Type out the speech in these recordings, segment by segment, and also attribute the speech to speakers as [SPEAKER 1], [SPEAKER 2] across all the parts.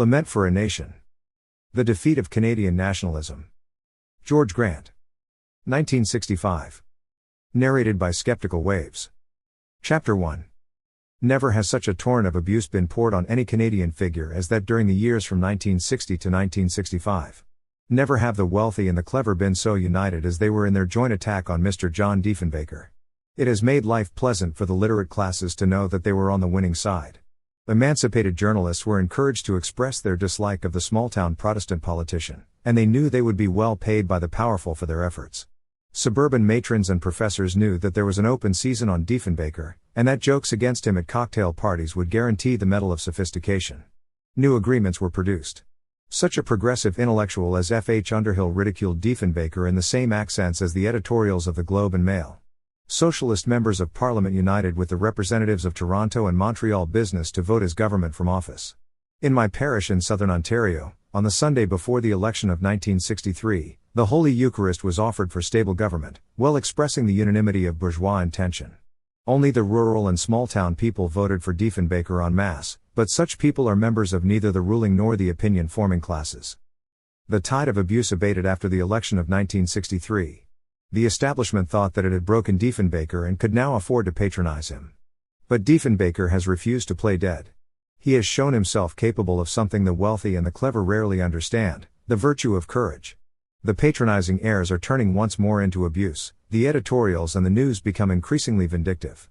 [SPEAKER 1] Lament for a Nation. The Defeat of Canadian Nationalism. George Grant. 1965. Narrated by Skeptical Waves. Chapter 1. Never has such a torrent of abuse been poured on any Canadian figure as that during the years from 1960 to 1965. Never have the wealthy and the clever been so united as they were in their joint attack on Mr. John Diefenbaker. It has made life pleasant for the literate classes to know that they were on the winning side. Emancipated journalists were encouraged to express their dislike of the small-town Protestant politician, and they knew they would be well paid by the powerful for their efforts. Suburban matrons and professors knew that there was an open season on Diefenbaker, and that jokes against him at cocktail parties would guarantee the medal of sophistication. New agreements were produced. Such a progressive intellectual as F. Underhill ridiculed Diefenbaker in the same accents as the editorials of the Globe and Mail. Socialist members of Parliament united with the representatives of Toronto and Montreal business to vote his government from office. In my parish in southern Ontario, on the Sunday before the election of 1963, the Holy Eucharist was offered for stable government, well expressing the unanimity of bourgeois intention. Only the rural and small-town people voted for Diefenbaker en masse, but such people are members of neither the ruling nor the opinion-forming classes. The tide of abuse abated after the election of 1963. The establishment thought that it had broken Diefenbaker and could now afford to patronize him. But Diefenbaker has refused to play dead. He has shown himself capable of something the wealthy and the clever rarely understand, the virtue of courage. The patronizing airs are turning once more into abuse, the editorials and the news become increasingly vindictive.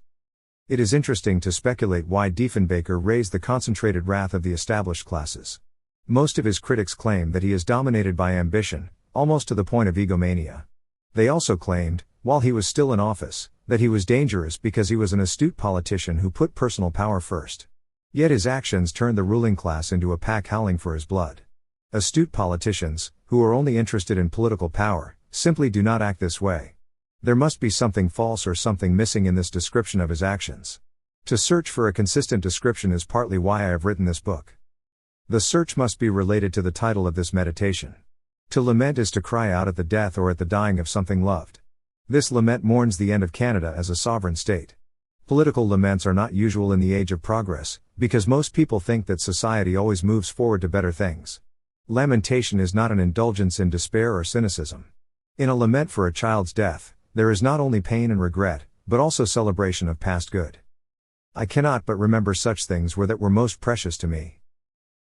[SPEAKER 1] It is interesting to speculate why Diefenbaker raised the concentrated wrath of the established classes. Most of his critics claim that he is dominated by ambition, almost to the point of egomania. They also claimed, while he was still in office, that he was dangerous because he was an astute politician who put personal power first. Yet his actions turned the ruling class into a pack howling for his blood. Astute politicians, who are only interested in political power, simply do not act this way. There must be something false or something missing in this description of his actions. To search for a consistent description is partly why I have written this book. The search must be related to the title of this meditation. To lament is to cry out at the death or at the dying of something loved. This lament mourns the end of Canada as a sovereign state. Political laments are not usual in the age of progress, because most people think that society always moves forward to better things. Lamentation is not an indulgence in despair or cynicism. In a lament for a child's death, there is not only pain and regret, but also celebration of past good. I cannot but remember such things that were most precious to me.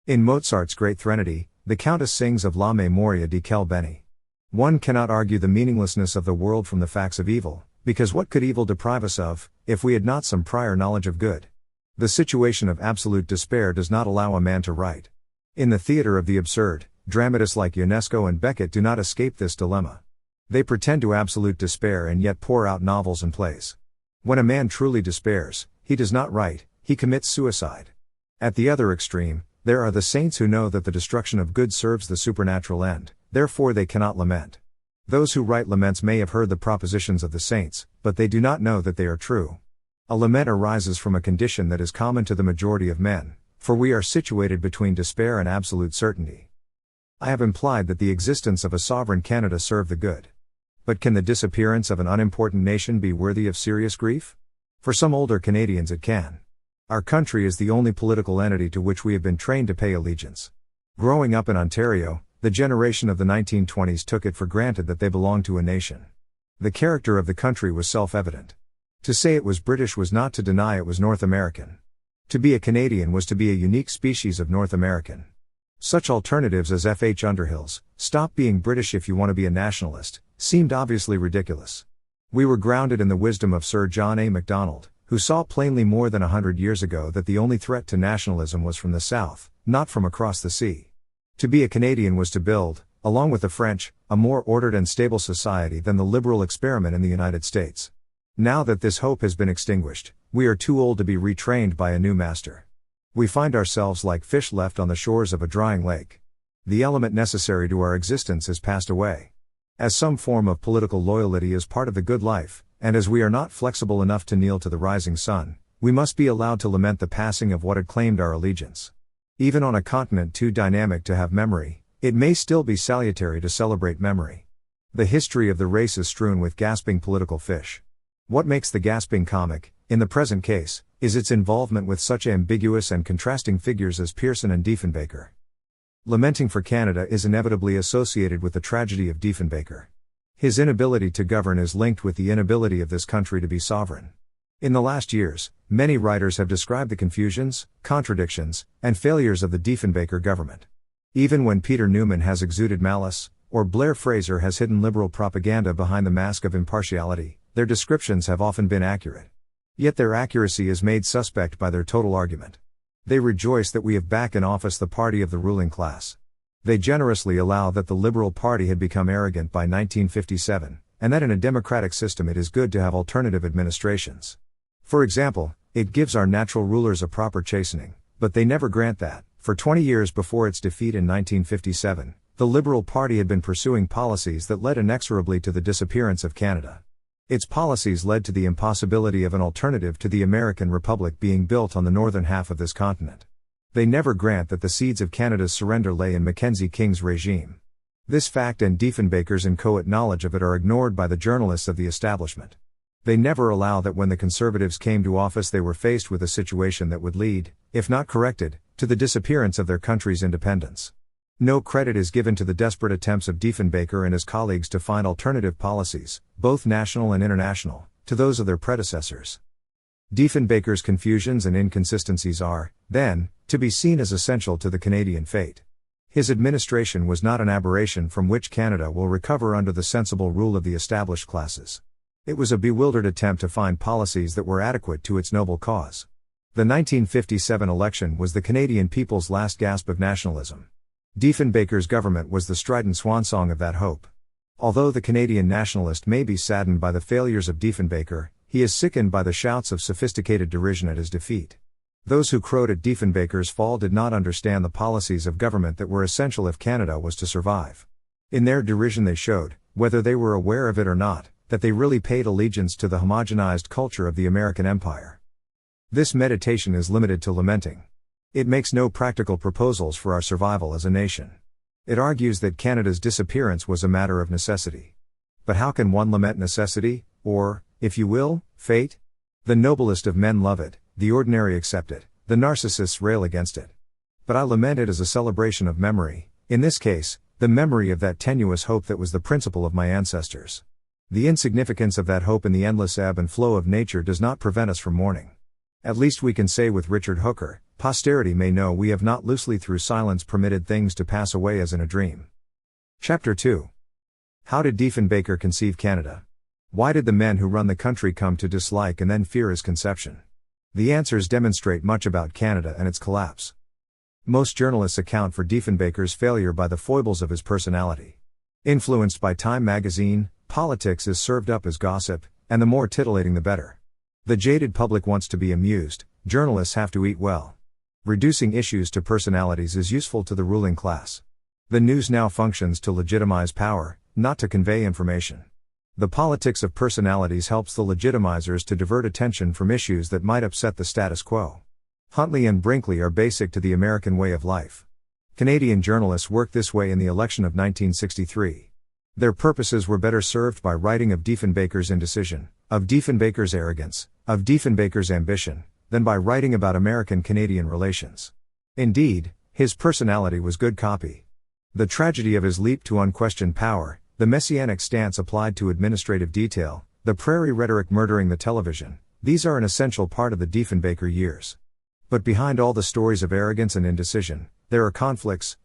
[SPEAKER 1] In Mozart's great threnody, the Countess sings of La Memoria di quel bene. One cannot argue the meaninglessness of the world from the facts of evil, because what could evil deprive us of, if we had not some prior knowledge of good? The situation of absolute despair does not allow a man to write. In the theater of the absurd, dramatists like Ionesco and Beckett do not escape this dilemma. They pretend to absolute despair and yet pour out novels and plays. When a man truly despairs, he does not write, he commits suicide. At the other extreme, there are the saints who know that the destruction of good serves the supernatural end, therefore they cannot lament. Those who write laments may have heard the propositions of the saints, but they do not know that they are true. A lament arises from a condition that is common to the majority of men, for we are situated between despair and absolute certainty. I have implied that the existence of a sovereign Canada served the good. But can the disappearance of an unimportant nation be worthy of serious grief? For some older Canadians it can. Our country is the only political entity to which we have been trained to pay allegiance. Growing up in Ontario, the generation of the 1920s took it for granted that they belonged to a nation. The character of the country was self-evident. To say it was British was not to deny it was North American. To be a Canadian was to be a unique species of North American. Such alternatives as F. Underhill's, "Stop being British if you want to be a nationalist," seemed obviously ridiculous. We were grounded in the wisdom of Sir John A. Macdonald, who saw plainly more than 100 years ago that the only threat to nationalism was from the south, not from across the sea. To be a Canadian was to build, along with the French, a more ordered and stable society than the liberal experiment in the United States. Now that this hope has been extinguished, we are too old to be retrained by a new master. We find ourselves like fish left on the shores of a drying lake. The element necessary to our existence has passed away. As some form of political loyalty is part of the good life, and as we are not flexible enough to kneel to the rising sun, we must be allowed to lament the passing of what had claimed our allegiance. Even on a continent too dynamic to have memory, it may still be salutary to celebrate memory. The history of the race is strewn with gasping political fish. What makes the gasping comic, in the present case, is its involvement with such ambiguous and contrasting figures as Pearson and Diefenbaker. Lamenting for Canada is inevitably associated with the tragedy of Diefenbaker. His inability to govern is linked with the inability of this country to be sovereign. In the last years, many writers have described the confusions, contradictions, and failures of the Diefenbaker government. Even when Peter Newman has exuded malice, or Blair Fraser has hidden liberal propaganda behind the mask of impartiality, their descriptions have often been accurate. Yet their accuracy is made suspect by their total argument. They rejoice that we have back in office the party of the ruling class. They generously allow that the Liberal Party had become arrogant by 1957, and that in a democratic system it is good to have alternative administrations. For example, it gives our natural rulers a proper chastening, but they never grant that. For 20 years before its defeat in 1957, the Liberal Party had been pursuing policies that led inexorably to the disappearance of Canada. Its policies led to the impossibility of an alternative to the American Republic being built on the northern half of this continent. They never grant that the seeds of Canada's surrender lay in Mackenzie King's regime. This fact and Diefenbaker's inchoate knowledge of it are ignored by the journalists of the establishment. They never allow that when the Conservatives came to office they were faced with a situation that would lead, if not corrected, to the disappearance of their country's independence. No credit is given to the desperate attempts of Diefenbaker and his colleagues to find alternative policies, both national and international, to those of their predecessors. Diefenbaker's confusions and inconsistencies are, then, to be seen as essential to the Canadian fate. His administration was not an aberration from which Canada will recover under the sensible rule of the established classes. It was a bewildered attempt to find policies that were adequate to its noble cause. The 1957 election was the Canadian people's last gasp of nationalism. Diefenbaker's government was the strident swansong of that hope. Although the Canadian nationalist may be saddened by the failures of Diefenbaker, he is sickened by the shouts of sophisticated derision at his defeat. Those who crowed at Diefenbaker's fall did not understand the policies of government that were essential if Canada was to survive. In their derision they showed, whether they were aware of it or not, that they really paid allegiance to the homogenized culture of the American empire. This meditation is limited to lamenting. It makes no practical proposals for our survival as a nation. It argues that Canada's disappearance was a matter of necessity. But how can one lament necessity, or, if you will, fate? The noblest of men love it, the ordinary accept it, the narcissists rail against it. But I lament it as a celebration of memory, in this case, the memory of that tenuous hope that was the principle of my ancestors. The insignificance of that hope in the endless ebb and flow of nature does not prevent us from mourning. At least we can say with Richard Hooker, posterity may know we have not loosely through silence permitted things to pass away as in a dream. Chapter 2. How did Diefenbaker conceive Canada? Why did the men who run the country come to dislike and then fear his conception? The answers demonstrate much about Canada and its collapse. Most journalists account for Diefenbaker's failure by the foibles of his personality. Influenced by Time magazine, politics is served up as gossip, and the more titillating the better. The jaded public wants to be amused, journalists have to eat well. Reducing issues to personalities is useful to the ruling class. The news now functions to legitimize power, not to convey information. The politics of personalities helps the legitimizers to divert attention from issues that might upset the status quo. Huntley and Brinkley are basic to the American way of life. Canadian journalists worked this way in the election of 1963. Their purposes were better served by writing of Diefenbaker's indecision, of Diefenbaker's arrogance, of Diefenbaker's ambition, than by writing about American-Canadian relations. Indeed, his personality was good copy. The tragedy of his leap to unquestioned power, the messianic stance applied to administrative detail, the prairie rhetoric murdering the television, these are an essential part of the Diefenbaker years. But behind all the stories of arrogance and indecision, there are conflicts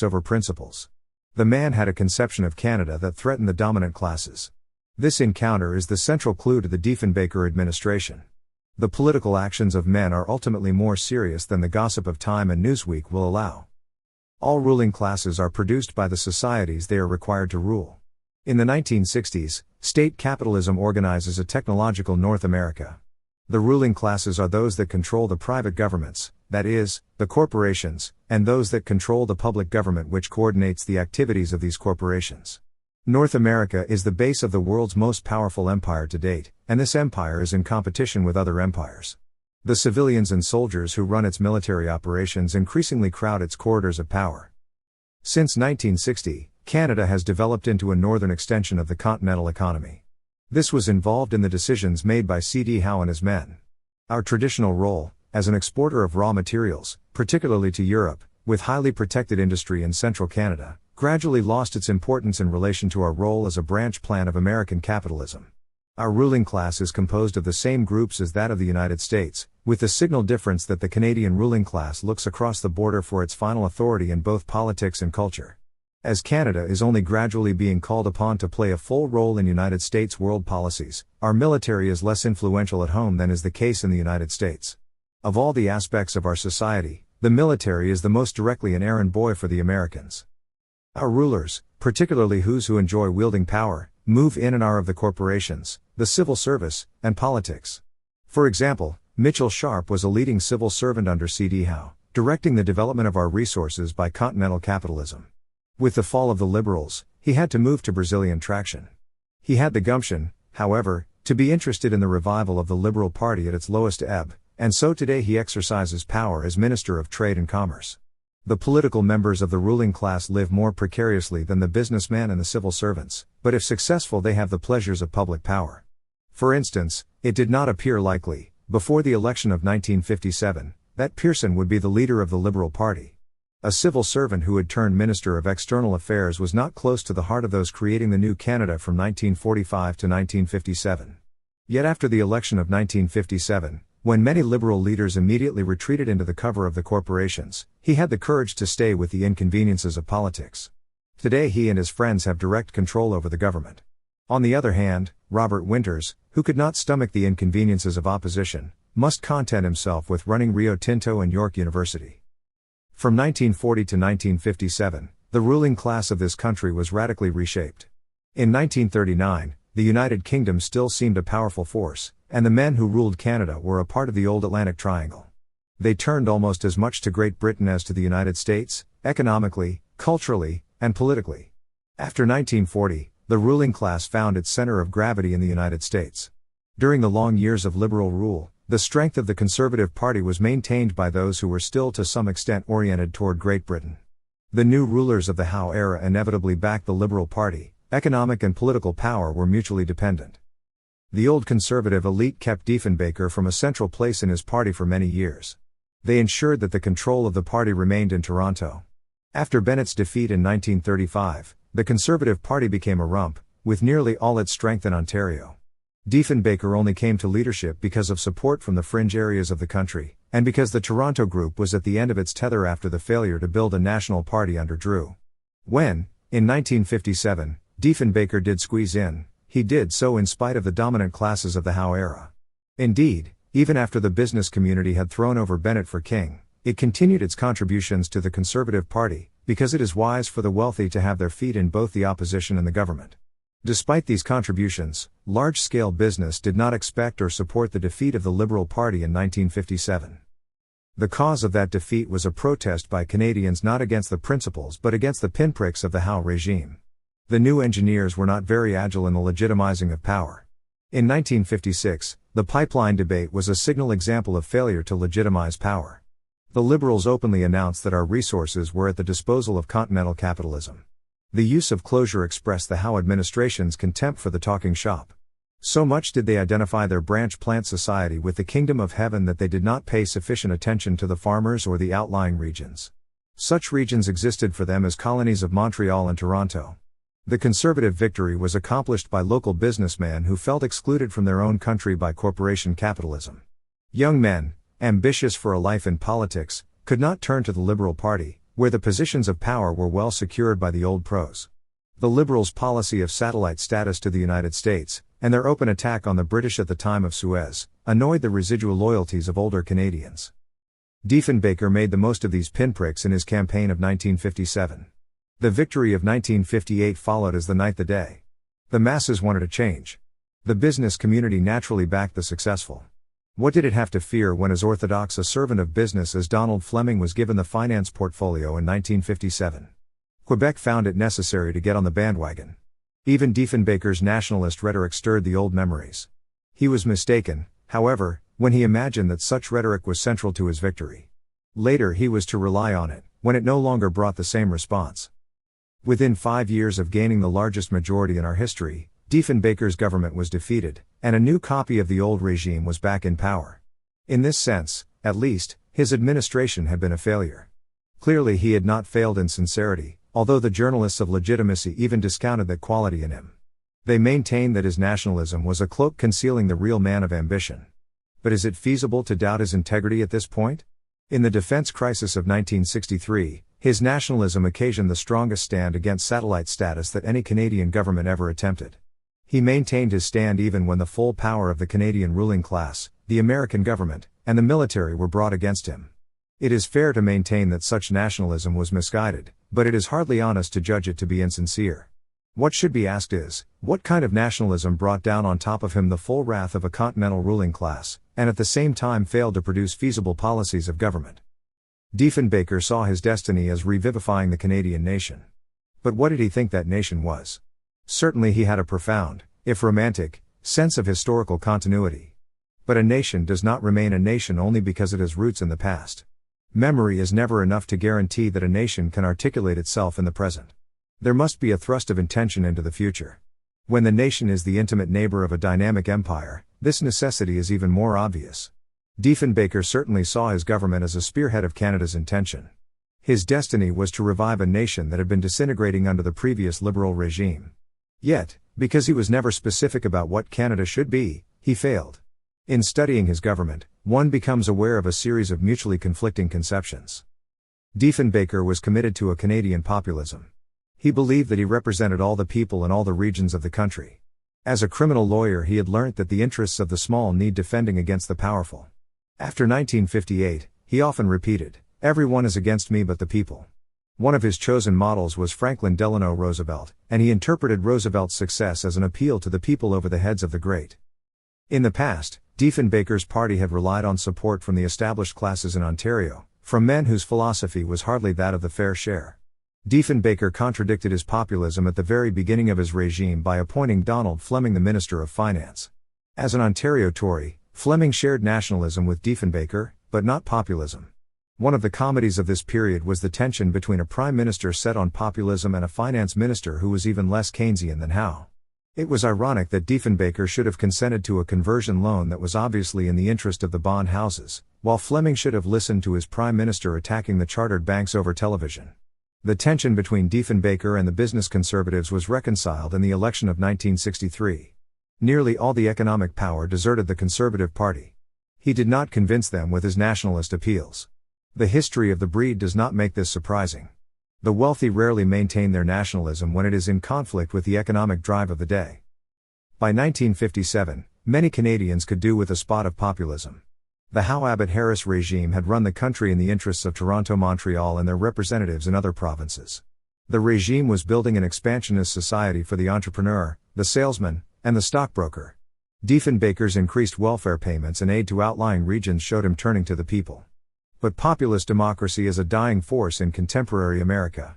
[SPEAKER 1] over principles. The man had a conception of Canada that threatened the dominant classes. This encounter is the central clue to the Diefenbaker administration. The political actions of men are ultimately more serious than the gossip of Time and Newsweek will allow. All ruling classes are produced by the societies they are required to rule. In the 1960s, state capitalism organizes a technological North America. The ruling classes are those that control the private governments, that is, the corporations, and those that control the public government which coordinates the activities of these corporations. North America is the base of the world's most powerful empire to date, and this empire is in competition with other empires. The civilians and soldiers who run its military operations increasingly crowd its corridors of power. Since 1960, Canada has developed into a northern extension of the continental economy. This was involved in the decisions made by C.D. Howe and his men. Our traditional role, as an exporter of raw materials, particularly to Europe, with highly protected industry in central Canada, gradually lost its importance in relation to our role as a branch plan of American capitalism. Our ruling class is composed of the same groups as that of the United States, with the signal difference that the Canadian ruling class looks across the border for its final authority in both politics and culture. As Canada is only gradually being called upon to play a full role in United States world policies, our military is less influential at home than is the case in the United States. Of all the aspects of our society, the military is the most directly an errand boy for the Americans. Our rulers, particularly those who enjoy wielding power, move in and are of the corporations, the civil service, and politics. For example, Mitchell Sharp was a leading civil servant under C.D. Howe, directing the development of our resources by continental capitalism. With the fall of the Liberals, he had to move to Brazilian traction. He had the gumption, however, to be interested in the revival of the Liberal Party at its lowest ebb, and so today he exercises power as Minister of Trade and Commerce. The political members of the ruling class live more precariously than the businessmen and the civil servants, but if successful they have the pleasures of public power. For instance, it did not appear likely, before the election of 1957, that Pearson would be the leader of the Liberal Party. A civil servant who had turned Minister of External Affairs was not close to the heart of those creating the new Canada from 1945 to 1957. Yet after the election of 1957, when many Liberal leaders immediately retreated into the cover of the corporations, he had the courage to stay with the inconveniences of politics. Today he and his friends have direct control over the government. On the other hand, Robert Winters, who could not stomach the inconveniences of opposition, must content himself with running Rio Tinto and York University. From 1940 to 1957, the ruling class of this country was radically reshaped. In 1939, the United Kingdom still seemed a powerful force, and the men who ruled Canada were a part of the old Atlantic Triangle. They turned almost as much to Great Britain as to the United States, economically, culturally, and politically. After 1940, the ruling class found its center of gravity in the United States. During the long years of Liberal rule, the strength of the Conservative Party was maintained by those who were still to some extent oriented toward Great Britain. The new rulers of the Howe era inevitably backed the Liberal Party. Economic and political power were mutually dependent. The old conservative elite kept Diefenbaker from a central place in his party for many years. They ensured that the control of the party remained in Toronto. After Bennett's defeat in 1935, the Conservative Party became a rump, with nearly all its strength in Ontario. Diefenbaker only came to leadership because of support from the fringe areas of the country, and because the Toronto group was at the end of its tether after the failure to build a national party under Drew. When, in 1957, Diefenbaker did squeeze in, he did so in spite of the dominant classes of the Howe era. Indeed, even after the business community had thrown over Bennett for king, it continued its contributions to the Conservative Party, because it is wise for the wealthy to have their feet in both the opposition and the government. Despite these contributions, large-scale business did not expect or support the defeat of the Liberal Party in 1957. The cause of that defeat was a protest by Canadians not against the principles but against the pinpricks of the Howe regime. The new engineers were not very agile in the legitimizing of power. In 1956, the pipeline debate was a signal example of failure to legitimize power. The Liberals openly announced that our resources were at the disposal of continental capitalism. The use of closure expressed the Howe administration's contempt for the talking shop. So much did they identify their branch plant society with the kingdom of heaven that they did not pay sufficient attention to the farmers or the outlying regions. Such regions existed for them as colonies of Montreal and Toronto. The Conservative victory was accomplished by local businessmen who felt excluded from their own country by corporation capitalism. Young men, ambitious for a life in politics, could not turn to the Liberal Party, where the positions of power were well secured by the old pros. The Liberals' policy of satellite status to the United States, and their open attack on the British at the time of Suez, annoyed the residual loyalties of older Canadians. Diefenbaker made the most of these pinpricks in his campaign of 1957. The victory of 1958 followed as the night the day. The masses wanted a change. The business community naturally backed the successful. What did it have to fear when as orthodox a servant of business as Donald Fleming was given the finance portfolio in 1957? Quebec found it necessary to get on the bandwagon. Even Diefenbaker's nationalist rhetoric stirred the old memories. He was mistaken, however, when he imagined that such rhetoric was central to his victory. Later he was to rely on it, when it no longer brought the same response. Within 5 years of gaining the largest majority in our history, Diefenbaker's government was defeated, and a new copy of the old regime was back in power. In this sense, at least, his administration had been a failure. Clearly he had not failed in sincerity, although the journalists of Legitimacy even discounted that quality in him. They maintained that his nationalism was a cloak concealing the real man of ambition. But is it feasible to doubt his integrity at this point? In the defense crisis of 1963, his nationalism occasioned the strongest stand against satellite status that any Canadian government ever attempted. He maintained his stand even when the full power of the Canadian ruling class, the American government, and the military were brought against him. It is fair to maintain that such nationalism was misguided, but it is hardly honest to judge it to be insincere. What should be asked is, what kind of nationalism brought down on top of him the full wrath of a continental ruling class, and at the same time failed to produce feasible policies of government? Diefenbaker saw his destiny as revivifying the Canadian nation. But what did he think that nation was? Certainly he had a profound, if romantic, sense of historical continuity. But a nation does not remain a nation only because it has roots in the past. Memory is never enough to guarantee that a nation can articulate itself in the present. There must be a thrust of intention into the future. When the nation is the intimate neighbor of a dynamic empire, this necessity is even more obvious. Diefenbaker certainly saw his government as a spearhead of Canada's intention. His destiny was to revive a nation that had been disintegrating under the previous liberal regime. Yet, because he was never specific about what Canada should be, he failed. In studying his government, one becomes aware of a series of mutually conflicting conceptions. Diefenbaker was committed to a Canadian populism. He believed that he represented all the people in all the regions of the country. As a criminal lawyer, he had learnt that the interests of the small need defending against the powerful. After 1958, he often repeated, "Everyone is against me but the people." One of his chosen models was Franklin Delano Roosevelt, and he interpreted Roosevelt's success as an appeal to the people over the heads of the great. In the past, Diefenbaker's party had relied on support from the established classes in Ontario, from men whose philosophy was hardly that of the fair share. Diefenbaker contradicted his populism at the very beginning of his regime by appointing Donald Fleming the Minister of Finance. As an Ontario Tory, Fleming shared nationalism with Diefenbaker, but not populism. One of the comedies of this period was the tension between a prime minister set on populism and a finance minister who was even less Keynesian than Howe. It was ironic that Diefenbaker should have consented to a conversion loan that was obviously in the interest of the bond houses, while Fleming should have listened to his prime minister attacking the chartered banks over television. The tension between Diefenbaker and the business conservatives was reconciled in the election of 1963. Nearly all the economic power deserted the Conservative Party. He did not convince them with his nationalist appeals. The history of the breed does not make this surprising. The wealthy rarely maintain their nationalism when it is in conflict with the economic drive of the day. By 1957, many Canadians could do with a spot of populism. The Howe-Abbott-Harris regime had run the country in the interests of Toronto-Montreal and their representatives in other provinces. The regime was building an expansionist society for the entrepreneur, the salesman, and the stockbroker. Diefenbaker's increased welfare payments and aid to outlying regions showed him turning to the people. But populist democracy is a dying force in contemporary America.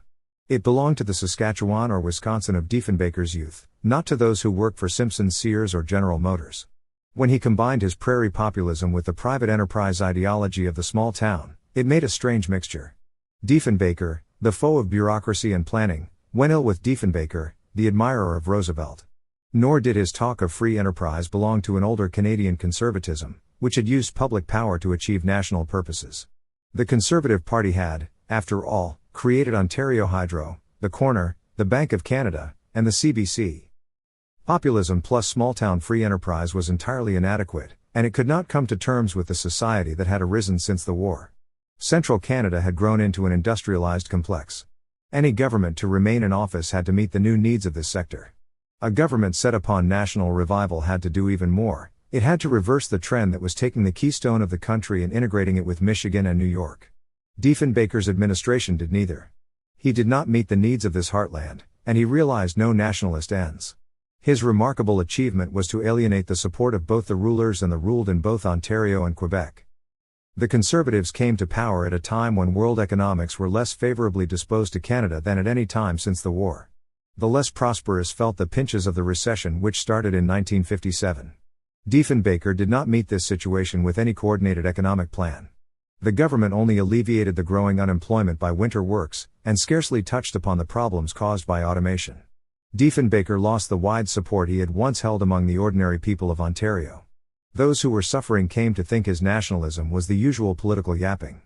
[SPEAKER 1] It belonged to the Saskatchewan or Wisconsin of Diefenbaker's youth, not to those who work for Simpson Sears or General Motors. When he combined his prairie populism with the private enterprise ideology of the small town, it made a strange mixture. Diefenbaker, the foe of bureaucracy and planning, went ill with Diefenbaker, the admirer of Roosevelt. Nor did his talk of free enterprise belong to an older Canadian conservatism, which had used public power to achieve national purposes. The Conservative Party had, after all, created Ontario Hydro, the Corner, the Bank of Canada, and the CBC. Populism plus small-town free enterprise was entirely inadequate, and it could not come to terms with the society that had arisen since the war. Central Canada had grown into an industrialized complex. Any government to remain in office had to meet the new needs of this sector. A government set upon national revival had to do even more. It had to reverse the trend that was taking the keystone of the country and integrating it with Michigan and New York. Diefenbaker's administration did neither. He did not meet the needs of this heartland, and he realized no nationalist ends. His remarkable achievement was to alienate the support of both the rulers and the ruled in both Ontario and Quebec. The Conservatives came to power at a time when world economics were less favorably disposed to Canada than at any time since the war. The less prosperous felt the pinches of the recession which started in 1957. Diefenbaker did not meet this situation with any coordinated economic plan. The government only alleviated the growing unemployment by winter works, and scarcely touched upon the problems caused by automation. Diefenbaker lost the wide support he had once held among the ordinary people of Ontario. Those who were suffering came to think his nationalism was the usual political yapping.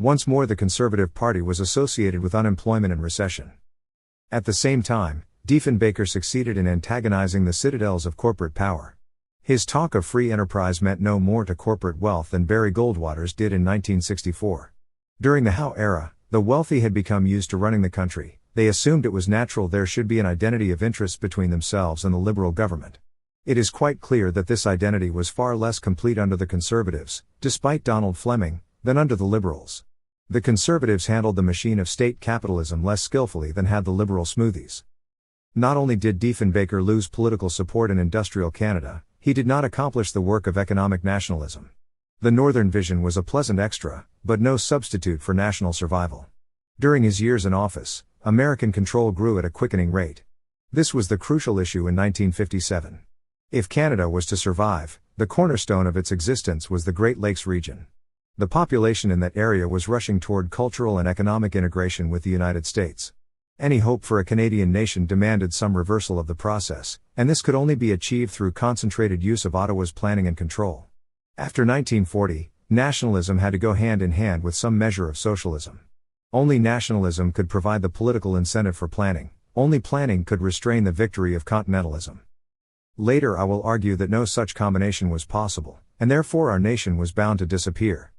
[SPEAKER 1] Once more the Conservative Party was associated with unemployment and recession. At the same time, Diefenbaker succeeded in antagonizing the citadels of corporate power. His talk of free enterprise meant no more to corporate wealth than Barry Goldwater's did in 1964. During the Howe era, the wealthy had become used to running the country. They assumed it was natural there should be an identity of interest between themselves and the Liberal government. It is quite clear that this identity was far less complete under the Conservatives, despite Donald Fleming, than under the Liberals. The Conservatives handled the machine of state capitalism less skillfully than had the Liberal smoothies. Not only did Diefenbaker lose political support in industrial Canada, he did not accomplish the work of economic nationalism. The Northern vision was a pleasant extra, but no substitute for national survival. During his years in office, American control grew at a quickening rate. This was the crucial issue in 1957. If Canada was to survive, the cornerstone of its existence was the Great Lakes region. The population in that area was rushing toward cultural and economic integration with the United States. Any hope for a Canadian nation demanded some reversal of the process, and this could only be achieved through concentrated use of Ottawa's planning and control. After 1940, nationalism had to go hand in hand with some measure of socialism. Only nationalism could provide the political incentive for planning, only planning could restrain the victory of continentalism. Later I will argue that no such combination was possible, and therefore our nation was bound to disappear.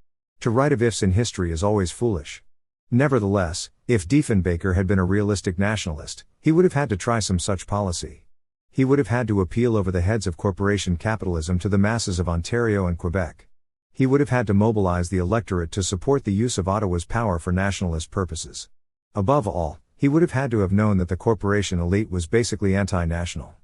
[SPEAKER 1] To write of ifs in history is always foolish. Nevertheless, if Diefenbaker had been a realistic nationalist, he would have had to try some such policy. He would have had to appeal over the heads of corporation capitalism to the masses of Ontario and Quebec. He would have had to mobilize the electorate to support the use of Ottawa's power for nationalist purposes. Above all, he would have had to have known that the corporation elite was basically anti-national.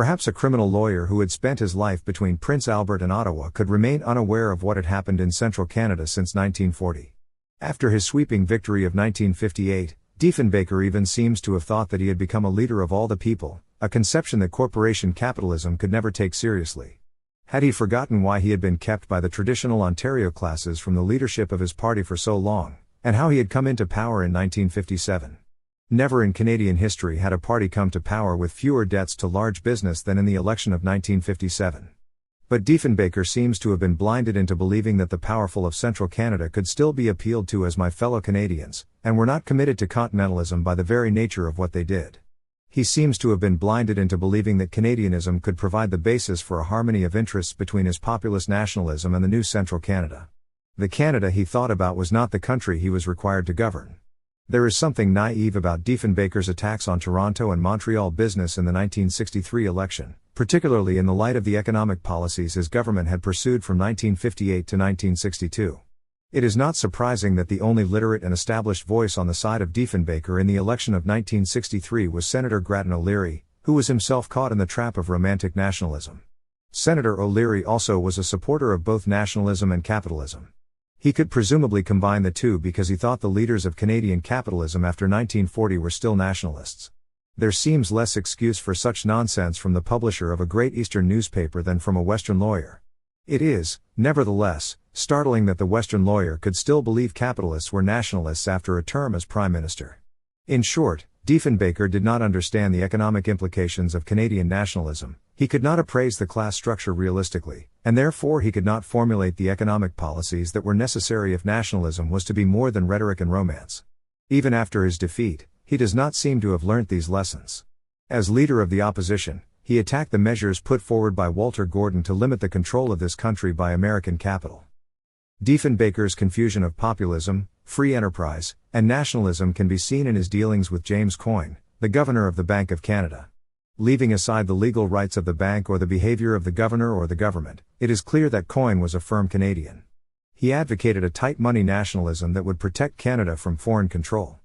[SPEAKER 1] Perhaps a criminal lawyer who had spent his life between Prince Albert and Ottawa could remain unaware of what had happened in central Canada since 1940. After his sweeping victory of 1958, Diefenbaker even seems to have thought that he had become a leader of all the people, a conception that corporation capitalism could never take seriously. Had he forgotten why he had been kept by the traditional Ontario classes from the leadership of his party for so long, and how he had come into power in 1957? Never in Canadian history had a party come to power with fewer debts to large business than in the election of 1957. But Diefenbaker seems to have been blinded into believing that the powerful of central Canada could still be appealed to as my fellow Canadians, and were not committed to continentalism by the very nature of what they did. He seems to have been blinded into believing that Canadianism could provide the basis for a harmony of interests between his populist nationalism and the new central Canada. The Canada he thought about was not the country he was required to govern. There is something naive about Diefenbaker's attacks on Toronto and Montreal business in the 1963 election, particularly in the light of the economic policies his government had pursued from 1958 to 1962. It is not surprising that the only literate and established voice on the side of Diefenbaker in the election of 1963 was Senator Grattan O'Leary, who was himself caught in the trap of romantic nationalism. Senator O'Leary also was a supporter of both nationalism and capitalism. He could presumably combine the two because he thought the leaders of Canadian capitalism after 1940 were still nationalists. There seems less excuse for such nonsense from the publisher of a great Eastern newspaper than from a Western lawyer. It is, nevertheless, startling that the Western lawyer could still believe capitalists were nationalists after a term as Prime Minister. In short, Diefenbaker did not understand the economic implications of Canadian nationalism, he could not appraise the class structure realistically, and therefore he could not formulate the economic policies that were necessary if nationalism was to be more than rhetoric and romance. Even after his defeat, he does not seem to have learnt these lessons. As leader of the opposition, he attacked the measures put forward by Walter Gordon to limit the control of this country by American capital. Diefenbaker's confusion of populism, free enterprise, and nationalism can be seen in his dealings with James Coyne, the governor of the Bank of Canada. Leaving aside the legal rights of the bank or the behavior of the governor or the government, it is clear that Coyne was a firm Canadian. He advocated a tight money nationalism that would protect Canada from foreign control.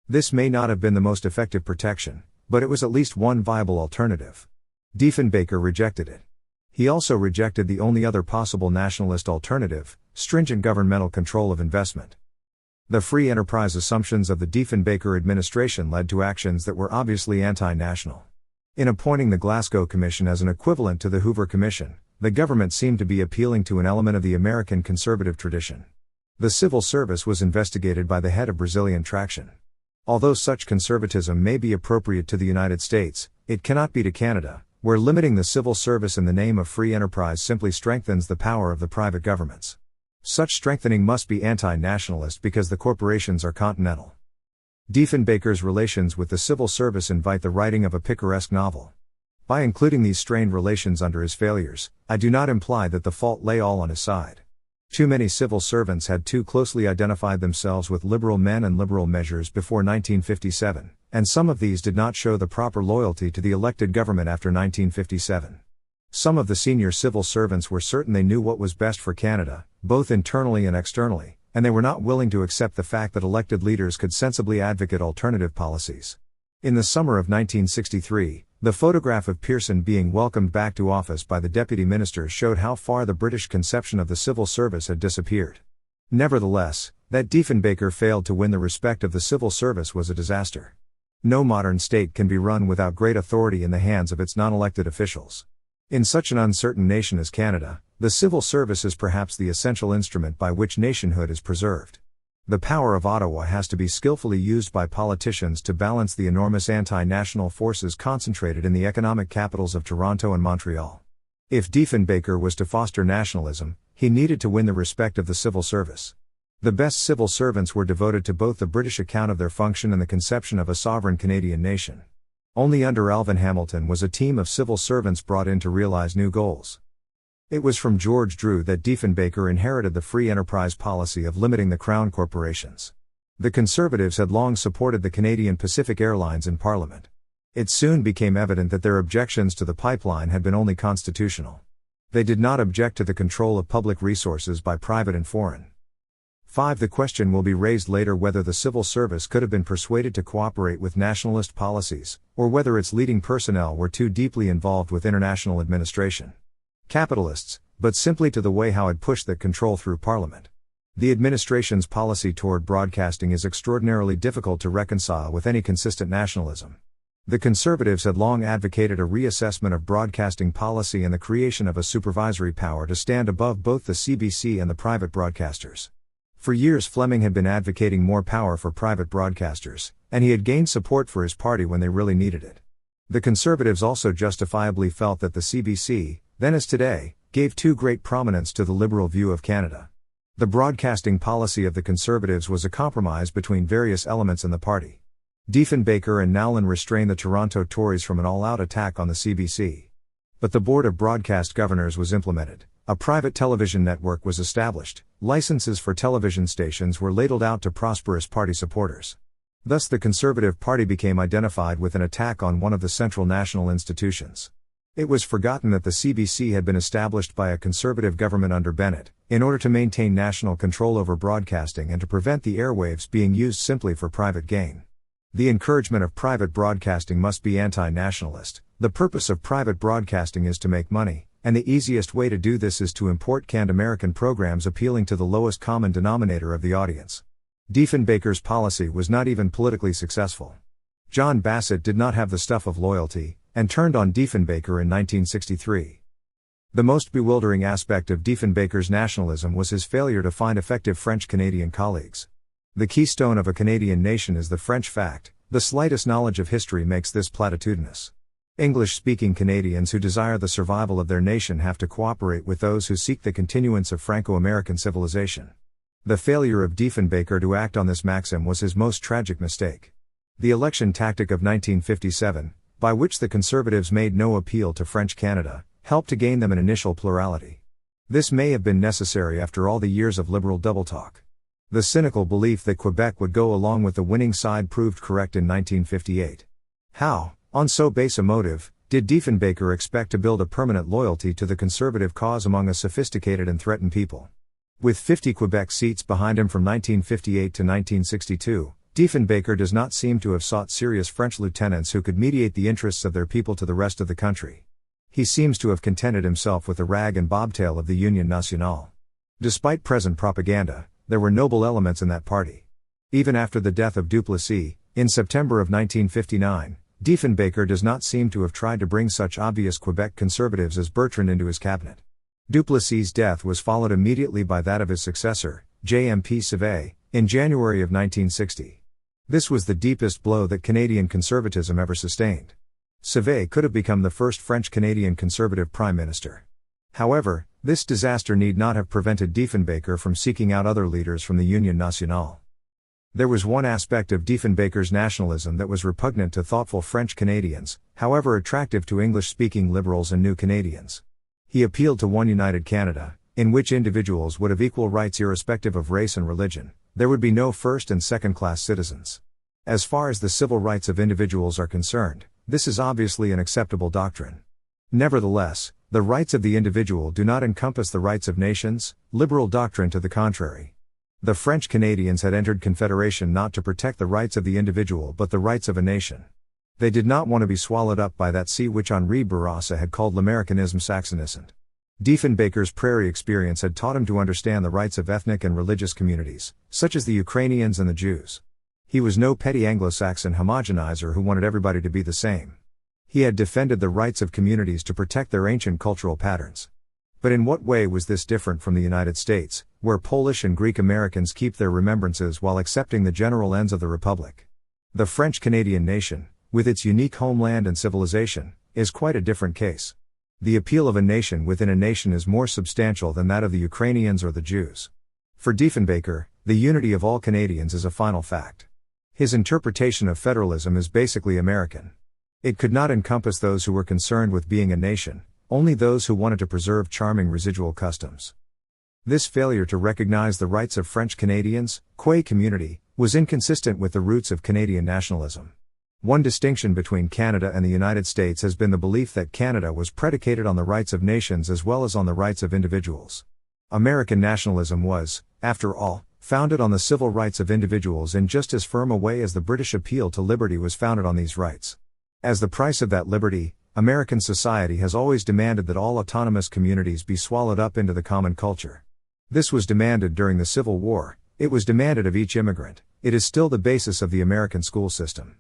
[SPEAKER 1] This may not have been the most effective protection, but it was at least one viable alternative. Diefenbaker rejected it. He also rejected the only other possible nationalist alternative, stringent governmental control of investment. The free enterprise assumptions of the Diefenbaker administration led to actions that were obviously anti-national. In appointing the Glasgow Commission as an equivalent to the Hoover Commission, the government seemed to be appealing to an element of the American conservative tradition. The civil service was investigated by the head of Brazilian Traction. Although such conservatism may be appropriate to the United States, it cannot be to Canada, where limiting the civil service in the name of free enterprise simply strengthens the power of the private governments. Such strengthening must be anti-nationalist because the corporations are continental. Diefenbaker's relations with the civil service invite the writing of a picaresque novel. By including these strained relations under his failures, I do not imply that the fault lay all on his side. Too many civil servants had too closely identified themselves with liberal men and liberal measures before 1957, and some of these did not show the proper loyalty to the elected government after 1957. Some of the senior civil servants were certain they knew what was best for Canada, both internally and externally, and they were not willing to accept the fact that elected leaders could sensibly advocate alternative policies. In the summer of 1963, the photograph of Pearson being welcomed back to office by the deputy ministers showed how far the British conception of the civil service had disappeared. Nevertheless, that Diefenbaker failed to win the respect of the civil service was a disaster. No modern state can be run without great authority in the hands of its non-elected officials. In such an uncertain nation as Canada, the civil service is perhaps the essential instrument by which nationhood is preserved. The power of Ottawa has to be skillfully used by politicians to balance the enormous anti-national forces concentrated in the economic capitals of Toronto and Montreal. If Diefenbaker was to foster nationalism, he needed to win the respect of the civil service. The best civil servants were devoted to both the British account of their function and the conception of a sovereign Canadian nation. Only under Alvin Hamilton was a team of civil servants brought in to realize new goals. It was from George Drew that Diefenbaker inherited the free enterprise policy of limiting the Crown corporations. The Conservatives had long supported the Canadian Pacific Airlines in Parliament. It soon became evident that their objections to the pipeline had been only constitutional. They did not object to the control of public resources by private and foreign. 5. The question will be raised later whether the civil service could have been persuaded to cooperate with nationalist policies, or whether its leading personnel were too deeply involved with international administration. Capitalists, but simply to the way Howe had pushed that control through Parliament. The administration's policy toward broadcasting is extraordinarily difficult to reconcile with any consistent nationalism. The Conservatives had long advocated a reassessment of broadcasting policy and the creation of a supervisory power to stand above both the CBC and the private broadcasters. For years Fleming had been advocating more power for private broadcasters, and he had gained support for his party when they really needed it. The Conservatives also justifiably felt that the CBC, then as today, gave too great prominence to the liberal view of Canada. The broadcasting policy of the Conservatives was a compromise between various elements in the party. Diefenbaker and Nowlin restrained the Toronto Tories from an all-out attack on the CBC. But the Board of Broadcast Governors was implemented, a private television network was established, licenses for television stations were ladled out to prosperous party supporters. Thus the Conservative Party became identified with an attack on one of the central national institutions. It was forgotten that the CBC had been established by a Conservative government under Bennett, in order to maintain national control over broadcasting and to prevent the airwaves being used simply for private gain. The encouragement of private broadcasting must be anti-nationalist. The purpose of private broadcasting is to make money, and the easiest way to do this is to import canned American programs appealing to the lowest common denominator of the audience. Diefenbaker's policy was not even politically successful. John Bassett did not have the stuff of loyalty, and turned on Diefenbaker in 1963. The most bewildering aspect of Diefenbaker's nationalism was his failure to find effective French-Canadian colleagues. The keystone of a Canadian nation is the French fact. The slightest knowledge of history makes this platitudinous. English-speaking Canadians who desire the survival of their nation have to cooperate with those who seek the continuance of Franco-American civilization. The failure of Diefenbaker to act on this maxim was his most tragic mistake. The election tactic of 1957, by which the Conservatives made no appeal to French Canada, helped to gain them an initial plurality. This may have been necessary after all the years of liberal double-talk. The cynical belief that Quebec would go along with the winning side proved correct in 1958. How, on so base a motive, did Diefenbaker expect to build a permanent loyalty to the Conservative cause among a sophisticated and threatened people? With 50 Quebec seats behind him from 1958 to 1962, Diefenbaker does not seem to have sought serious French lieutenants who could mediate the interests of their people to the rest of the country. He seems to have contented himself with the rag and bobtail of the Union Nationale. Despite present propaganda, there were noble elements in that party. Even after the death of Duplessis, in September of 1959, Diefenbaker does not seem to have tried to bring such obvious Quebec conservatives as Bertrand into his cabinet. Duplessis' death was followed immediately by that of his successor, J.M.P. Sauvé, in January of 1960. This was the deepest blow that Canadian conservatism ever sustained. Sauvé could have become the first French-Canadian conservative prime minister. However, This disaster need not have prevented Diefenbaker from seeking out other leaders from the Union Nationale. There was one aspect of Diefenbaker's nationalism that was repugnant to thoughtful French Canadians, however attractive to English-speaking liberals and New Canadians. He appealed to one united Canada, in which individuals would have equal rights irrespective of race and religion. There would be no first- and second-class citizens. As far as the civil rights of individuals are concerned, this is obviously an acceptable doctrine. Nevertheless, the rights of the individual do not encompass the rights of nations, liberal doctrine to the contrary. The French Canadians had entered Confederation not to protect the rights of the individual but the rights of a nation. They did not want to be swallowed up by that sea which Henri Bourassa had called l'Americanisme saxonisant. Diefenbaker's prairie experience had taught him to understand the rights of ethnic and religious communities, such as the Ukrainians and the Jews. He was no petty Anglo-Saxon homogenizer who wanted everybody to be the same. He had defended the rights of communities to protect their ancient cultural patterns. But in what way was this different from the United States, where Polish and Greek Americans keep their remembrances while accepting the general ends of the Republic? The French-Canadian nation, with its unique homeland and civilization, is quite a different case. The appeal of a nation within a nation is more substantial than that of the Ukrainians or the Jews. For Diefenbaker, the unity of all Canadians is a final fact. His interpretation of federalism is basically American. It could not encompass those who were concerned with being a nation, only those who wanted to preserve charming residual customs. This failure to recognize the rights of French Canadians, Quay community, was inconsistent with the roots of Canadian nationalism. One distinction between Canada and the United States has been the belief that Canada was predicated on the rights of nations as well as on the rights of individuals. American nationalism was, after all, founded on the civil rights of individuals in just as firm a way as the British appeal to liberty was founded on these rights. As the price of that liberty, American society has always demanded that all autonomous communities be swallowed up into the common culture. This was demanded during the Civil War, it was demanded of each immigrant, it is still the basis of the American school system.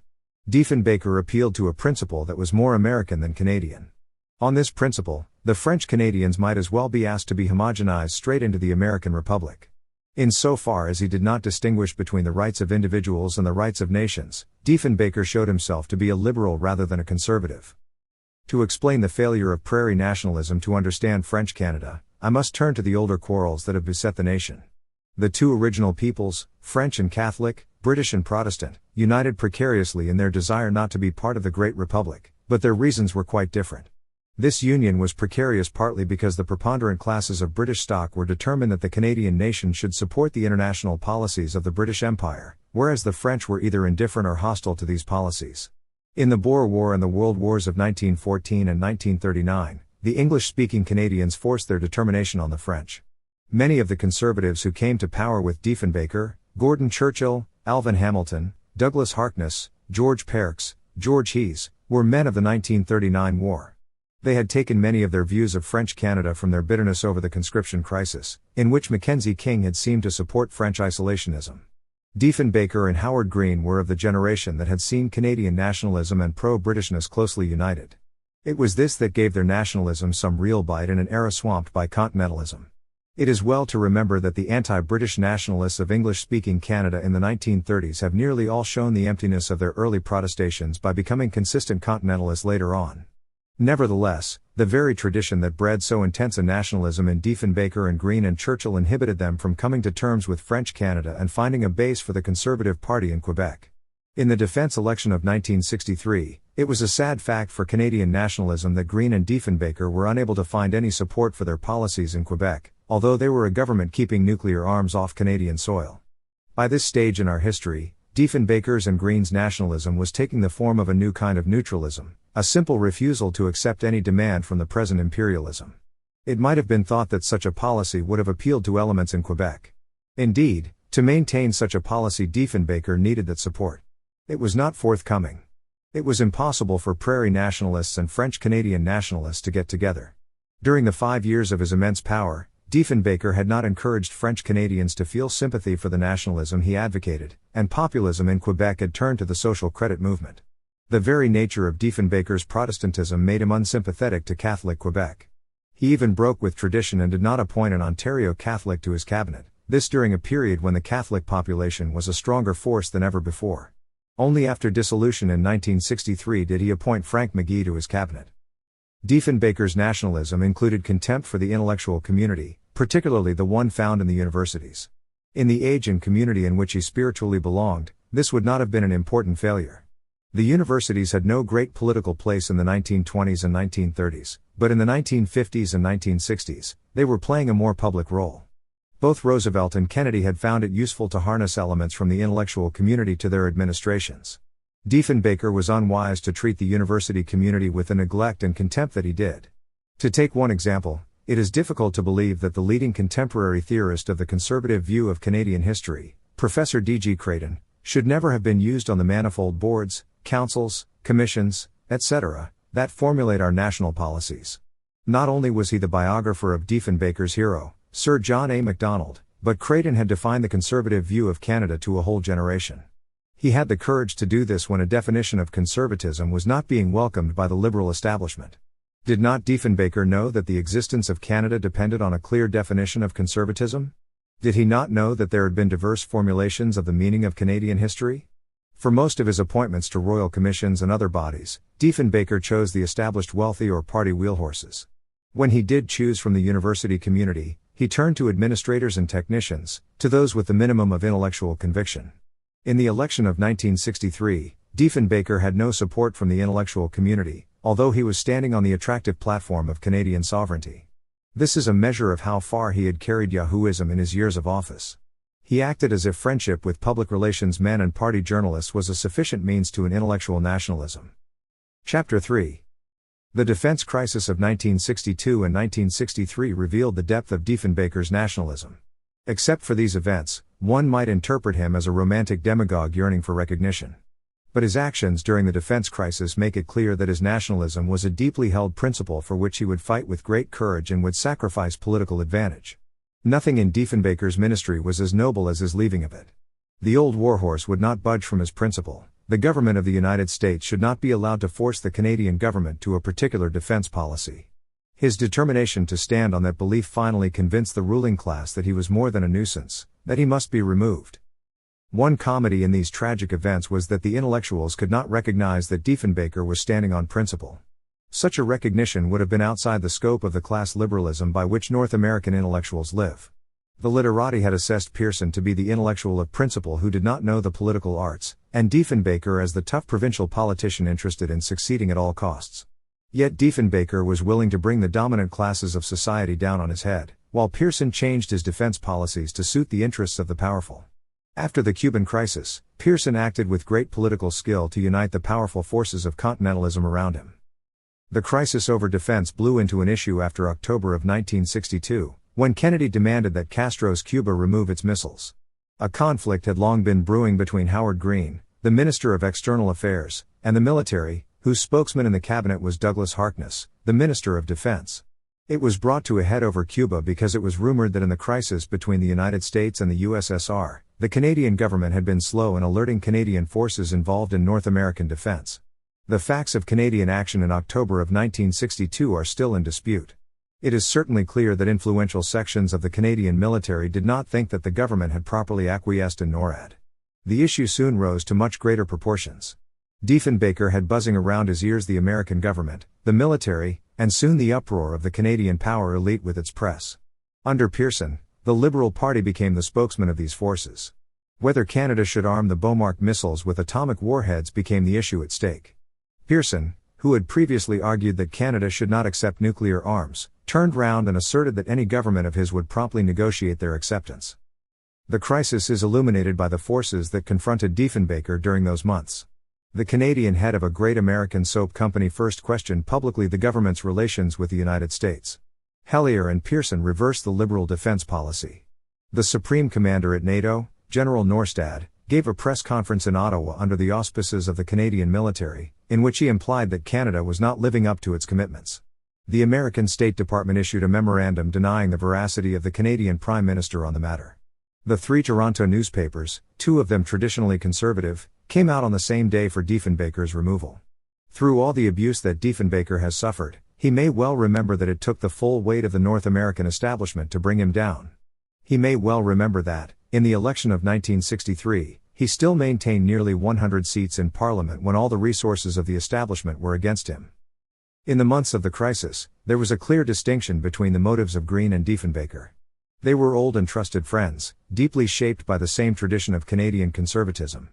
[SPEAKER 1] Diefenbaker appealed to a principle that was more American than Canadian. On this principle, the French Canadians might as well be asked to be homogenized straight into the American Republic. Insofar as he did not distinguish between the rights of individuals and the rights of nations, Diefenbaker showed himself to be a liberal rather than a conservative. To explain the failure of prairie nationalism to understand French Canada, I must turn to the older quarrels that have beset the nation. The two original peoples, French and Catholic, British and Protestant, united precariously in their desire not to be part of the Great Republic, but their reasons were quite different. This union was precarious partly because the preponderant classes of British stock were determined that the Canadian nation should support the international policies of the British Empire, whereas the French were either indifferent or hostile to these policies. In the Boer War and the World Wars of 1914 and 1939, the English-speaking Canadians forced their determination on the French. Many of the conservatives who came to power with Diefenbaker, Gordon Churchill, Alvan Hamilton, Douglas Harkness, George Perks, George Hees, were men of the 1939 war. They had taken many of their views of French Canada from their bitterness over the conscription crisis, in which Mackenzie King had seemed to support French isolationism. Diefenbaker and Howard Green were of the generation that had seen Canadian nationalism and pro-Britishness closely united. It was this that gave their nationalism some real bite in an era swamped by Continentalism. It is well to remember that the anti-British nationalists of English-speaking Canada in the 1930s have nearly all shown the emptiness of their early protestations by becoming consistent Continentalists later on. Nevertheless, the very tradition that bred so intense a nationalism in Diefenbaker and Green and Churchill inhibited them from coming to terms with French Canada and finding a base for the Conservative Party in Quebec. In the defence election of 1963, it was a sad fact for Canadian nationalism that Green and Diefenbaker were unable to find any support for their policies in Quebec, although they were a government keeping nuclear arms off Canadian soil. By this stage in our history, Diefenbaker's and Green's nationalism was taking the form of a new kind of neutralism, a simple refusal to accept any demand from the present imperialism. It might have been thought that such a policy would have appealed to elements in Quebec. Indeed, to maintain such a policy Diefenbaker needed that support. It was not forthcoming. It was impossible for prairie nationalists and French-Canadian nationalists to get together. During the 5 years of his immense power, Diefenbaker had not encouraged French Canadians to feel sympathy for the nationalism he advocated, and populism in Quebec had turned to the social credit movement. The very nature of Diefenbaker's Protestantism made him unsympathetic to Catholic Quebec. He even broke with tradition and did not appoint an Ontario Catholic to his cabinet, this during a period when the Catholic population was a stronger force than ever before. Only after dissolution in 1963 did he appoint Frank Magee to his cabinet. Diefenbaker's nationalism included contempt for the intellectual community, particularly the one found in the universities. In the age and community in which he spiritually belonged, this would not have been an important failure. The universities had no great political place in the 1920s and 1930s, but in the 1950s and 1960s, they were playing a more public role. Both Roosevelt and Kennedy had found it useful to harness elements from the intellectual community to their administrations. Diefenbaker was unwise to treat the university community with the neglect and contempt that he did. To take one example, it is difficult to believe that the leading contemporary theorist of the conservative view of Canadian history, Professor D.G. Creighton, should never have been used on the manifold boards, councils, commissions, etc., that formulate our national policies. Not only was he the biographer of Diefenbaker's hero, Sir John A. Macdonald, but Creighton had defined the conservative view of Canada to a whole generation. He had the courage to do this when a definition of conservatism was not being welcomed by the liberal establishment. Did not Diefenbaker know that the existence of Canada depended on a clear definition of conservatism? Did he not know that there had been diverse formulations of the meaning of Canadian history? For most of his appointments to royal commissions and other bodies, Diefenbaker chose the established wealthy or party wheelhorses. When he did choose from the university community, he turned to administrators and technicians, to those with the minimum of intellectual conviction. In the election of 1963, Diefenbaker had no support from the intellectual community, although he was standing on the attractive platform of Canadian sovereignty. This is a measure of how far he had carried Yahooism in his years of office. He acted as if friendship with public relations men and party journalists was a sufficient means to an intellectual nationalism. Chapter 3. The defense crisis of 1962 and 1963 revealed the depth of Diefenbaker's nationalism. Except for these events, one might interpret him as a romantic demagogue yearning for recognition. But his actions during the defense crisis make it clear that his nationalism was a deeply held principle for which he would fight with great courage and would sacrifice political advantage. Nothing in Diefenbaker's ministry was as noble as his leaving of it. The old warhorse would not budge from his principle. The government of the United States should not be allowed to force the Canadian government to a particular defense policy. His determination to stand on that belief finally convinced the ruling class that he was more than a nuisance, that he must be removed. One comedy in these tragic events was that the intellectuals could not recognize that Diefenbaker was standing on principle. Such a recognition would have been outside the scope of the class liberalism by which North American intellectuals live. The literati had assessed Pearson to be the intellectual of principle who did not know the political arts, and Diefenbaker as the tough provincial politician interested in succeeding at all costs. Yet Diefenbaker was willing to bring the dominant classes of society down on his head, while Pearson changed his defense policies to suit the interests of the powerful. After the Cuban crisis, Pearson acted with great political skill to unite the powerful forces of Continentalism around him. The crisis over defense blew into an issue after October of 1962, when Kennedy demanded that Castro's Cuba remove its missiles. A conflict had long been brewing between Howard Greene, the Minister of External Affairs, and the military, whose spokesman in the cabinet was Douglas Harkness, the Minister of Defense. It was brought to a head over Cuba because it was rumored that in the crisis between the United States and the USSR, the Canadian government had been slow in alerting Canadian forces involved in North American defense. The facts of Canadian action in October of 1962 are still in dispute. It is certainly clear that influential sections of the Canadian military did not think that the government had properly acquiesced in NORAD. The issue soon rose to much greater proportions. Diefenbaker had buzzing around his ears the American government, the military, and soon the uproar of the Canadian power elite with its press. Under Pearson, the Liberal Party became the spokesman of these forces. Whether Canada should arm the Beaumark missiles with atomic warheads became the issue at stake. Pearson, who had previously argued that Canada should not accept nuclear arms, turned round and asserted that any government of his would promptly negotiate their acceptance. The crisis is illuminated by the forces that confronted Diefenbaker during those months. The Canadian head of a great American soap company first questioned publicly the government's relations with the United States. Hellier and Pearson reversed the liberal defense policy. The supreme commander at NATO, General Norstad, gave a press conference in Ottawa under the auspices of the Canadian military, in which he implied that Canada was not living up to its commitments. The American State Department issued a memorandum denying the veracity of the Canadian Prime Minister on the matter. The three Toronto newspapers, two of them traditionally conservative, came out on the same day for Diefenbaker's removal. Through all the abuse that Diefenbaker has suffered, he may well remember that it took the full weight of the North American establishment to bring him down. He may well remember that, in the election of 1963, he still maintained nearly 100 seats in Parliament when all the resources of the establishment were against him. In the months of the crisis, there was a clear distinction between the motives of Green and Diefenbaker. They were old and trusted friends, deeply shaped by the same tradition of Canadian conservatism.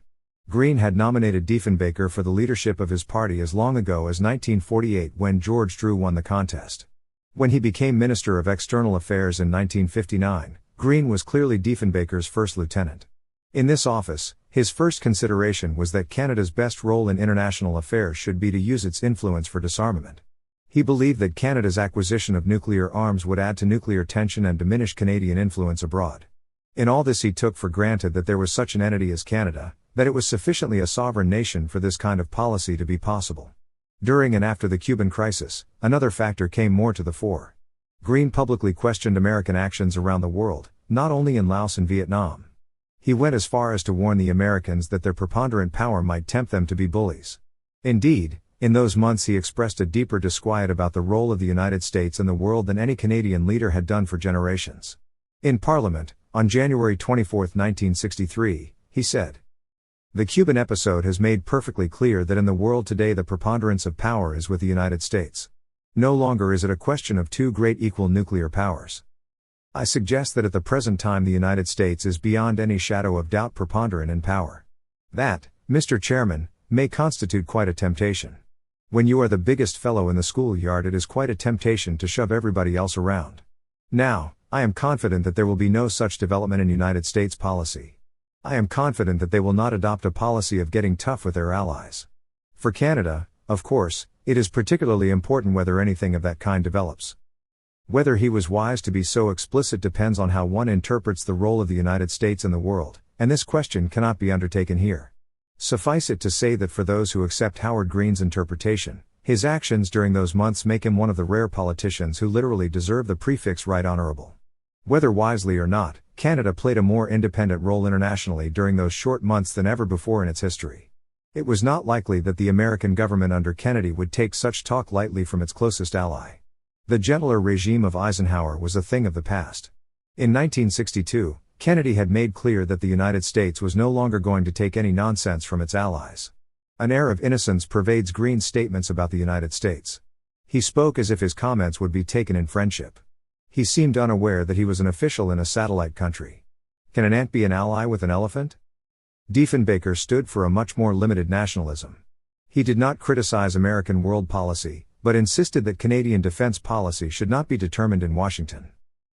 [SPEAKER 1] Green had nominated Diefenbaker for the leadership of his party as long ago as 1948 when George Drew won the contest. When he became Minister of External Affairs in 1959, Green was clearly Diefenbaker's first lieutenant. In this office, his first consideration was that Canada's best role in international affairs should be to use its influence for disarmament. He believed that Canada's acquisition of nuclear arms would add to nuclear tension and diminish Canadian influence abroad. In all this, he took for granted that there was such an entity as Canada, that it was sufficiently a sovereign nation for this kind of policy to be possible. During and after the Cuban crisis, another factor came more to the fore. Green publicly questioned American actions around the world, not only in Laos and Vietnam. He went as far as to warn the Americans that their preponderant power might tempt them to be bullies. Indeed, in those months he expressed a deeper disquiet about the role of the United States in the world than any Canadian leader had done for generations. In Parliament, on January 24, 1963, he said, "The Cuban episode has made perfectly clear that in the world today the preponderance of power is with the United States. No longer is it a question of two great equal nuclear powers. I suggest that at the present time the United States is beyond any shadow of doubt preponderant in power. That, Mr. Chairman, may constitute quite a temptation. When you are the biggest fellow in the schoolyard, it is quite a temptation to shove everybody else around. Now, I am confident that there will be no such development in United States policy. I am confident that they will not adopt a policy of getting tough with their allies. For Canada, of course, it is particularly important whether anything of that kind develops." Whether he was wise to be so explicit depends on how one interprets the role of the United States in the world, and this question cannot be undertaken here. Suffice it to say that for those who accept Howard Green's interpretation, his actions during those months make him one of the rare politicians who literally deserve the prefix Right Honourable. Whether wisely or not, Canada played a more independent role internationally during those short months than ever before in its history. It was not likely that the American government under Kennedy would take such talk lightly from its closest ally. The gentler regime of Eisenhower was a thing of the past. In 1962, Kennedy had made clear that the United States was no longer going to take any nonsense from its allies. An air of innocence pervades Green's statements about the United States. He spoke as if his comments would be taken in friendship. He seemed unaware that he was an official in a satellite country. Can an ant be an ally with an elephant? Diefenbaker stood for a much more limited nationalism. He did not criticize American world policy, but insisted that Canadian defense policy should not be determined in Washington.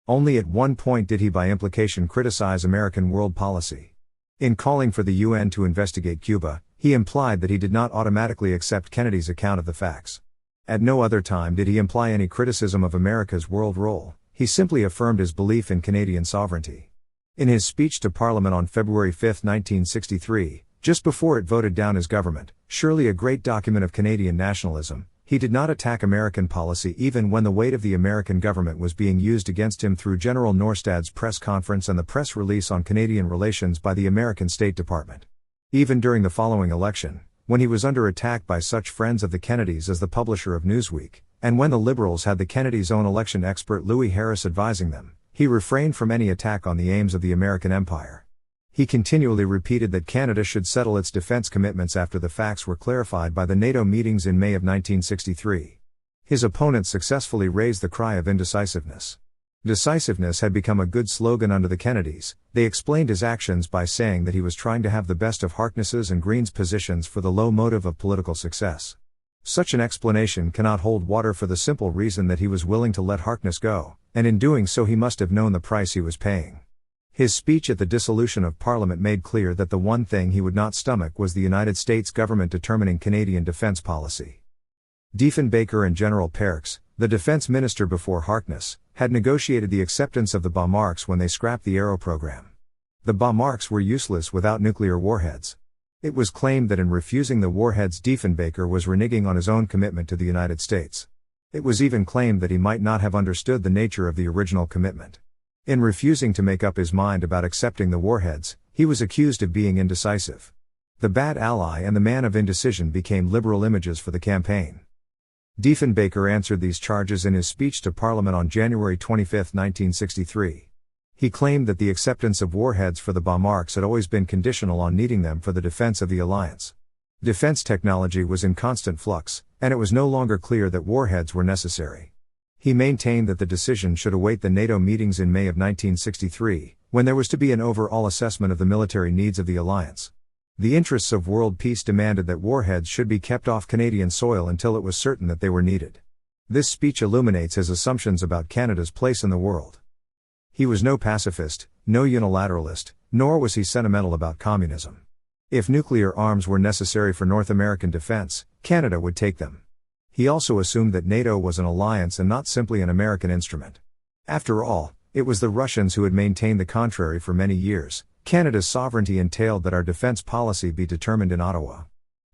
[SPEAKER 1] Only at one point did he by implication criticize American world policy. In calling for the UN to investigate Cuba, he implied that he did not automatically accept Kennedy's account of the facts. At no other time did he imply any criticism of America's world role, he simply affirmed his belief in Canadian sovereignty. In his speech to Parliament on February 5, 1963, just before it voted down his government, surely a great document of Canadian nationalism, he did not attack American policy even when the weight of the American government was being used against him through General Norstad's press conference and the press release on Canadian relations by the American State Department. Even during the following election, when he was under attack by such friends of the Kennedys as the publisher of Newsweek, and when the Liberals had the Kennedys' own election expert Louis Harris advising them, he refrained from any attack on the aims of the American empire. He continually repeated that Canada should settle its defense commitments after the facts were clarified by the NATO meetings in May of 1963. His opponents successfully raised the cry of indecisiveness. Decisiveness had become a good slogan under the Kennedys. They explained his actions by saying that he was trying to have the best of Harkness's and Green's positions for the low motive of political success. Such an explanation cannot hold water for the simple reason that he was willing to let Harkness go, and in doing so he must have known the price he was paying. His speech at the dissolution of Parliament made clear that the one thing he would not stomach was the United States government determining Canadian defense policy. Diefenbaker and General Perks, the defense minister before Harkness, had negotiated the acceptance of the Bomarks when they scrapped the Arrow program. The Bomarks were useless without nuclear warheads. It was claimed that in refusing the warheads Diefenbaker was reneging on his own commitment to the United States. It was even claimed that he might not have understood the nature of the original commitment. In refusing to make up his mind about accepting the warheads, he was accused of being indecisive. The bad ally and the man of indecision became liberal images for the campaign. Diefenbaker answered these charges in his speech to Parliament on January 25, 1963. He claimed that the acceptance of warheads for the Bomarks had always been conditional on needing them for the defense of the alliance. Defense technology was in constant flux, and it was no longer clear that warheads were necessary. He maintained that the decision should await the NATO meetings in May of 1963, when there was to be an overall assessment of the military needs of the alliance. The interests of world peace demanded that warheads should be kept off Canadian soil until it was certain that they were needed. This speech illuminates his assumptions about Canada's place in the world. He was no pacifist, no unilateralist, nor was he sentimental about communism. If nuclear arms were necessary for North American defense, Canada would take them. He also assumed that NATO was an alliance and not simply an American instrument. After all, it was the Russians who had maintained the contrary for many years. Canada's sovereignty entailed that our defense policy be determined in Ottawa.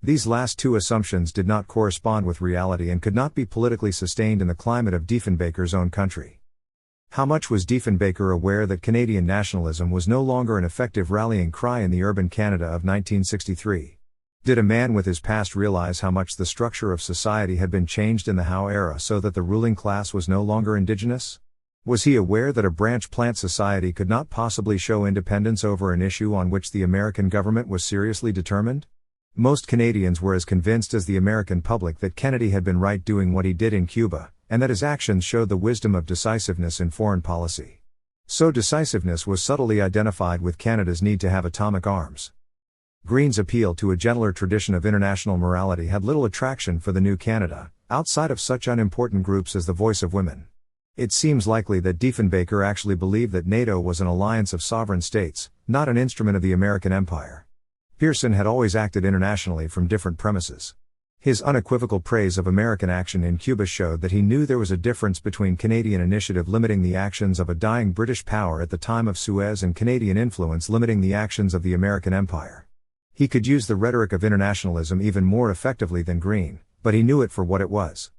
[SPEAKER 1] These last two assumptions did not correspond with reality and could not be politically sustained in the climate of Diefenbaker's own country. How much was Diefenbaker aware that Canadian nationalism was no longer an effective rallying cry in the urban Canada of 1963? Did a man with his past realize how much the structure of society had been changed in the Howe era so that the ruling class was no longer indigenous? Was he aware that a branch plant society could not possibly show independence over an issue on which the American government was seriously determined? Most Canadians were as convinced as the American public that Kennedy had been right doing what he did in Cuba, and that his actions showed the wisdom of decisiveness in foreign policy. So decisiveness was subtly identified with Canada's need to have atomic arms. Green's appeal to a gentler tradition of international morality had little attraction for the new Canada, outside of such unimportant groups as the Voice of Women. It seems likely that Diefenbaker actually believed that NATO was an alliance of sovereign states, not an instrument of the American empire. Pearson had always acted internationally from different premises. His unequivocal praise of American action in Cuba showed that he knew there was a difference between Canadian initiative limiting the actions of a dying British power at the time of Suez and Canadian influence limiting the actions of the American empire. He could use the rhetoric of internationalism even more effectively than Green, but he knew it for what it was.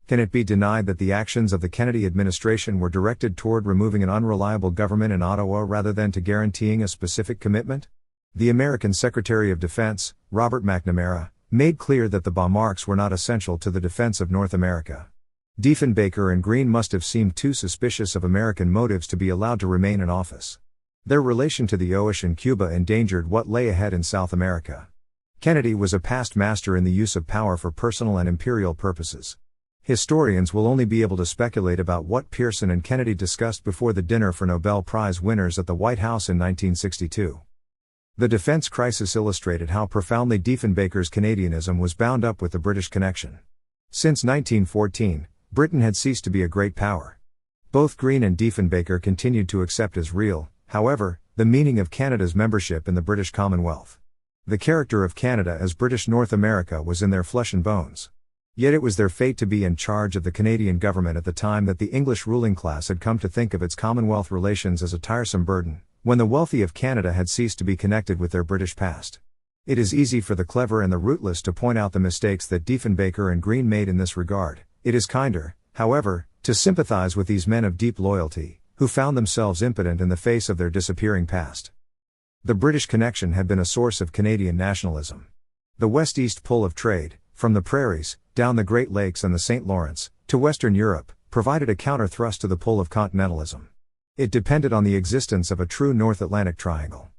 [SPEAKER 1] Can it be denied that the actions of the Kennedy administration were directed toward removing an unreliable government in Ottawa rather than to guaranteeing a specific commitment? The American Secretary of Defense, Robert McNamara, made clear that the bomb arcs were not essential to the defense of North America. Diefenbaker and Green must have seemed too suspicious of American motives to be allowed to remain in office. Their relation to the OASH in Cuba endangered what lay ahead in South America. Kennedy was a past master in the use of power for personal and imperial purposes. Historians will only be able to speculate about what Pearson and Kennedy discussed before the dinner for Nobel Prize winners at the White House in 1962. The defense crisis illustrated how profoundly Diefenbaker's Canadianism was bound up with the British connection. Since 1914, Britain had ceased to be a great power. Both Green and Diefenbaker continued to accept as real, however, the meaning of Canada's membership in the British Commonwealth. The character of Canada as British North America was in their flesh and bones. Yet it was their fate to be in charge of the Canadian government at the time that the English ruling class had come to think of its Commonwealth relations as a tiresome burden, when the wealthy of Canada had ceased to be connected with their British past. It is easy for the clever and the rootless to point out the mistakes that Diefenbaker and Green made in this regard. It is kinder, however, to sympathize with these men of deep loyalty, who found themselves impotent in the face of their disappearing past. The British connection had been a source of Canadian nationalism. The west-east pull of trade, from the prairies, down the Great Lakes and the St. Lawrence, to Western Europe, provided a counter-thrust to the pull of continentalism. It depended on the existence of a true North Atlantic triangle.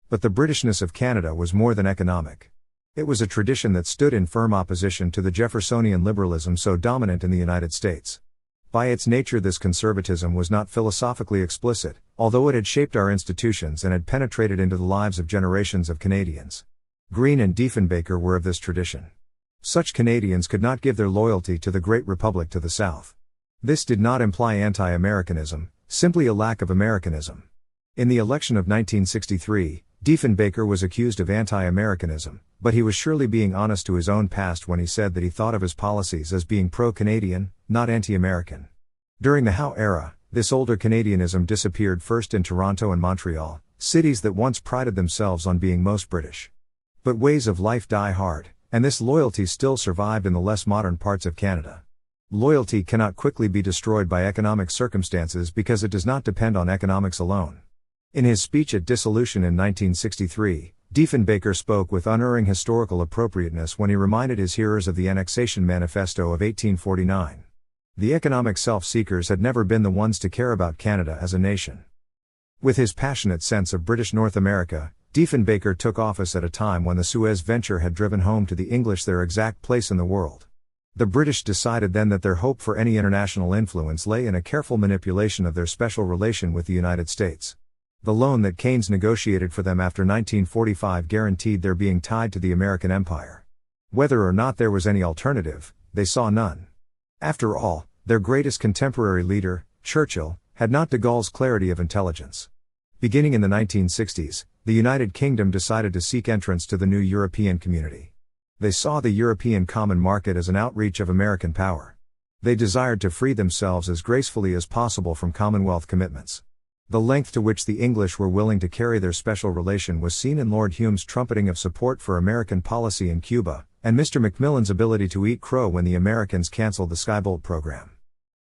[SPEAKER 1] But the Britishness of Canada was more than economic. It was a tradition that stood in firm opposition to the Jeffersonian liberalism so dominant in the United States. By its nature, this conservatism was not philosophically explicit, although it had shaped our institutions and had penetrated into the lives of generations of Canadians. Green and Diefenbaker were of this tradition. Such Canadians could not give their loyalty to the Great Republic to the South. This did not imply anti-Americanism, simply a lack of Americanism. In the election of 1963, Diefenbaker was accused of anti-Americanism, but he was surely being honest to his own past when he said that he thought of his policies as being pro-Canadian, not anti-American. During the Howe era, this older Canadianism disappeared first in Toronto and Montreal, cities that once prided themselves on being most British. But ways of life die hard, and this loyalty still survived in the less modern parts of Canada. Loyalty cannot quickly be destroyed by economic circumstances because it does not depend on economics alone. In his speech at dissolution in 1963, Diefenbaker spoke with unerring historical appropriateness when he reminded his hearers of the Annexation Manifesto of 1849. The economic self-seekers had never been the ones to care about Canada as a nation. With his passionate sense of British North America, Diefenbaker took office at a time when the Suez Venture had driven home to the English their exact place in the world. The British decided then that their hope for any international influence lay in a careful manipulation of their special relation with the United States. The loan that Keynes negotiated for them after 1945 guaranteed their being tied to the American empire. Whether or not there was any alternative, they saw none. After all, their greatest contemporary leader, Churchill, had not de Gaulle's clarity of intelligence. Beginning in the 1960s, the United Kingdom decided to seek entrance to the new European community. They saw the European common market as an outreach of American power. They desired to free themselves as gracefully as possible from Commonwealth commitments. The length to which the English were willing to carry their special relation was seen in Lord Hume's trumpeting of support for American policy in Cuba, and Mr. Macmillan's ability to eat crow when the Americans cancelled the Skybolt program.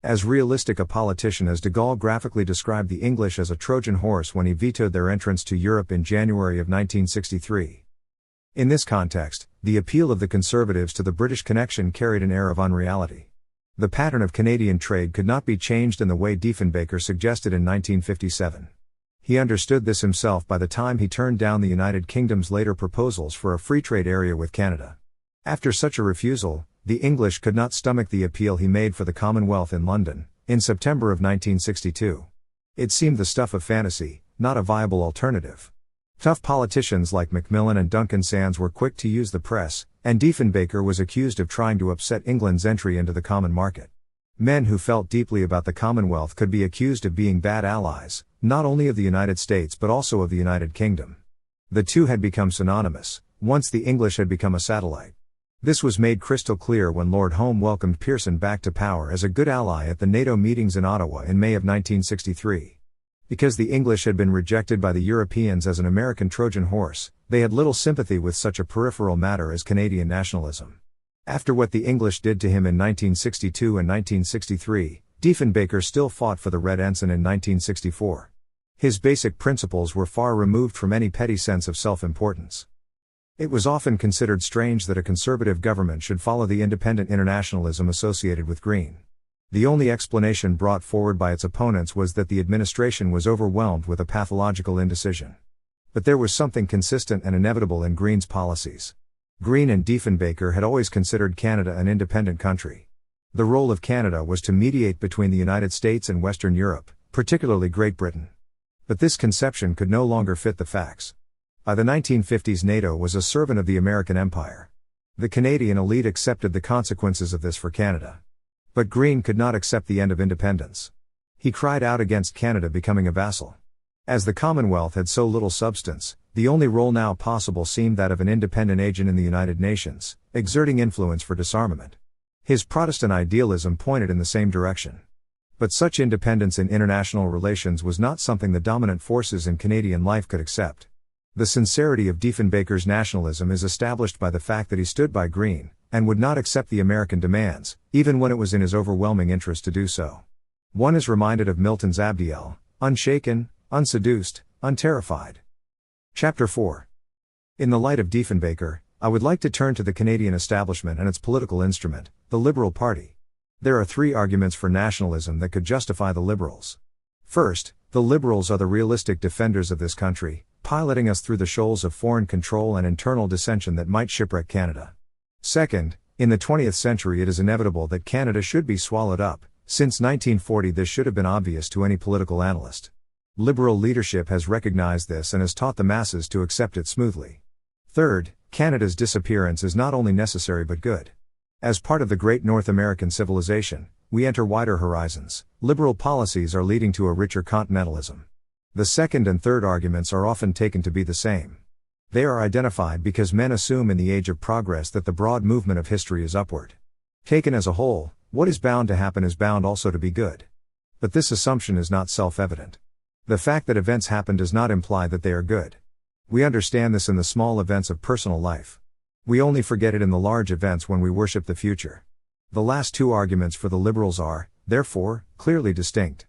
[SPEAKER 1] As realistic a politician as de Gaulle graphically described the English as a Trojan horse when he vetoed their entrance to Europe in January of 1963. In this context, the appeal of the Conservatives to the British connection carried an air of unreality. The pattern of Canadian trade could not be changed in the way Diefenbaker suggested in 1957. He understood this himself by the time he turned down the United Kingdom's later proposals for a free trade area with Canada. After such a refusal, the English could not stomach the appeal he made for the Commonwealth in London, in September of 1962. It seemed the stuff of fantasy, not a viable alternative. Tough politicians like Macmillan and Duncan Sandys were quick to use the press, and Diefenbaker was accused of trying to upset England's entry into the common market. Men who felt deeply about the Commonwealth could be accused of being bad allies, not only of the United States but also of the United Kingdom. The two had become synonymous, once the English had become a satellite. This was made crystal clear when Lord Howe welcomed Pearson back to power as a good ally at the NATO meetings in Ottawa in May of 1963. Because the English had been rejected by the Europeans as an American Trojan horse, they had little sympathy with such a peripheral matter as Canadian nationalism. After what the English did to him in 1962 and 1963, Diefenbaker still fought for the Red Ensign in 1964. His basic principles were far removed from any petty sense of self-importance. It was often considered strange that a conservative government should follow the independent internationalism associated with Green. The only explanation brought forward by its opponents was that the administration was overwhelmed with a pathological indecision. But there was something consistent and inevitable in Green's policies. Green and Diefenbaker had always considered Canada an independent country. The role of Canada was to mediate between the United States and Western Europe, particularly Great Britain. But this conception could no longer fit the facts. By the 1950s, NATO was a servant of the American empire. The Canadian elite accepted the consequences of this for Canada. But Green could not accept the end of independence. He cried out against Canada becoming a vassal. As the Commonwealth had so little substance, the only role now possible seemed that of an independent agent in the United Nations, exerting influence for disarmament. His Protestant idealism pointed in the same direction. But such independence in international relations was not something the dominant forces in Canadian life could accept. The sincerity of Diefenbaker's nationalism is established by the fact that he stood by Green, and would not accept the American demands, even when it was in his overwhelming interest to do so. One is reminded of Milton's Abdiel, unshaken, unseduced, unterrified. Chapter 4. In the light of Diefenbaker, I would like to turn to the Canadian establishment and its political instrument, the Liberal Party. There are three arguments for nationalism that could justify the Liberals. First, the Liberals are the realistic defenders of this country, piloting us through the shoals of foreign control and internal dissension that might shipwreck Canada. Second, in the 20th century it is inevitable that Canada should be swallowed up. Since 1940 this should have been obvious to any political analyst. Liberal leadership has recognized this and has taught the masses to accept it smoothly. Third, Canada's disappearance is not only necessary but good. As part of the great North American civilization, we enter wider horizons. Liberal policies are leading to a richer continentalism. The second and third arguments are often taken to be the same. They are identified because men assume in the age of progress that the broad movement of history is upward. Taken as a whole, what is bound to happen is bound also to be good. But this assumption is not self-evident. The fact that events happen does not imply that they are good. We understand this in the small events of personal life. We only forget it in the large events when we worship the future. The last two arguments for the Liberals are, therefore, clearly distinct.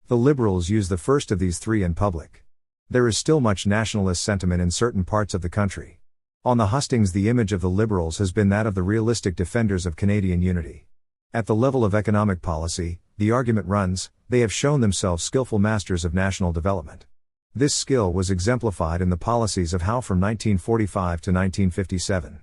[SPEAKER 1] The Liberals use the first of these three in public. There is still much nationalist sentiment in certain parts of the country. On the hustings, the image of the Liberals has been that of the realistic defenders of Canadian unity. At the level of economic policy, the argument runs, they have shown themselves skillful masters of national development. This skill was exemplified in the policies of Howe from 1945 to 1957.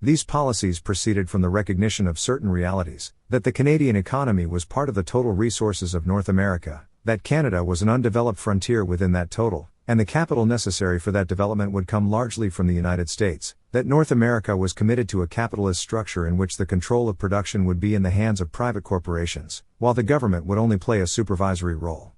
[SPEAKER 1] These policies proceeded from the recognition of certain realities, that the Canadian economy was part of the total resources of North America, that Canada was an undeveloped frontier within that total, and the capital necessary for that development would come largely from the United States, that North America was committed to a capitalist structure in which the control of production would be in the hands of private corporations, while the government would only play a supervisory role.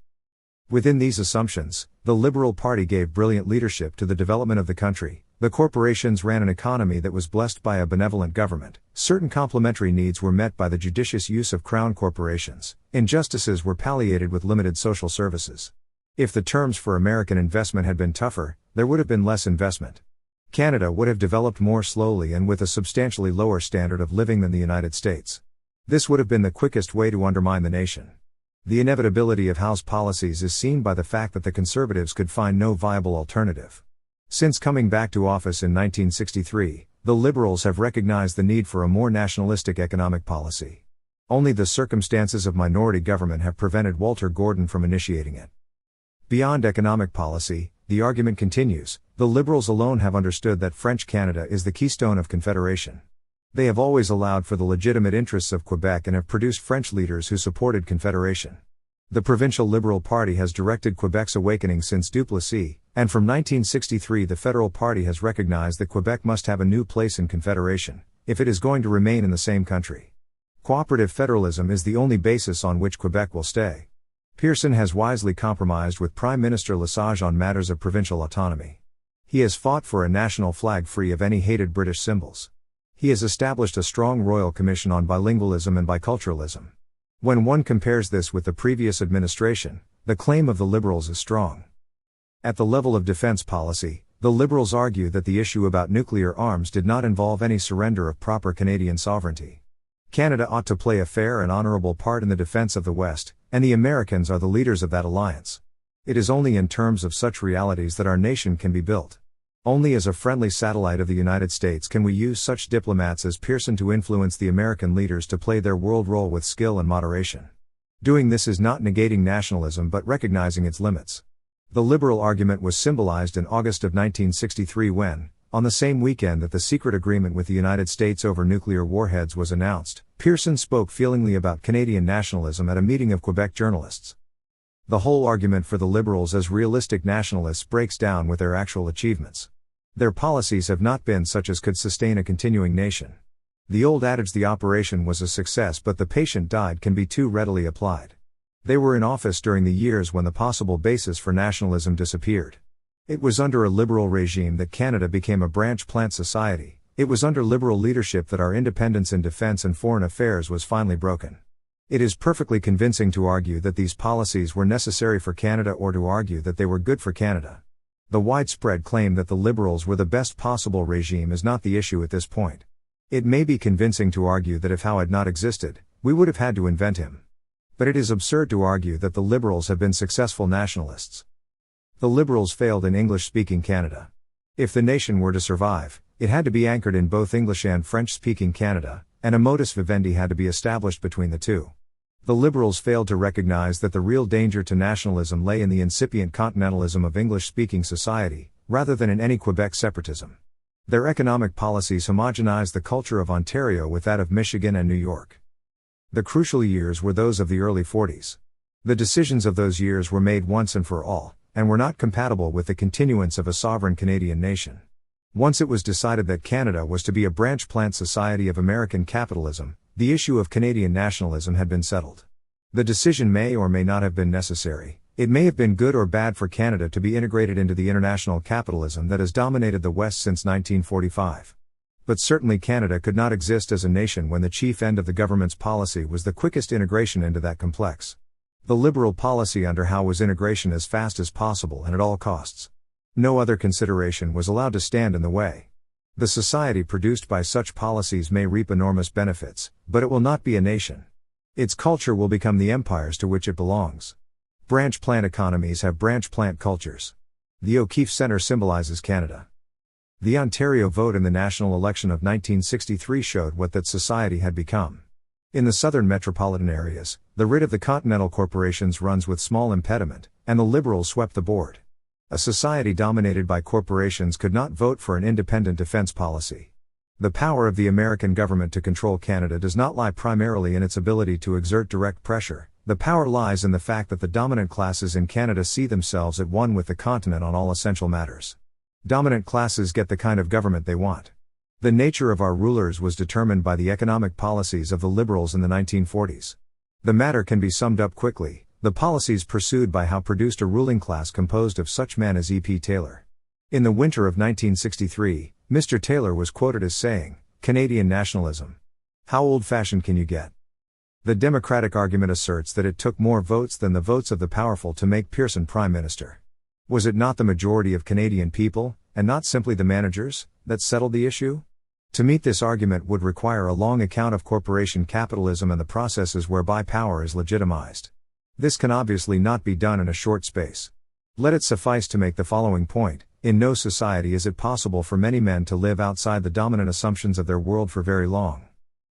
[SPEAKER 1] Within these assumptions, the Liberal Party gave brilliant leadership to the development of the country. The corporations ran an economy that was blessed by a benevolent government. Certain complementary needs were met by the judicious use of crown corporations. Injustices were palliated with limited social services. If the terms for American investment had been tougher, there would have been less investment. Canada would have developed more slowly and with a substantially lower standard of living than the United States. This would have been the quickest way to undermine the nation. The inevitability of Howe's policies is seen by the fact that the Conservatives could find no viable alternative. Since coming back to office in 1963, the Liberals have recognized the need for a more nationalistic economic policy. Only the circumstances of minority government have prevented Walter Gordon from initiating it. Beyond economic policy, the argument continues, the Liberals alone have understood that French Canada is the keystone of Confederation. They have always allowed for the legitimate interests of Quebec and have produced French leaders who supported Confederation. The Provincial Liberal Party has directed Quebec's awakening since Duplessis, and from 1963 the Federal Party has recognized that Quebec must have a new place in Confederation, if it is going to remain in the same country. Cooperative federalism is the only basis on which Quebec will stay. Pearson has wisely compromised with Prime Minister Lesage on matters of provincial autonomy. He has fought for a national flag free of any hated British symbols. He has established a strong Royal Commission on bilingualism and biculturalism. When one compares this with the previous administration, the claim of the Liberals is strong. At the level of defense policy, the Liberals argue that the issue about nuclear arms did not involve any surrender of proper Canadian sovereignty. Canada ought to play a fair and honorable part in the defense of the West, and the Americans are the leaders of that alliance. It is only in terms of such realities that our nation can be built. Only as a friendly satellite of the United States can we use such diplomats as Pearson to influence the American leaders to play their world role with skill and moderation. Doing this is not negating nationalism but recognizing its limits. The liberal argument was symbolized in August of 1963 when, on the same weekend that the secret agreement with the United States over nuclear warheads was announced, Pearson spoke feelingly about Canadian nationalism at a meeting of Quebec journalists. The whole argument for the Liberals as realistic nationalists breaks down with their actual achievements. Their policies have not been such as could sustain a continuing nation. The old adage "the operation was a success but the patient died" can be too readily applied. They were in office during the years when the possible basis for nationalism disappeared. It was under a liberal regime that Canada became a branch plant society. It was under liberal leadership that our independence in defense and foreign affairs was finally broken. It is perfectly convincing to argue that these policies were necessary for Canada or to argue that they were good for Canada. The widespread claim that the Liberals were the best possible regime is not the issue at this point. It may be convincing to argue that if Howe had not existed, we would have had to invent him. But it is absurd to argue that the Liberals have been successful nationalists. The Liberals failed in English-speaking Canada. If the nation were to survive, it had to be anchored in both English and French-speaking Canada, and a modus vivendi had to be established between the two. The Liberals failed to recognize that the real danger to nationalism lay in the incipient continentalism of English-speaking society, rather than in any Quebec separatism. Their economic policies homogenized the culture of Ontario with that of Michigan and New York. The crucial years were those of the early 40s. The decisions of those years were made once and for all, and were not compatible with the continuance of a sovereign Canadian nation. Once it was decided that Canada was to be a branch plant society of American capitalism, the issue of Canadian nationalism had been settled. The decision may or may not have been necessary. It may have been good or bad for Canada to be integrated into the international capitalism that has dominated the West since 1945. But certainly Canada could not exist as a nation when the chief end of the government's policy was the quickest integration into that complex. The liberal policy under Howe was integration as fast as possible and at all costs. No other consideration was allowed to stand in the way. The society produced by such policies may reap enormous benefits, but it will not be a nation. Its culture will become the empires to which it belongs. Branch plant economies have branch plant cultures. The O'Keefe Centre symbolizes Canada. The Ontario vote in the national election of 1963 showed what that society had become. In the southern metropolitan areas, the writ of the Continental corporations runs with small impediment, and the Liberals swept the board. A society dominated by corporations could not vote for an independent defense policy. The power of the American government to control Canada does not lie primarily in its ability to exert direct pressure. The power lies in the fact that the dominant classes in Canada see themselves at one with the continent on all essential matters. Dominant classes get the kind of government they want. The nature of our rulers was determined by the economic policies of the Liberals in the 1940s. The matter can be summed up quickly. The policies pursued by Howe produced a ruling class composed of such men as E.P. Taylor. In the winter of 1963, Mr. Taylor was quoted as saying, "Canadian nationalism. How old-fashioned can you get?" The Democratic argument asserts that it took more votes than the votes of the powerful to make Pearson Prime Minister. Was it not the majority of Canadian people, and not simply the managers, that settled the issue? To meet this argument would require a long account of corporation capitalism and the processes whereby power is legitimized. This can obviously not be done in a short space. Let it suffice to make the following point: in no society is it possible for many men to live outside the dominant assumptions of their world for very long.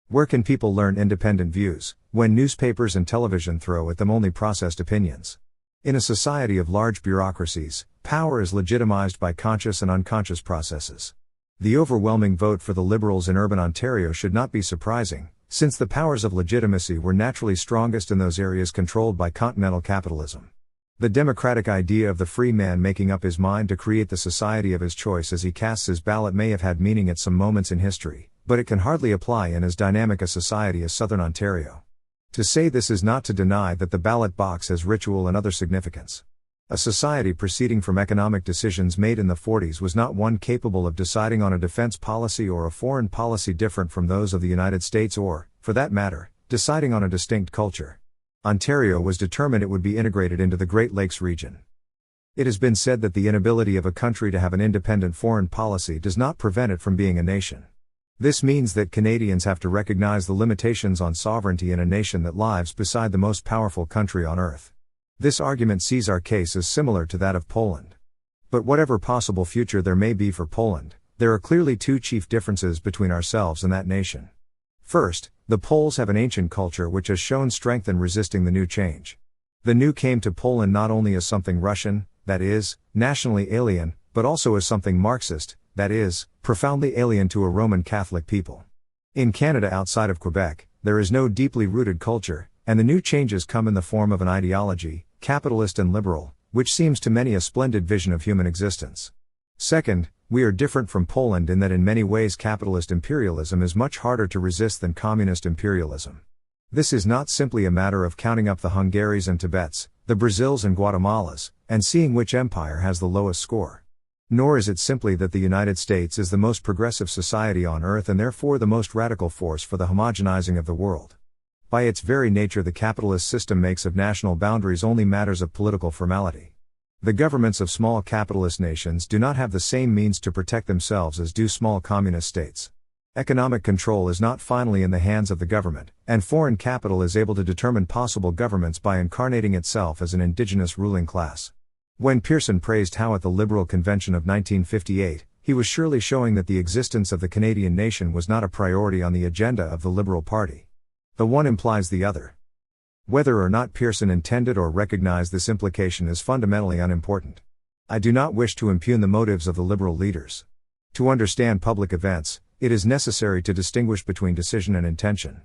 [SPEAKER 1] Where can people learn independent views, when newspapers and television throw at them only processed opinions? In a society of large bureaucracies, power is legitimized by conscious and unconscious processes. The overwhelming vote for the Liberals in urban Ontario should not be surprising, since the powers of legitimacy were naturally strongest in those areas controlled by continental capitalism. The democratic idea of the free man making up his mind to create the society of his choice as he casts his ballot may have had meaning at some moments in history, but it can hardly apply in as dynamic a society as Southern Ontario. To say this is not to deny that the ballot box has ritual and other significance. A society proceeding from economic decisions made in the 40s was not one capable of deciding on a defense policy or a foreign policy different from those of the United States or, for that matter, deciding on a distinct culture. Ontario was determined it would be integrated into the Great Lakes region. It has been said that the inability of a country to have an independent foreign policy does not prevent it from being a nation. This means that Canadians have to recognize the limitations on sovereignty in a nation that lives beside the most powerful country on earth. This argument sees our case as similar to that of Poland. But whatever possible future there may be for Poland, there are clearly two chief differences between ourselves and that nation. First, the Poles have an ancient culture which has shown strength in resisting the new change. The new came to Poland not only as something Russian, that is, nationally alien, but also as something Marxist, that is, profoundly alien to a Roman Catholic people. In Canada outside of Quebec, there is no deeply rooted culture, and the new changes come in the form of an ideology, capitalist and liberal, which seems to many a splendid vision of human existence. Second, we are different from Poland in that in many ways capitalist imperialism is much harder to resist than communist imperialism. This is not simply a matter of counting up the Hungaries and Tibets, the Brazils and Guatemalas, and seeing which empire has the lowest score. Nor is it simply that the United States is the most progressive society on earth and therefore the most radical force for the homogenizing of the world. By its very nature, the capitalist system makes of national boundaries only matters of political formality. The governments of small capitalist nations do not have the same means to protect themselves as do small communist states. Economic control is not finally in the hands of the government, and foreign capital is able to determine possible governments by incarnating itself as an indigenous ruling class. When Pearson praised Howe at the Liberal Convention of 1958, he was surely showing that the existence of the Canadian nation was not a priority on the agenda of the Liberal Party. The one implies the other. Whether or not Pearson intended or recognized this implication is fundamentally unimportant. I do not wish to impugn the motives of the Liberal leaders. To understand public events, it is necessary to distinguish between decision and intention.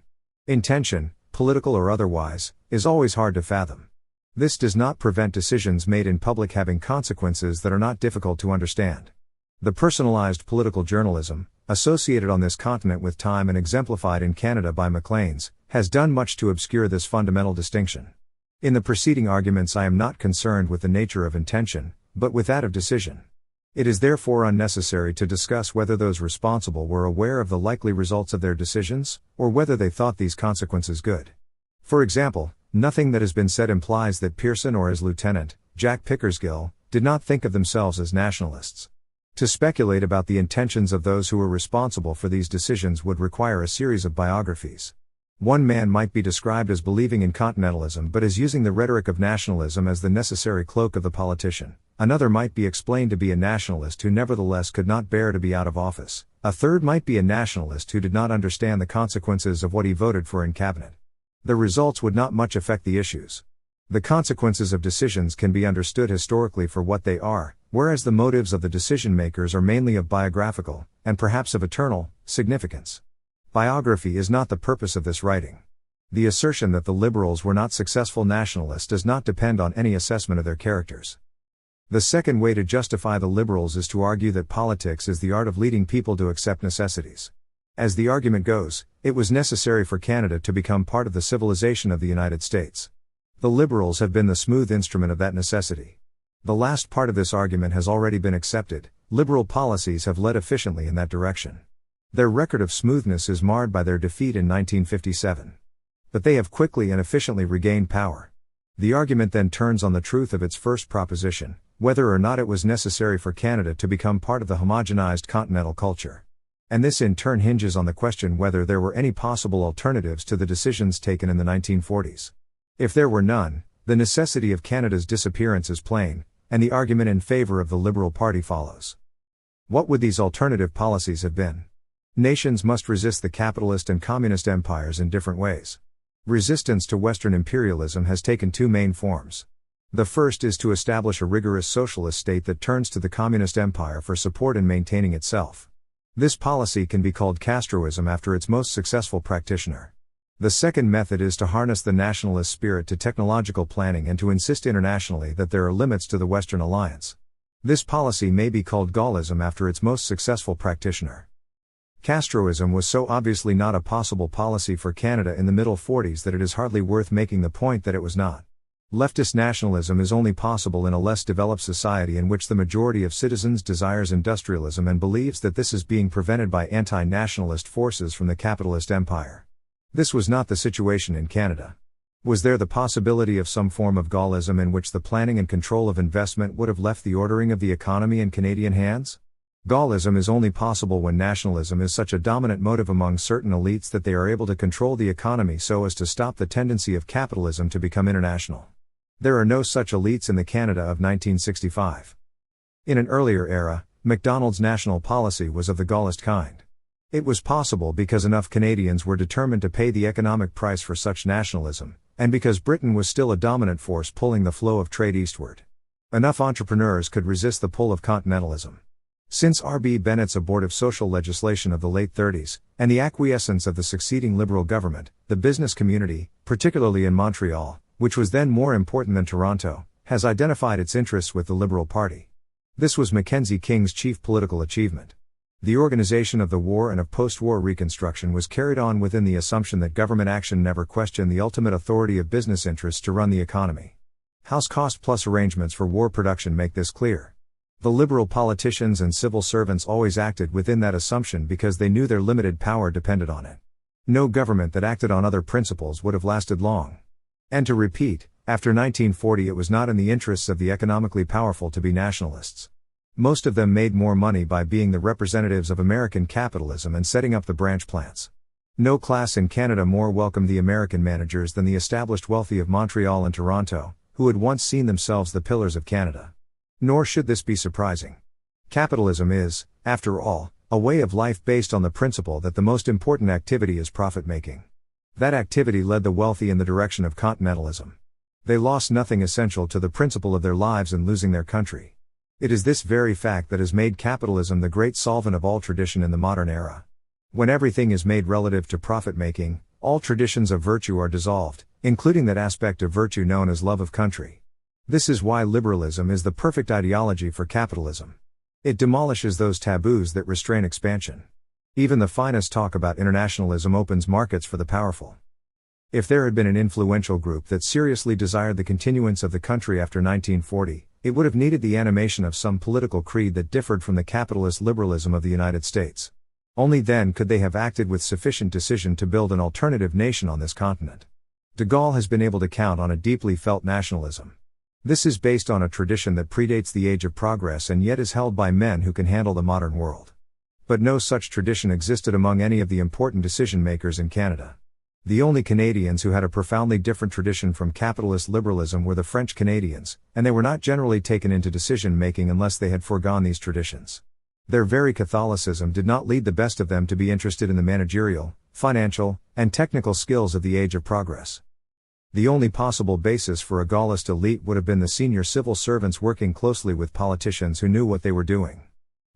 [SPEAKER 1] Intention, political or otherwise, is always hard to fathom. This does not prevent decisions made in public having consequences that are not difficult to understand. The personalized political journalism, associated on this continent with time and exemplified in Canada by Maclean's, has done much to obscure this fundamental distinction. In the preceding arguments I am not concerned with the nature of intention, but with that of decision. It is therefore unnecessary to discuss whether those responsible were aware of the likely results of their decisions, or whether they thought these consequences good. For example, nothing that has been said implies that Pearson or his lieutenant, Jack Pickersgill, did not think of themselves as nationalists. To speculate about the intentions of those who were responsible for these decisions would require a series of biographies. One man might be described as believing in continentalism but as using the rhetoric of nationalism as the necessary cloak of the politician. Another might be explained to be a nationalist who nevertheless could not bear to be out of office. A third might be a nationalist who did not understand the consequences of what he voted for in cabinet. The results would not much affect the issues. The consequences of decisions can be understood historically for what they are, whereas the motives of the decision-makers are mainly of biographical, and perhaps of eternal, significance. Biography is not the purpose of this writing. The assertion that the liberals were not successful nationalists does not depend on any assessment of their characters. The second way to justify the liberals is to argue that politics is the art of leading people to accept necessities. As the argument goes, it was necessary for Canada to become part of the civilization of the United States. The liberals have been the smooth instrument of that necessity. The last part of this argument has already been accepted. Liberal policies have led efficiently in that direction. Their record of smoothness is marred by their defeat in 1957. But they have quickly and efficiently regained power. The argument then turns on the truth of its first proposition, whether or not it was necessary for Canada to become part of the homogenized continental culture. And this in turn hinges on the question whether there were any possible alternatives to the decisions taken in the 1940s. If there were none, the necessity of Canada's disappearance is plain, and the argument in favor of the Liberal Party follows. What would these alternative policies have been? Nations must resist the capitalist and communist empires in different ways. Resistance to Western imperialism has taken two main forms. The first is to establish a rigorous socialist state that turns to the communist empire for support in maintaining itself. This policy can be called Castroism after its most successful practitioner. The second method is to harness the nationalist spirit to technological planning and to insist internationally that there are limits to the Western alliance. This policy may be called Gaullism after its most successful practitioner. Castroism was so obviously not a possible policy for Canada in the middle 40s that it is hardly worth making the point that it was not. Leftist nationalism is only possible in a less developed society in which the majority of citizens desires industrialism and believes that this is being prevented by anti-nationalist forces from the capitalist empire. This was not the situation in Canada. Was there the possibility of some form of Gaullism in which the planning and control of investment would have left the ordering of the economy in Canadian hands? Gaullism is only possible when nationalism is such a dominant motive among certain elites that they are able to control the economy so as to stop the tendency of capitalism to become international. There are no such elites in the Canada of 1965. In an earlier era, Macdonald's national policy was of the Gaullist kind. It was possible because enough Canadians were determined to pay the economic price for such nationalism, and because Britain was still a dominant force pulling the flow of trade eastward. Enough entrepreneurs could resist the pull of Continentalism. Since R.B. Bennett's abortive social legislation of the late 30s, and the acquiescence of the succeeding Liberal government, the business community, particularly in Montreal, which was then more important than Toronto, has identified its interests with the Liberal Party. This was Mackenzie King's chief political achievement. The organization of the war and of post-war reconstruction was carried on within the assumption that government action never questioned the ultimate authority of business interests to run the economy. House cost-plus arrangements for war production make this clear. The Liberal politicians and civil servants always acted within that assumption because they knew their limited power depended on it. No government that acted on other principles would have lasted long. And to repeat, after 1940 it was not in the interests of the economically powerful to be nationalists. Most of them made more money by being the representatives of American capitalism and setting up the branch plants. No class in Canada more welcomed the American managers than the established wealthy of Montreal and Toronto, who had once seen themselves the pillars of Canada. Nor should this be surprising. Capitalism is, after all, a way of life based on the principle that the most important activity is profit-making. That activity led the wealthy in the direction of Continentalism. They lost nothing essential to the principle of their lives in losing their country. It is this very fact that has made capitalism the great solvent of all tradition in the modern era. When everything is made relative to profit-making, all traditions of virtue are dissolved, including that aspect of virtue known as love of country. This is why liberalism is the perfect ideology for capitalism. It demolishes those taboos that restrain expansion. Even the finest talk about internationalism opens markets for the powerful. If there had been an influential group that seriously desired the continuance of the country after 1940, it would have needed the animation of some political creed that differed from the capitalist liberalism of the United States. Only then could they have acted with sufficient decision to build an alternative nation on this continent. De Gaulle has been able to count on a deeply felt nationalism. This is based on a tradition that predates the age of progress and yet is held by men who can handle the modern world. But no such tradition existed among any of the important decision makers in Canada. The only Canadians who had a profoundly different tradition from capitalist liberalism were the French Canadians, and they were not generally taken into decision-making unless they had foregone these traditions. Their very Catholicism did not lead the best of them to be interested in the managerial, financial, and technical skills of the age of progress. The only possible basis for a Gaullist elite would have been the senior civil servants working closely with politicians who knew what they were doing.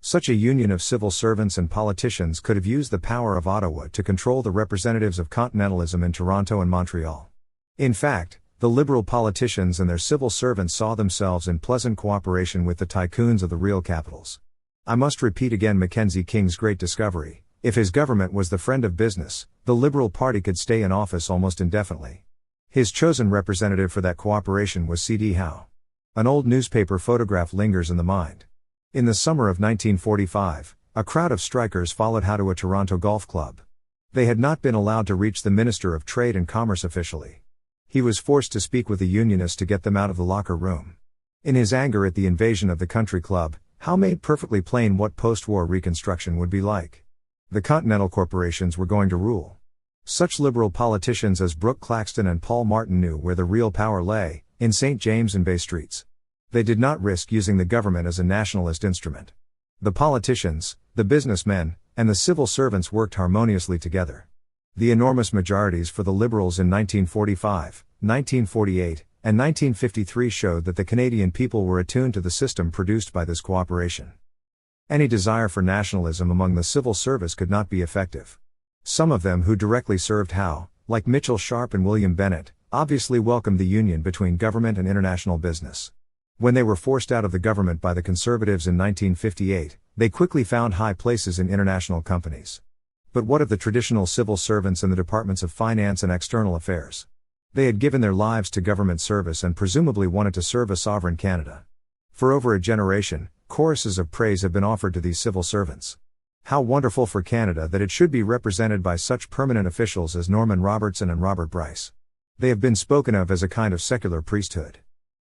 [SPEAKER 1] Such a union of civil servants and politicians could have used the power of Ottawa to control the representatives of Continentalism in Toronto and Montreal. In fact, the Liberal politicians and their civil servants saw themselves in pleasant cooperation with the tycoons of the real capitals. I must repeat again Mackenzie King's great discovery: if his government was the friend of business, the Liberal Party could stay in office almost indefinitely. His chosen representative for that cooperation was C.D. Howe. An old newspaper photograph lingers in the mind. In the summer of 1945, a crowd of strikers followed Howe to a Toronto golf club. They had not been allowed to reach the Minister of Trade and Commerce officially. He was forced to speak with the Unionists to get them out of the locker room. In his anger at the invasion of the country club, Howe made perfectly plain what post-war Reconstruction would be like. The Continental corporations were going to rule. Such Liberal politicians as Brooke Claxton and Paul Martin knew where the real power lay, in St. James and Bay Streets. They did not risk using the government as a nationalist instrument. The politicians, the businessmen, and the civil servants worked harmoniously together. The enormous majorities for the Liberals in 1945, 1948, and 1953 showed that the Canadian people were attuned to the system produced by this cooperation. Any desire for nationalism among the civil service could not be effective. Some of them who directly served Howe, like Mitchell Sharp and William Bennett, obviously welcomed the union between government and international business. When they were forced out of the government by the Conservatives in 1958, they quickly found high places in international companies. But what of the traditional civil servants in the departments of finance and external affairs? They had given their lives to government service and presumably wanted to serve a sovereign Canada. For over a generation, choruses of praise have been offered to these civil servants. How wonderful for Canada that it should be represented by such permanent officials as Norman Robertson and Robert Bryce. They have been spoken of as a kind of secular priesthood.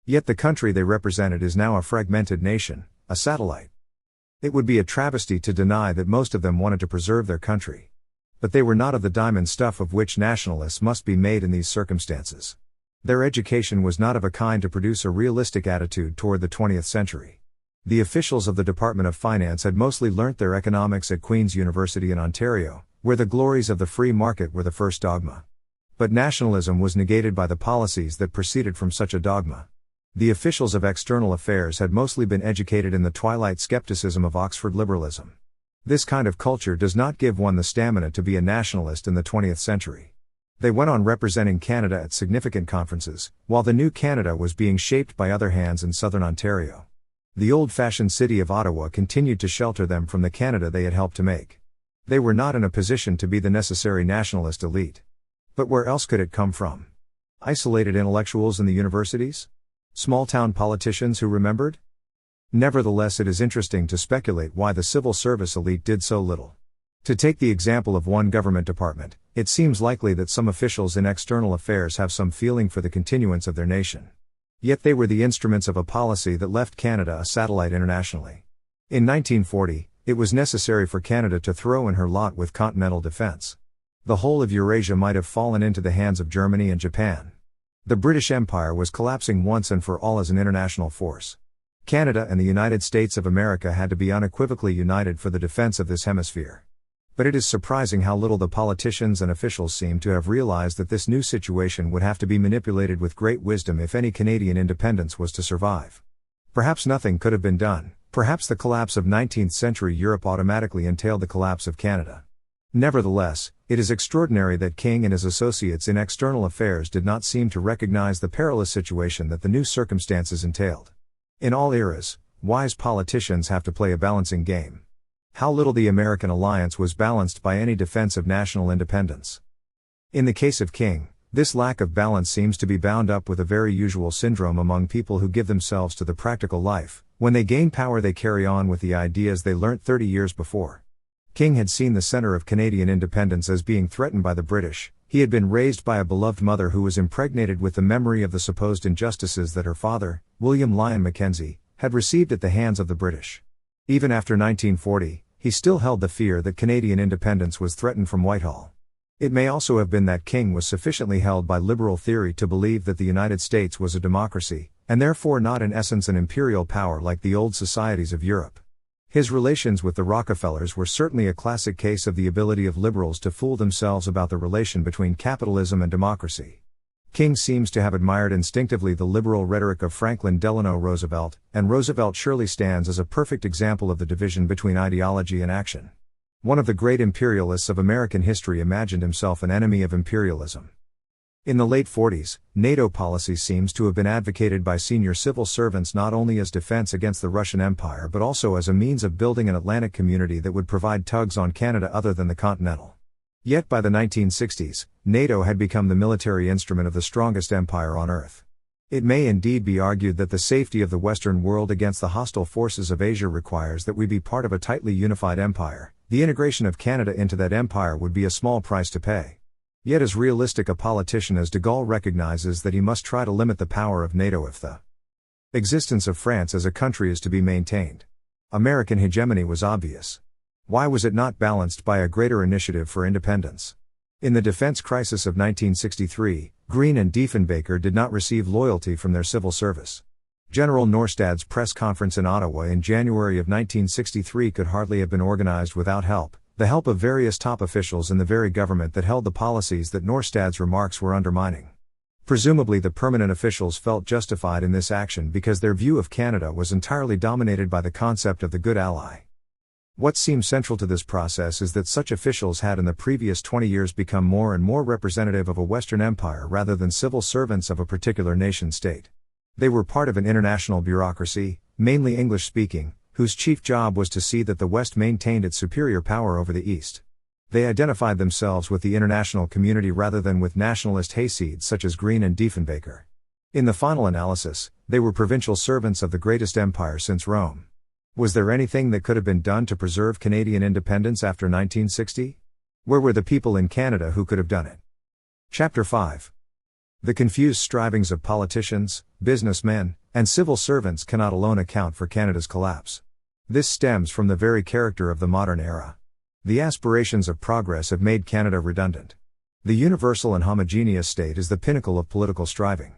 [SPEAKER 1] Yet the country they represented is now a fragmented nation, a satellite. It would be a travesty to deny that most of them wanted to preserve their country. But they were not of the diamond stuff of which nationalists must be made in these circumstances. Their education was not of a kind to produce a realistic attitude toward the 20th century. The officials of the Department of Finance had mostly learnt their economics at Queen's University in Ontario, where the glories of the free market were the first dogma. But nationalism was negated by the policies that proceeded from such a dogma. The officials of external affairs had mostly been educated in the twilight skepticism of Oxford liberalism. This kind of culture does not give one the stamina to be a nationalist in the 20th century. They went on representing Canada at significant conferences, while the new Canada was being shaped by other hands in southern Ontario. The old-fashioned city of Ottawa continued to shelter them from the Canada they had helped to make. They were not in a position to be the necessary nationalist elite. But where else could it come from? Isolated intellectuals in the universities? Small-town politicians who remembered? Nevertheless, it is interesting to speculate why the civil service elite did so little. To take the example of one government department, it seems likely that some officials in external affairs have some feeling for the continuance of their nation. Yet they were the instruments of a policy that left Canada a satellite internationally. In 1940, it was necessary for Canada to throw in her lot with continental defense. The whole of Eurasia might have fallen into the hands of Germany and Japan. The British Empire was collapsing once and for all as an international force. Canada and the United States of America had to be unequivocally united for the defense of this hemisphere. But it is surprising how little the politicians and officials seem to have realized that this new situation would have to be manipulated with great wisdom if any Canadian independence was to survive. Perhaps nothing could have been done, perhaps the collapse of 19th century Europe automatically entailed the collapse of Canada. Nevertheless, it is extraordinary that King and his associates in external affairs did not seem to recognize the perilous situation that the new circumstances entailed. In all eras, wise politicians have to play a balancing game. How little the American alliance was balanced by any defense of national independence. In the case of King, this lack of balance seems to be bound up with a very usual syndrome among people who give themselves to the practical life. When they gain power, they carry on with the ideas they learnt 30 years before. King had seen the center of Canadian independence as being threatened by the British. He had been raised by a beloved mother who was impregnated with the memory of the supposed injustices that her father, William Lyon Mackenzie, had received at the hands of the British. Even after 1940, he still held the fear that Canadian independence was threatened from Whitehall. It may also have been that King was sufficiently held by liberal theory to believe that the United States was a democracy, and therefore not in essence an imperial power like the old societies of Europe. His relations with the Rockefellers were certainly a classic case of the ability of liberals to fool themselves about the relation between capitalism and democracy. King seems to have admired instinctively the liberal rhetoric of Franklin Delano Roosevelt, and Roosevelt surely stands as a perfect example of the division between ideology and action. One of the great imperialists of American history imagined himself an enemy of imperialism. In the late 40s, NATO policy seems to have been advocated by senior civil servants not only as defense against the Russian Empire but also as a means of building an Atlantic community that would provide tugs on Canada other than the Continental. Yet by the 1960s, NATO had become the military instrument of the strongest empire on earth. It may indeed be argued that the safety of the Western world against the hostile forces of Asia requires that we be part of a tightly unified empire. The integration of Canada into that empire would be a small price to pay. Yet as realistic a politician as de Gaulle recognizes that he must try to limit the power of NATO if the existence of France as a country is to be maintained. American hegemony was obvious. Why was it not balanced by a greater initiative for independence? In the defense crisis of 1963, Greene and Diefenbaker did not receive loyalty from their civil service. General Norstad's press conference in Ottawa in January of 1963 could hardly have been organized without the help of various top officials in the very government that held the policies that Norstad's remarks were undermining. Presumably the permanent officials felt justified in this action because their view of Canada was entirely dominated by the concept of the good ally. What seems central to this process is that such officials had in the previous 20 years become more and more representative of a Western empire rather than civil servants of a particular nation-state. They were part of an international bureaucracy, mainly English-speaking, whose chief job was to see that the West maintained its superior power over the East. They identified themselves with the international community rather than with nationalist hayseeds such as Greene and Diefenbaker. In the final analysis, they were provincial servants of the greatest empire since Rome. Was there anything that could have been done to preserve Canadian independence after 1960? Where were the people in Canada who could have done it? Chapter 5. The confused strivings of politicians, businessmen, and civil servants cannot alone account for Canada's collapse. This stems from the very character of the modern era. The aspirations of progress have made Canada redundant. The universal and homogeneous state is the pinnacle of political striving.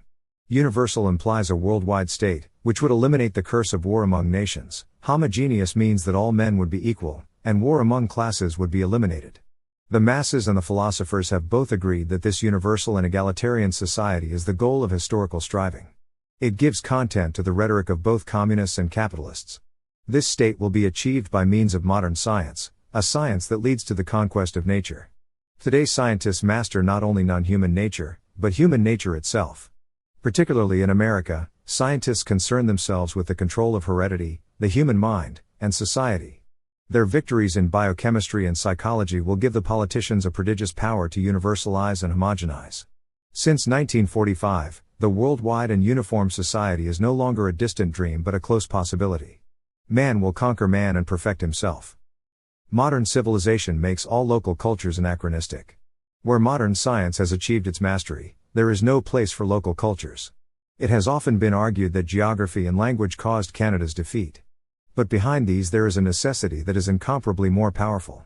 [SPEAKER 1] Universal implies a worldwide state, which would eliminate the curse of war among nations. Homogeneous means that all men would be equal, and war among classes would be eliminated. The masses and the philosophers have both agreed that this universal and egalitarian society is the goal of historical striving. It gives content to the rhetoric of both communists and capitalists. This state will be achieved by means of modern science, a science that leads to the conquest of nature. Today scientists master not only non-human nature, but human nature itself. Particularly in America, scientists concern themselves with the control of heredity, the human mind, and society. Their victories in biochemistry and psychology will give the politicians a prodigious power to universalize and homogenize. Since 1945, the worldwide and uniform society is no longer a distant dream but a close possibility. Man will conquer man and perfect himself. Modern civilization makes all local cultures anachronistic. Where modern science has achieved its mastery, there is no place for local cultures. It has often been argued that geography and language caused Canada's defeat. But behind these there is a necessity that is incomparably more powerful.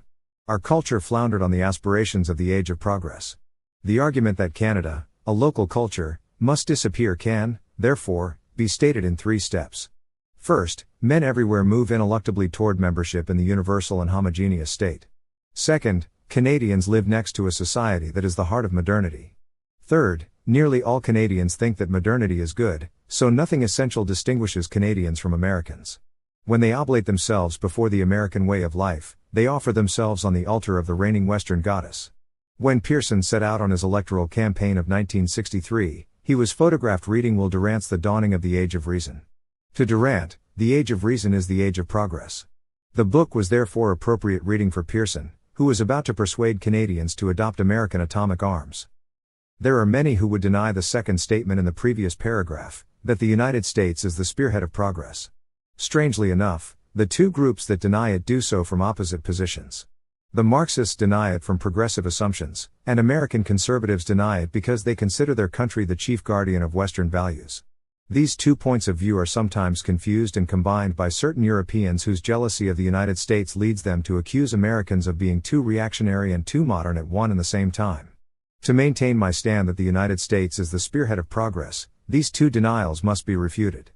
[SPEAKER 1] Our culture floundered on the aspirations of the age of progress. The argument that Canada, a local culture, must disappear can, therefore, be stated in 3 steps. First, men everywhere move ineluctably toward membership in the universal and homogeneous state. Second, Canadians live next to a society that is the heart of modernity. Third, nearly all Canadians think that modernity is good, so nothing essential distinguishes Canadians from Americans. When they oblate themselves before the American way of life, they offer themselves on the altar of the reigning Western goddess. When Pearson set out on his electoral campaign of 1963, he was photographed reading Will Durant's The Dawning of the Age of Reason. To Durant, the age of reason is the age of progress. The book was therefore appropriate reading for Pearson, who was about to persuade Canadians to adopt American atomic arms. There are many who would deny the second statement in the previous paragraph, that the United States is the spearhead of progress. Strangely enough, the two groups that deny it do so from opposite positions. The Marxists deny it from progressive assumptions, and American conservatives deny it because they consider their country the chief guardian of Western values. These 2 points of view are sometimes confused and combined by certain Europeans whose jealousy of the United States leads them to accuse Americans of being too reactionary and too modern at one and the same time. To maintain my stand that the United States is the spearhead of progress, these 2 denials must be refuted.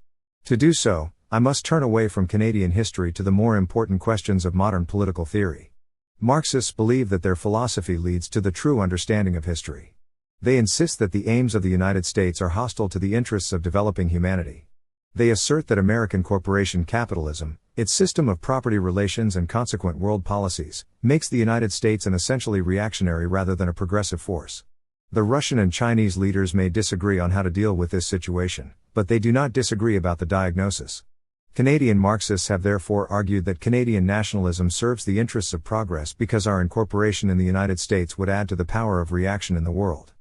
[SPEAKER 1] To do so, I must turn away from Canadian history to the more important questions of modern political theory. Marxists believe that their philosophy leads to the true understanding of history. They insist that the aims of the United States are hostile to the interests of developing humanity. They assert that American corporation capitalism, its system of property relations and consequent world policies, makes the United States an essentially reactionary rather than a progressive force. The Russian and Chinese leaders may disagree on how to deal with this situation, but they do not disagree about the diagnosis. Canadian Marxists have therefore argued that Canadian nationalism serves the interests of progress because our incorporation in the United States would add to the power of reaction in the world.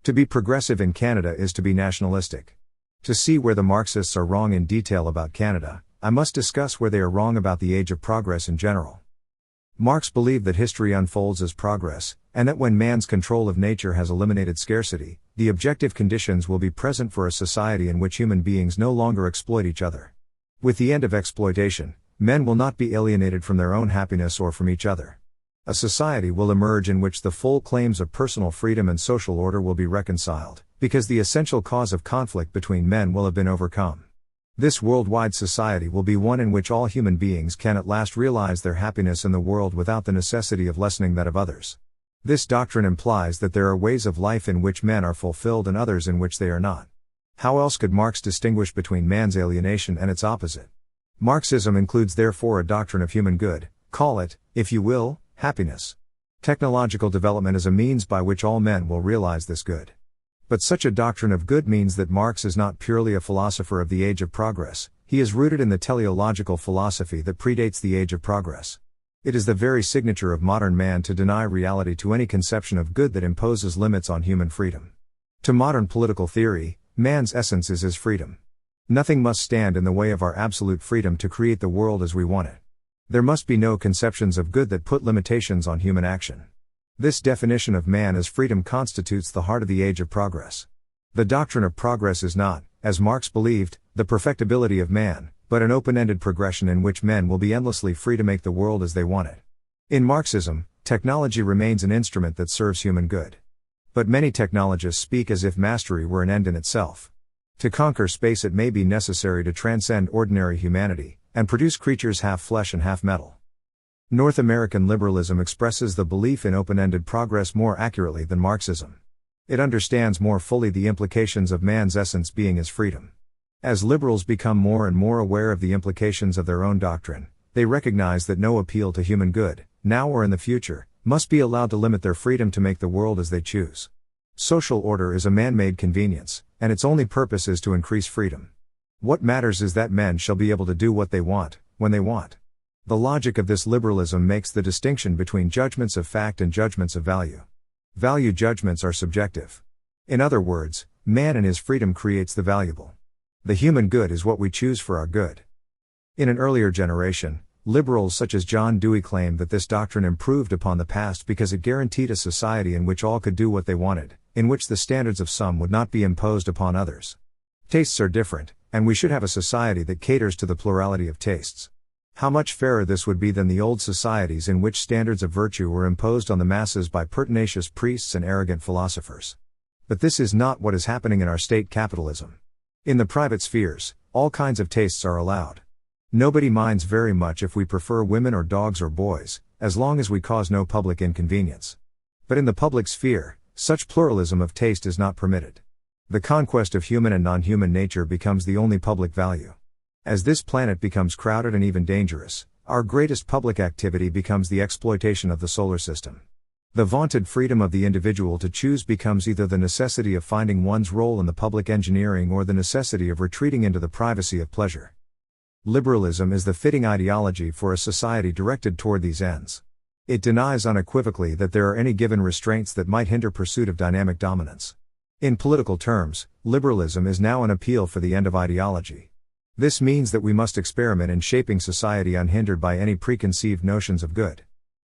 [SPEAKER 1] To be progressive in Canada is to be nationalistic. To see where the Marxists are wrong in detail about Canada, I must discuss where they are wrong about the age of progress in general. Marx believed that history unfolds as progress, and that when man's control of nature has eliminated scarcity, the objective conditions will be present for a society in which human beings no longer exploit each other. With the end of exploitation, men will not be alienated from their own happiness or from each other. A society will emerge in which the full claims of personal freedom and social order will be reconciled, because the essential cause of conflict between men will have been overcome. This worldwide society will be one in which all human beings can at last realize their happiness in the world without the necessity of lessening that of others. This doctrine implies that there are ways of life in which men are fulfilled and others in which they are not. How else could Marx distinguish between man's alienation and its opposite? Marxism includes therefore a doctrine of human good, call it, if you will, happiness. Technological development is a means by which all men will realize this good. But such a doctrine of good means that Marx is not purely a philosopher of the age of progress, he is rooted in the teleological philosophy that predates the age of progress. It is the very signature of modern man to deny reality to any conception of good that imposes limits on human freedom. To modern political theory, man's essence is his freedom. Nothing must stand in the way of our absolute freedom to create the world as we want it. There must be no conceptions of good that put limitations on human action. This definition of man as freedom constitutes the heart of the age of progress. The doctrine of progress is not, as Marx believed, the perfectibility of man, but an open-ended progression in which men will be endlessly free to make the world as they want it. In Marxism, technology remains an instrument that serves human good. But many technologists speak as if mastery were an end in itself. To conquer space it may be necessary to transcend ordinary humanity, and produce creatures half flesh and half metal. North American liberalism expresses the belief in open-ended progress more accurately than Marxism. It understands more fully the implications of man's essence being his freedom. As liberals become more and more aware of the implications of their own doctrine, they recognize that no appeal to human good, now or in the future, must be allowed to limit their freedom to make the world as they choose. Social order is a man-made convenience, and its only purpose is to increase freedom. What matters is that men shall be able to do what they want, when they want. The logic of this liberalism makes the distinction between judgments of fact and judgments of value. Value judgments are subjective. In other words, man in his freedom creates the valuable. The human good is what we choose for our good. In an earlier generation, liberals such as John Dewey claimed that this doctrine improved upon the past because it guaranteed a society in which all could do what they wanted, in which the standards of some would not be imposed upon others. Tastes are different, and we should have a society that caters to the plurality of tastes. How much fairer this would be than the old societies in which standards of virtue were imposed on the masses by pertinacious priests and arrogant philosophers. But this is not what is happening in our state capitalism. In the private spheres, all kinds of tastes are allowed. Nobody minds very much if we prefer women or dogs or boys, as long as we cause no public inconvenience. But in the public sphere, such pluralism of taste is not permitted. The conquest of human and non-human nature becomes the only public value. As this planet becomes crowded and even dangerous, our greatest public activity becomes the exploitation of the solar system. The vaunted freedom of the individual to choose becomes either the necessity of finding one's role in the public engineering or the necessity of retreating into the privacy of pleasure. Liberalism is the fitting ideology for a society directed toward these ends. It denies unequivocally that there are any given restraints that might hinder pursuit of dynamic dominance. In political terms, liberalism is now an appeal for the end of ideology. This means that we must experiment in shaping society unhindered by any preconceived notions of good.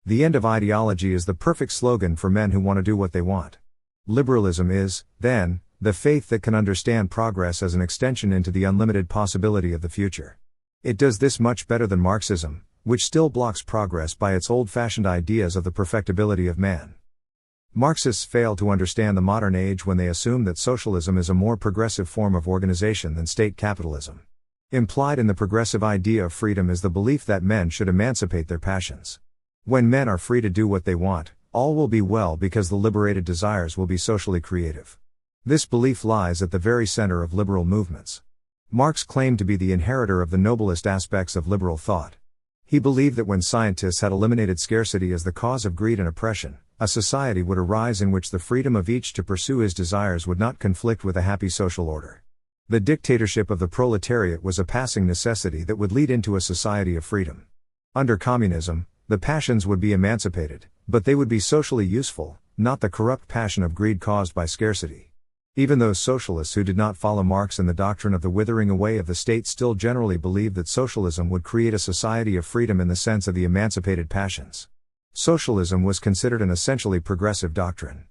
[SPEAKER 1] The end of ideology is the perfect slogan for men who want to do what they want. Liberalism is, then, the faith that can understand progress as an extension into the unlimited possibility of the future. It does this much better than Marxism, which still blocks progress by its old-fashioned ideas of the perfectibility of man. Marxists fail to understand the modern age when they assume that socialism is a more progressive form of organization than state capitalism. Implied in the progressive idea of freedom is the belief that men should emancipate their passions. When men are free to do what they want, all will be well because the liberated desires will be socially creative. This belief lies at the very center of liberal movements. Marx claimed to be the inheritor of the noblest aspects of liberal thought. He believed that when scientists had eliminated scarcity as the cause of greed and oppression, a society would arise in which the freedom of each to pursue his desires would not conflict with a happy social order. The dictatorship of the proletariat was a passing necessity that would lead into a society of freedom. Under communism, the passions would be emancipated, but they would be socially useful, not the corrupt passion of greed caused by scarcity. Even those socialists who did not follow Marx and the doctrine of the withering away of the state still generally believed that socialism would create a society of freedom in the sense of the emancipated passions. Socialism was considered an essentially progressive doctrine.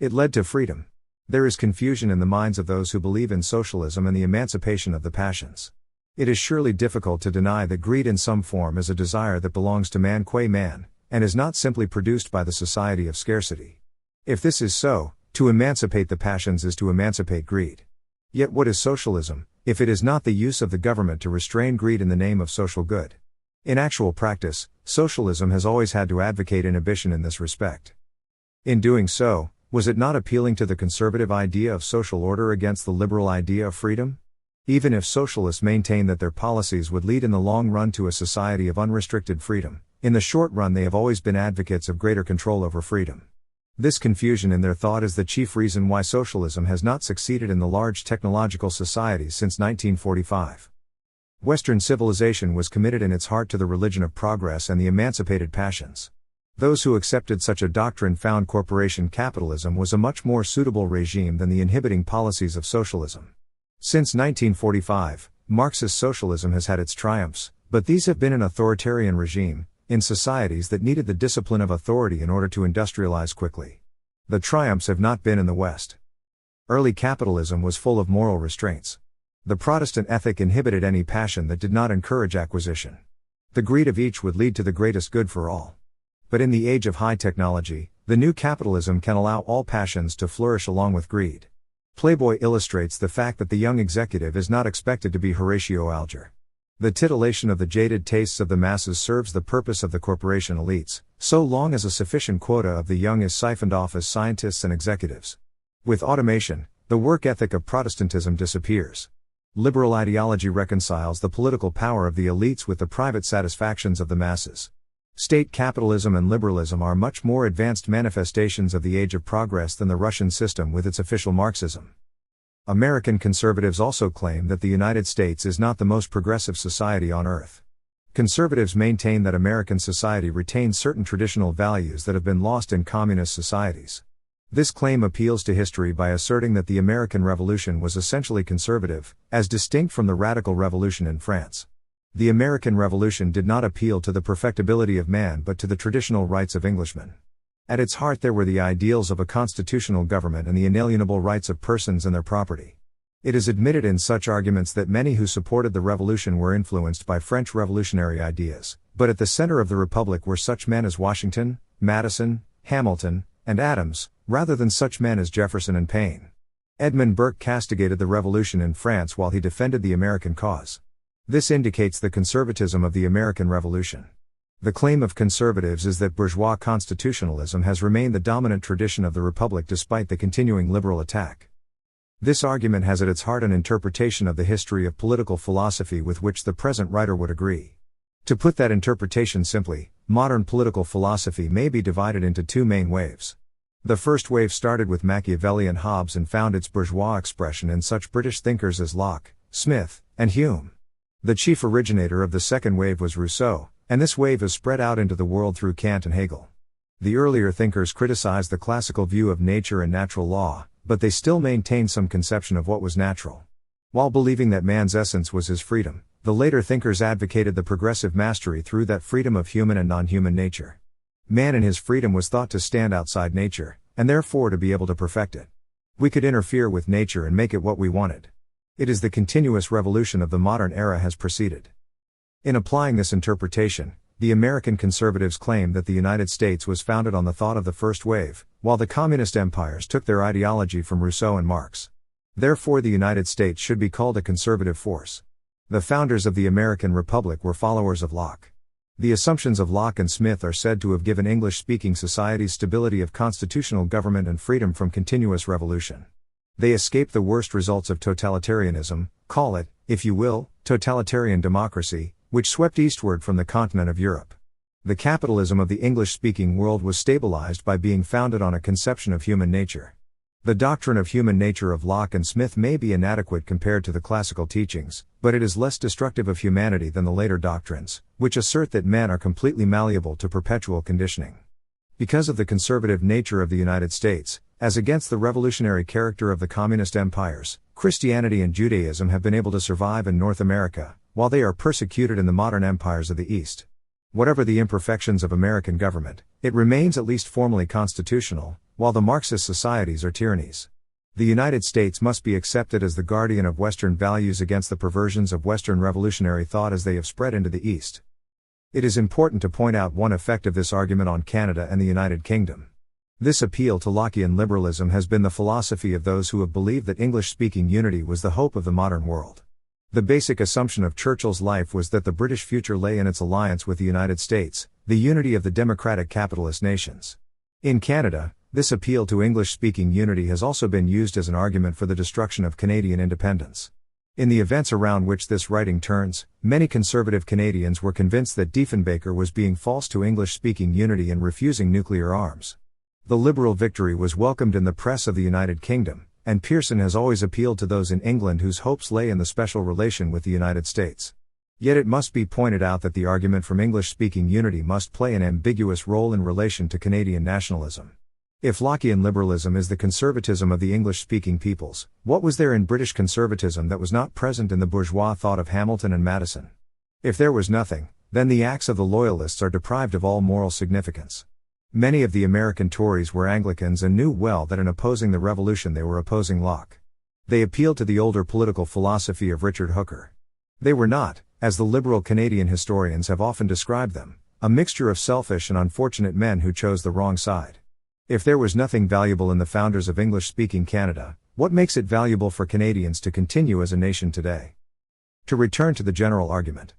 [SPEAKER 1] It led to freedom. There is confusion in the minds of those who believe in socialism and the emancipation of the passions. It is surely difficult to deny that greed in some form is a desire that belongs to man qua man, and is not simply produced by the society of scarcity. If this is so, to emancipate the passions is to emancipate greed. Yet what is socialism, if it is not the use of the government to restrain greed in the name of social good? In actual practice, socialism has always had to advocate inhibition in this respect. In doing so, was it not appealing to the conservative idea of social order against the liberal idea of freedom? Even if socialists maintain that their policies would lead in the long run to a society of unrestricted freedom, in the short run they have always been advocates of greater control over freedom. This confusion in their thought is the chief reason why socialism has not succeeded in the large technological societies since 1945. Western civilization was committed in its heart to the religion of progress and the emancipated passions. Those who accepted such a doctrine found corporation capitalism was a much more suitable regime than the inhibiting policies of socialism. Since 1945, Marxist socialism has had its triumphs, but these have been an authoritarian regime, in societies that needed the discipline of authority in order to industrialize quickly. The triumphs have not been in the West. Early capitalism was full of moral restraints. The Protestant ethic inhibited any passion that did not encourage acquisition. The greed of each would lead to the greatest good for all. But in the age of high technology, the new capitalism can allow all passions to flourish along with greed. Playboy illustrates the fact that the young executive is not expected to be Horatio Alger. The titillation of the jaded tastes of the masses serves the purpose of the corporation elites, so long as a sufficient quota of the young is siphoned off as scientists and executives. With automation, the work ethic of Protestantism disappears. Liberal ideology reconciles the political power of the elites with the private satisfactions of the masses. State capitalism and liberalism are much more advanced manifestations of the age of progress than the Russian system with its official Marxism. American conservatives also claim that the United States is not the most progressive society on earth. Conservatives maintain that American society retains certain traditional values that have been lost in communist societies. This claim appeals to history by asserting that the American Revolution was essentially conservative, as distinct from the Radical Revolution in France. The American Revolution did not appeal to the perfectibility of man but to the traditional rights of Englishmen. At its heart there were the ideals of a constitutional government and the inalienable rights of persons and their property. It is admitted in such arguments that many who supported the revolution were influenced by French revolutionary ideas, but at the center of the Republic were such men as Washington, Madison, Hamilton, and Adams, rather than such men as Jefferson and Paine. Edmund Burke castigated the revolution in France while he defended the American cause. This indicates the conservatism of the American Revolution. The claim of conservatives is that bourgeois constitutionalism has remained the dominant tradition of the Republic despite the continuing liberal attack. This argument has at its heart an interpretation of the history of political philosophy with which the present writer would agree. To put that interpretation simply, modern political philosophy may be divided into two main waves. The first wave started with Machiavelli and Hobbes and found its bourgeois expression in such British thinkers as Locke, Smith, and Hume. The chief originator of the second wave was Rousseau, and this wave has spread out into the world through Kant and Hegel. The earlier thinkers criticized the classical view of nature and natural law, but they still maintained some conception of what was natural. While believing that man's essence was his freedom, the later thinkers advocated the progressive mastery through that freedom of human and non-human nature. Man in his freedom was thought to stand outside nature, and therefore to be able to perfect it. We could interfere with nature and make it what we wanted. It is the continuous revolution of the modern era has proceeded. In applying this interpretation, the American conservatives claim that the United States was founded on the thought of the first wave, while the communist empires took their ideology from Rousseau and Marx. Therefore the United States should be called a conservative force. The founders of the American Republic were followers of Locke. The assumptions of Locke and Smith are said to have given English-speaking societies stability of constitutional government and freedom from continuous revolution. They escape the worst results of totalitarianism, call it, if you will, totalitarian democracy, which swept eastward from the continent of Europe. The capitalism of the English-speaking world was stabilized by being founded on a conception of human nature. The doctrine of human nature of Locke and Smith may be inadequate compared to the classical teachings, but it is less destructive of humanity than the later doctrines, which assert that men are completely malleable to perpetual conditioning. Because of the conservative nature of the United States, as against the revolutionary character of the communist empires, Christianity and Judaism have been able to survive in North America, while they are persecuted in the modern empires of the East. Whatever the imperfections of American government, it remains at least formally constitutional, while the Marxist societies are tyrannies. The United States must be accepted as the guardian of Western values against the perversions of Western revolutionary thought as they have spread into the East. It is important to point out one effect of this argument on Canada and the United Kingdom. This appeal to Lockean liberalism has been the philosophy of those who have believed that English-speaking unity was the hope of the modern world. The basic assumption of Churchill's life was that the British future lay in its alliance with the United States, the unity of the democratic capitalist nations. In Canada, this appeal to English-speaking unity has also been used as an argument for the destruction of Canadian independence. In the events around which this writing turns, many conservative Canadians were convinced that Diefenbaker was being false to English-speaking unity and refusing nuclear arms. The Liberal victory was welcomed in the press of the United Kingdom, and Pearson has always appealed to those in England whose hopes lay in the special relation with the United States. Yet it must be pointed out that the argument from English-speaking unity must play an ambiguous role in relation to Canadian nationalism. If Lockean liberalism is the conservatism of the English-speaking peoples, what was there in British conservatism that was not present in the bourgeois thought of Hamilton and Madison? If there was nothing, then the acts of the Loyalists are deprived of all moral significance. Many of the American Tories were Anglicans and knew well that in opposing the revolution they were opposing Locke. They appealed to the older political philosophy of Richard Hooker. They were not, as the liberal Canadian historians have often described them, a mixture of selfish and unfortunate men who chose the wrong side. If there was nothing valuable in the founders of English-speaking Canada, what makes it valuable for Canadians to continue as a nation today? To return to the general argument.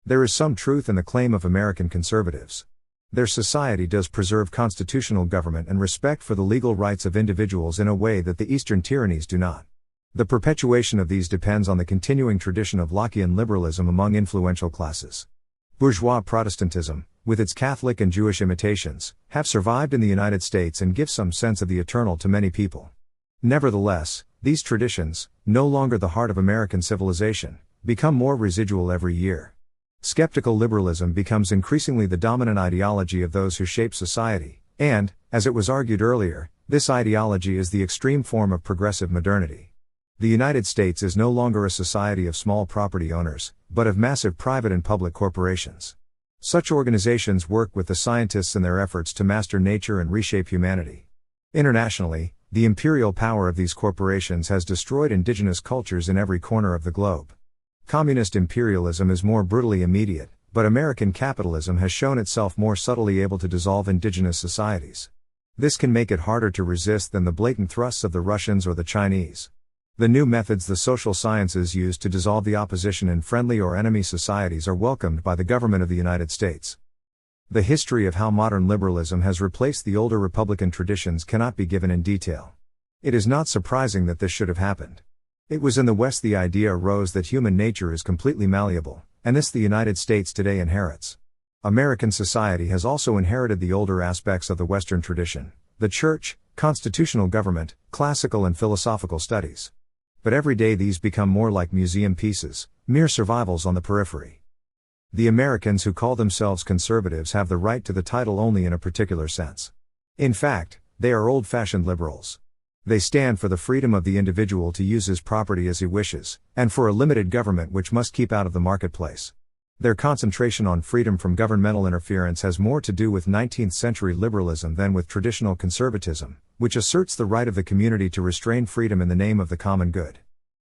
[SPEAKER 1] There is some truth in the claim of American conservatives. Their society does preserve constitutional government and respect for the legal rights of individuals in a way that the Eastern tyrannies do not. The perpetuation of these depends on the continuing tradition of Lockean liberalism among influential classes. Bourgeois Protestantism, with its Catholic and Jewish imitations, have survived in the United States and give some sense of the eternal to many people. Nevertheless, these traditions, no longer the heart of American civilization, become more residual every year. Skeptical liberalism becomes increasingly the dominant ideology of those who shape society, and, as it was argued earlier, this ideology is the extreme form of progressive modernity. The United States is no longer a society of small property owners, but of massive private and public corporations. Such organizations work with the scientists in their efforts to master nature and reshape humanity. Internationally, the imperial power of these corporations has destroyed indigenous cultures in every corner of the globe. Communist imperialism is more brutally immediate, but American capitalism has shown itself more subtly able to dissolve indigenous societies. This can make it harder to resist than the blatant thrusts of the Russians or the Chinese. The new methods the social sciences use to dissolve the opposition in friendly or enemy societies are welcomed by the government of the United States. The history of how modern liberalism has replaced the older Republican traditions cannot be given in detail. It is not surprising that this should have happened. It was in the West the idea arose that human nature is completely malleable, and this the United States today inherits. American society has also inherited the older aspects of the Western tradition, the church, constitutional government, classical and philosophical studies. But every day these become more like museum pieces, mere survivals on the periphery. The Americans who call themselves conservatives have the right to the title only in a particular sense. In fact, they are old-fashioned liberals. They stand for the freedom of the individual to use his property as he wishes, and for a limited government which must keep out of the marketplace. Their concentration on freedom from governmental interference has more to do with 19th-century liberalism than with traditional conservatism, which asserts the right of the community to restrain freedom in the name of the common good.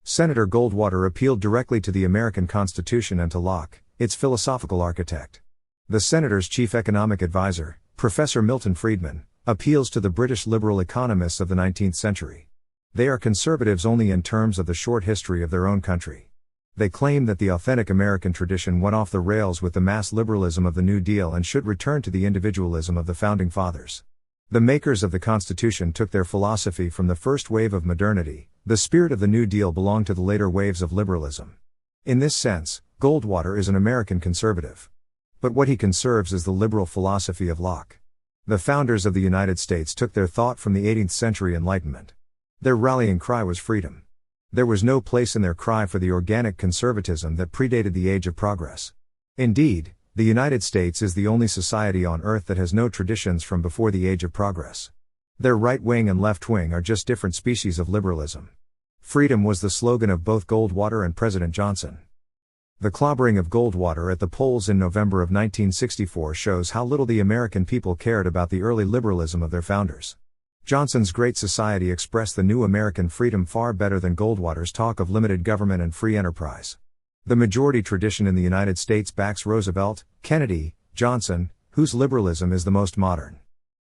[SPEAKER 1] Senator Goldwater appealed directly to the American Constitution and to Locke, its philosophical architect. The senator's chief economic advisor, Professor Milton Friedman, appeals to the British liberal economists of the 19th century. They are conservatives only in terms of the short history of their own country. They claimed that the authentic American tradition went off the rails with the mass liberalism of the New Deal and should return to the individualism of the Founding Fathers. The makers of the Constitution took their philosophy from the first wave of modernity. The spirit of the New Deal belonged to the later waves of liberalism. In this sense, Goldwater is an American conservative. But what he conserves is the liberal philosophy of Locke. The founders of the United States took their thought from the 18th century Enlightenment. Their rallying cry was freedom. There was no place in their cry for the organic conservatism that predated the age of progress. Indeed, the United States is the only society on earth that has no traditions from before the age of progress. Their right wing and left wing are just different species of liberalism. Freedom was the slogan of both Goldwater and President Johnson. The clobbering of Goldwater at the polls in November of 1964 shows how little the American people cared about the early liberalism of their founders. Johnson's Great Society expressed the new American freedom far better than Goldwater's talk of limited government and free enterprise. The majority tradition in the United States backs Roosevelt, Kennedy, Johnson, whose liberalism is the most modern.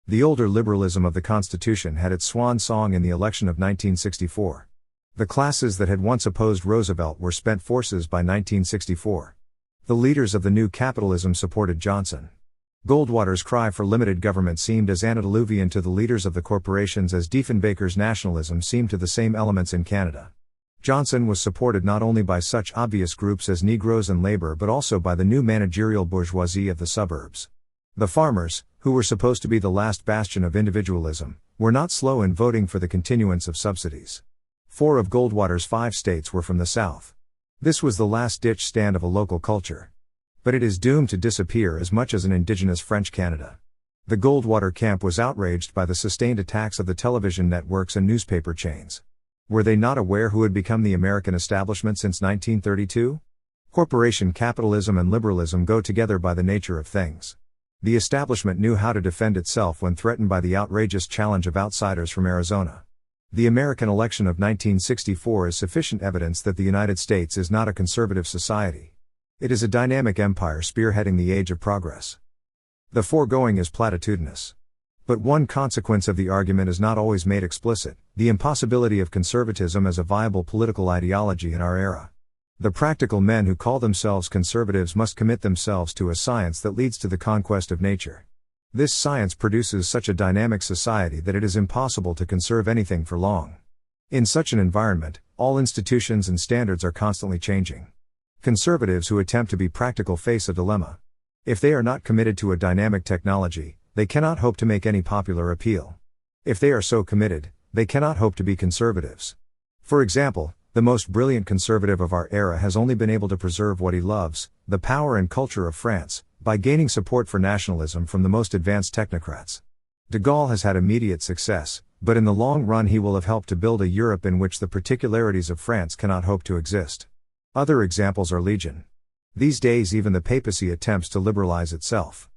[SPEAKER 1] The older liberalism of the Constitution had its swan song in the election of 1964. The classes that had once opposed Roosevelt were spent forces by 1964. The leaders of the new capitalism supported Johnson. Goldwater's cry for limited government seemed as antediluvian to the leaders of the corporations as Diefenbaker's nationalism seemed to the same elements in Canada. Johnson was supported not only by such obvious groups as Negroes and labor but also by the new managerial bourgeoisie of the suburbs. The farmers, who were supposed to be the last bastion of individualism, were not slow in voting for the continuance of subsidies. 4 of Goldwater's 5 states were from the South. This was the last-ditch stand of a local culture. But it is doomed to disappear as much as an indigenous French Canada. The Goldwater camp was outraged by the sustained attacks of the television networks and newspaper chains. Were they not aware who had become the American establishment since 1932? Corporation capitalism and liberalism go together by the nature of things. The establishment knew how to defend itself when threatened by the outrageous challenge of outsiders from Arizona. The American election of 1964 is sufficient evidence that the United States is not a conservative society. It is a dynamic empire spearheading the age of progress. The foregoing is platitudinous. But one consequence of the argument is not always made explicit: the impossibility of conservatism as a viable political ideology in our era. The practical men who call themselves conservatives must commit themselves to a science that leads to the conquest of nature. This science produces such a dynamic society that it is impossible to conserve anything for long. In such an environment, all institutions and standards are constantly changing. Conservatives who attempt to be practical face a dilemma. If they are not committed to a dynamic technology, they cannot hope to make any popular appeal. If they are so committed, they cannot hope to be conservatives. For example, the most brilliant conservative of our era has only been able to preserve what he loves, the power and culture of France, by gaining support for nationalism from the most advanced technocrats. De Gaulle has had immediate success, but in the long run he will have helped to build a Europe in which the particularities of France cannot hope to exist. Other examples are legion. These days even the papacy attempts to liberalize itself.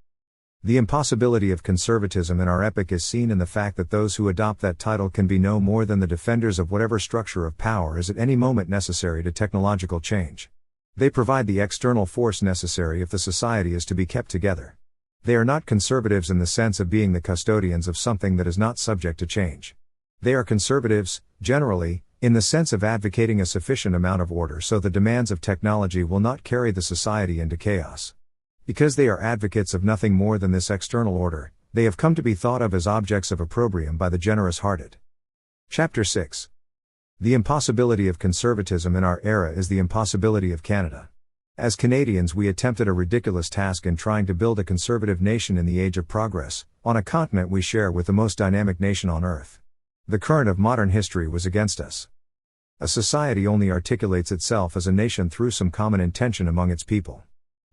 [SPEAKER 1] The impossibility of conservatism in our epoch is seen in the fact that those who adopt that title can be no more than the defenders of whatever structure of power is at any moment necessary to technological change. They provide the external force necessary if the society is to be kept together. They are not conservatives in the sense of being the custodians of something that is not subject to change. They are conservatives, generally, in the sense of advocating a sufficient amount of order so the demands of technology will not carry the society into chaos. Because they are advocates of nothing more than this external order, they have come to be thought of as objects of opprobrium by the generous-hearted. Chapter 6. The impossibility of conservatism in our era is the impossibility of Canada. As Canadians we attempted a ridiculous task in trying to build a conservative nation in the age of progress, on a continent we share with the most dynamic nation on earth. The current of modern history was against us. A society only articulates itself as a nation through some common intention among its people.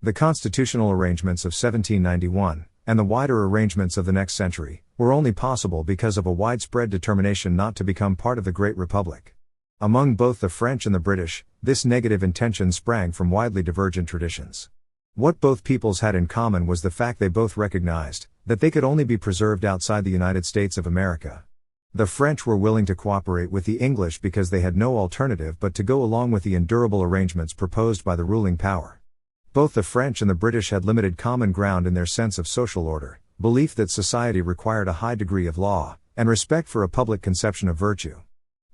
[SPEAKER 1] The constitutional arrangements of 1791, and the wider arrangements of the next century, were only possible because of a widespread determination not to become part of the Great Republic. Among both the French and the British, this negative intention sprang from widely divergent traditions. What both peoples had in common was the fact they both recognized that they could only be preserved outside the United States of America. The French were willing to cooperate with the English because they had no alternative but to go along with the endurable arrangements proposed by the ruling power. Both the French and the British had limited common ground in their sense of social order, belief that society required a high degree of law, and respect for a public conception of virtue.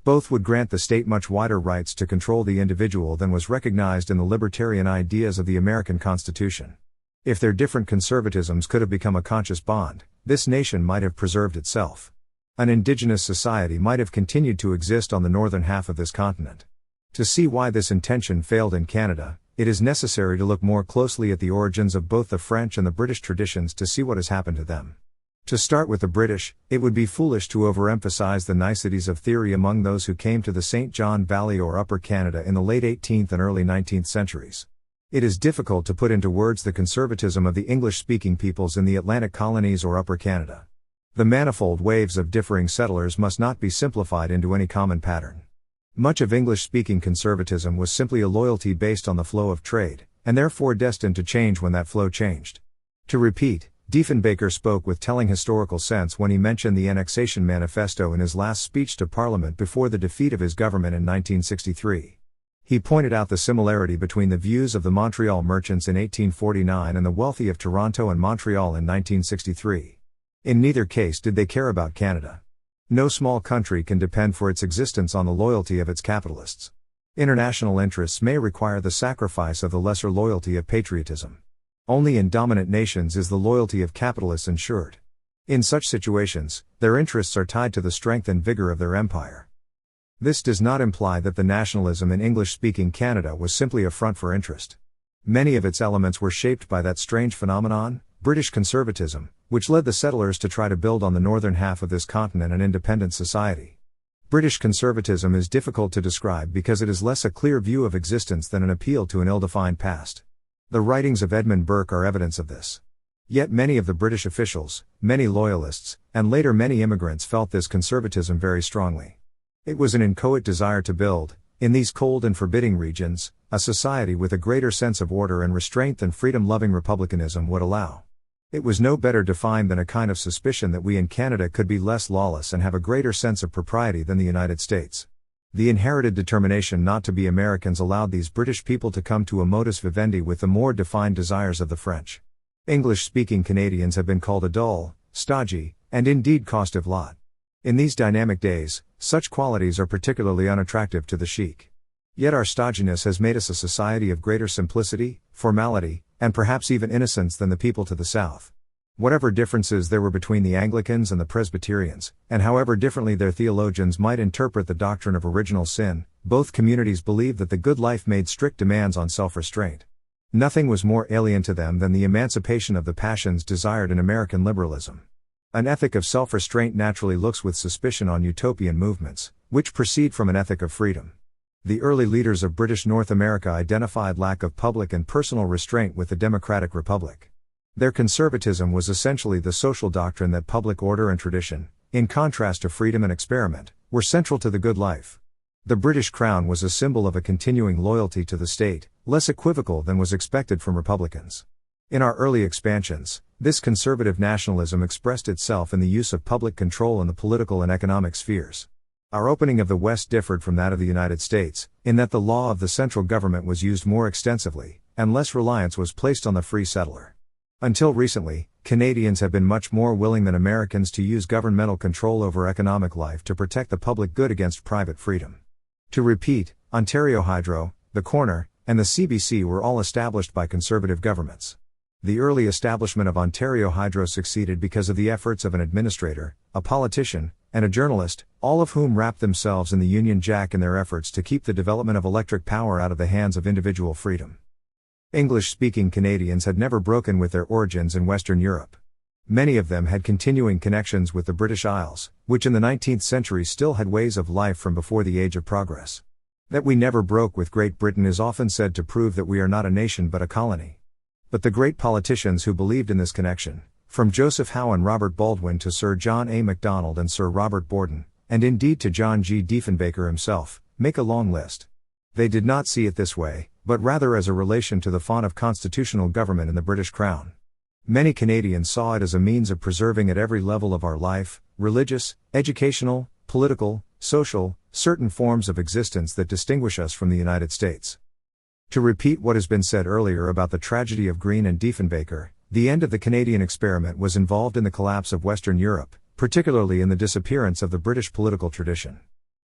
[SPEAKER 1] Both would grant the state much wider rights to control the individual than was recognized in the libertarian ideas of the American Constitution. If their different conservatisms could have become a conscious bond, this nation might have preserved itself. An indigenous society might have continued to exist on the northern half of this continent. To see why this intention failed in Canada, it is necessary to look more closely at the origins of both the French and the British traditions to see what has happened to them. To start with the British, it would be foolish to overemphasize the niceties of theory among those who came to the St. John Valley or Upper Canada in the late 18th and early 19th centuries. It is difficult to put into words the conservatism of the English-speaking peoples in the Atlantic colonies or Upper Canada. The manifold waves of differing settlers must not be simplified into any common pattern. Much of English-speaking conservatism was simply a loyalty based on the flow of trade, and therefore destined to change when that flow changed. To repeat, Diefenbaker spoke with telling historical sense when he mentioned the Annexation Manifesto in his last speech to Parliament before the defeat of his government in 1963. He pointed out the similarity between the views of the Montreal merchants in 1849 and the wealthy of Toronto and Montreal in 1963. In neither case did they care about Canada. No small country can depend for its existence on the loyalty of its capitalists. International interests may require the sacrifice of the lesser loyalty of patriotism. Only in dominant nations is the loyalty of capitalists ensured. In such situations, their interests are tied to the strength and vigor of their empire. This does not imply that the nationalism in English-speaking Canada was simply a front for interest. Many of its elements were shaped by that strange phenomenon, British conservatism, which led the settlers to try to build on the northern half of this continent an independent society. British conservatism is difficult to describe because it is less a clear view of existence than an appeal to an ill-defined past. The writings of Edmund Burke are evidence of this. Yet many of the British officials, many loyalists, and later many immigrants felt this conservatism very strongly. It was an inchoate desire to build, in these cold and forbidding regions, a society with a greater sense of order and restraint than freedom-loving republicanism would allow. It was no better defined than a kind of suspicion that we in Canada could be less lawless and have a greater sense of propriety than the United States. The inherited determination not to be Americans allowed these British people to come to a modus vivendi with the more defined desires of the French. English-speaking Canadians have been called a dull, stodgy, and indeed costive lot. In these dynamic days, such qualities are particularly unattractive to the chic. Yet our stodginess has made us a society of greater simplicity, formality, and perhaps even innocence than the people to the south. Whatever differences there were between the Anglicans and the Presbyterians, and however differently their theologians might interpret the doctrine of original sin, both communities believed that the good life made strict demands on self-restraint. Nothing was more alien to them than the emancipation of the passions desired in American liberalism. An ethic of self-restraint naturally looks with suspicion on utopian movements, which proceed from an ethic of freedom. The early leaders of British North America identified lack of public and personal restraint with the Democratic Republic. Their conservatism was essentially the social doctrine that public order and tradition, in contrast to freedom and experiment, were central to the good life. The British Crown was a symbol of a continuing loyalty to the state, less equivocal than was expected from Republicans. In our early expansions, this conservative nationalism expressed itself in the use of public control in the political and economic spheres. Our opening of the West differed from that of the United States, in that the law of the central government was used more extensively, and less reliance was placed on the free settler. Until recently, Canadians have been much more willing than Americans to use governmental control over economic life to protect the public good against private freedom. To repeat, Ontario Hydro, the Corner, and the CBC were all established by conservative governments. The early establishment of Ontario Hydro succeeded because of the efforts of an administrator, a politician, and a journalist, all of whom wrapped themselves in the Union Jack in their efforts to keep the development of electric power out of the hands of individual freedom. English-speaking Canadians had never broken with their origins in Western Europe. Many of them had continuing connections with the British Isles, which in the 19th century still had ways of life from before the Age of Progress. That we never broke with Great Britain is often said to prove that we are not a nation but a colony. But the great politicians who believed in this connection, from Joseph Howe and Robert Baldwin to Sir John A. Macdonald and Sir Robert Borden, and indeed to John G. Diefenbaker himself, make a long list. They did not see it this way, but rather as a relation to the font of constitutional government in the British Crown. Many Canadians saw it as a means of preserving at every level of our life, religious, educational, political, social, certain forms of existence that distinguish us from the United States. To repeat what has been said earlier about the tragedy of Greene and Diefenbaker, the end of the Canadian experiment was involved in the collapse of Western Europe, particularly in the disappearance of the British political tradition.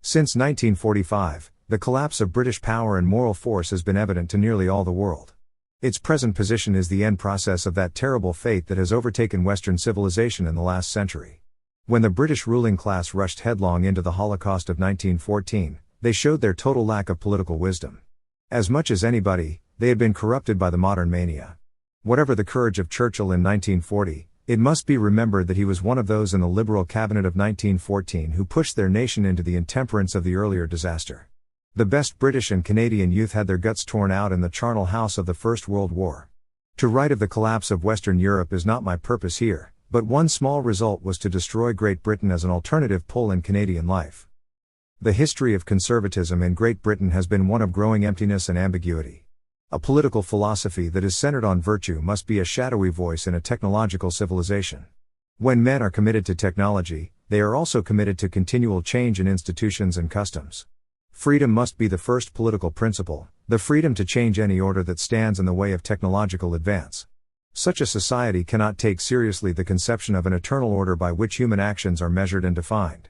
[SPEAKER 1] Since 1945, the collapse of British power and moral force has been evident to nearly all the world. Its present position is the end process of that terrible fate that has overtaken Western civilization in the last century. When the British ruling class rushed headlong into the Holocaust of 1914, they showed their total lack of political wisdom. As much as anybody, they had been corrupted by the modern mania. Whatever the courage of Churchill in 1940, it must be remembered that he was one of those in the Liberal cabinet of 1914 who pushed their nation into the intemperance of the earlier disaster. The best British and Canadian youth had their guts torn out in the charnel house of the First World War. To write of the collapse of Western Europe is not my purpose here, but one small result was to destroy Great Britain as an alternative pole in Canadian life. The history of conservatism in Great Britain has been one of growing emptiness and ambiguity. A political philosophy that is centered on virtue must be a shadowy voice in a technological civilization. When men are committed to technology, they are also committed to continual change in institutions and customs. Freedom must be the first political principle, the freedom to change any order that stands in the way of technological advance. Such a society cannot take seriously the conception of an eternal order by which human actions are measured and defined.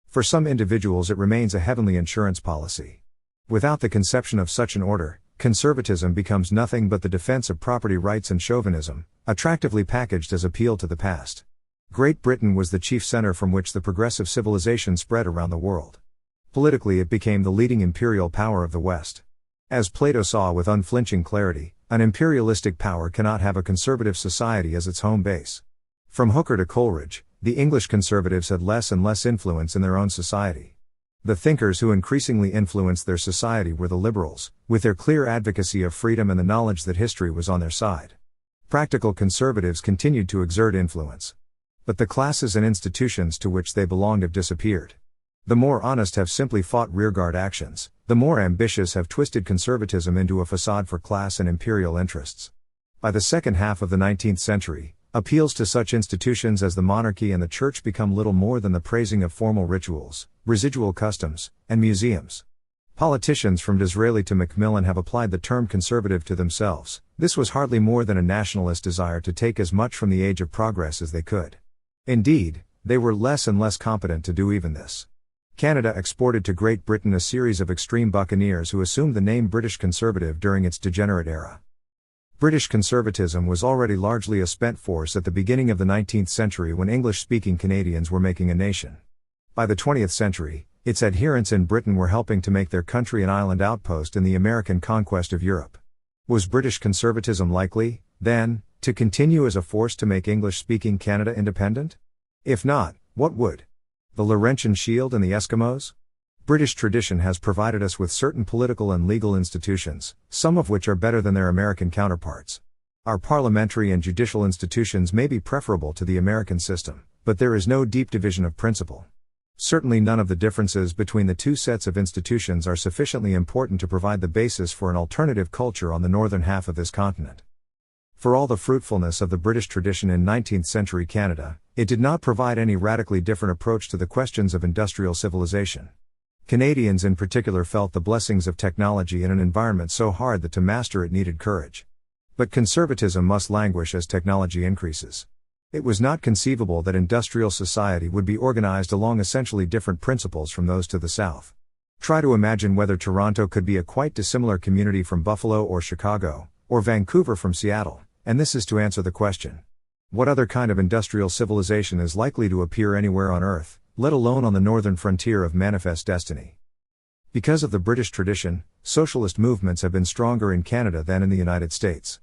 [SPEAKER 1] For some individuals it remains a heavenly insurance policy. Without the conception of such an order, conservatism becomes nothing but the defense of property rights and chauvinism, attractively packaged as appeal to the past. Great Britain was the chief center from which the progressive civilization spread around the world. Politically it became the leading imperial power of the West. As Plato saw with unflinching clarity, an imperialistic power cannot have a conservative society as its home base. From Hooker to Coleridge, the English conservatives had less and less influence in their own society. The thinkers who increasingly influenced their society were the liberals, with their clear advocacy of freedom and the knowledge that history was on their side. Practical conservatives continued to exert influence. But the classes and institutions to which they belonged have disappeared. The more honest have simply fought rearguard actions, the more ambitious have twisted conservatism into a facade for class and imperial interests. By the second half of the 19th century, appeals to such institutions as the monarchy and the church become little more than the praising of formal rituals, residual customs, and museums. Politicians from Disraeli to Macmillan have applied the term conservative to themselves. This was hardly more than a nationalist desire to take as much from the age of progress as they could. Indeed, they were less and less competent to do even this. Canada exported to Great Britain a series of extreme buccaneers who assumed the name British Conservative during its degenerate era. British conservatism was already largely a spent force at the beginning of the 19th century when English-speaking Canadians were making a nation. By the 20th century, its adherents in Britain were helping to make their country an island outpost in the American conquest of Europe. Was British conservatism likely, then, to continue as a force to make English-speaking Canada independent? If not, what would? The Laurentian Shield and the Eskimos? British tradition has provided us with certain political and legal institutions, some of which are better than their American counterparts. Our parliamentary and judicial institutions may be preferable to the American system, but there is no deep division of principle. Certainly none of the differences between the two sets of institutions are sufficiently important to provide the basis for an alternative culture on the northern half of this continent. For all the fruitfulness of the British tradition in 19th century Canada, it did not provide any radically different approach to the questions of industrial civilization. Canadians in particular felt the blessings of technology in an environment so hard that to master it needed courage. But conservatism must languish as technology increases. It was not conceivable that industrial society would be organized along essentially different principles from those to the south. Try to imagine whether Toronto could be a quite dissimilar community from Buffalo or Chicago, or Vancouver from Seattle, and this is to answer the question. What other kind of industrial civilization is likely to appear anywhere on Earth, let alone on the northern frontier of manifest destiny? Because of the British tradition, socialist movements have been stronger in Canada than in the United States.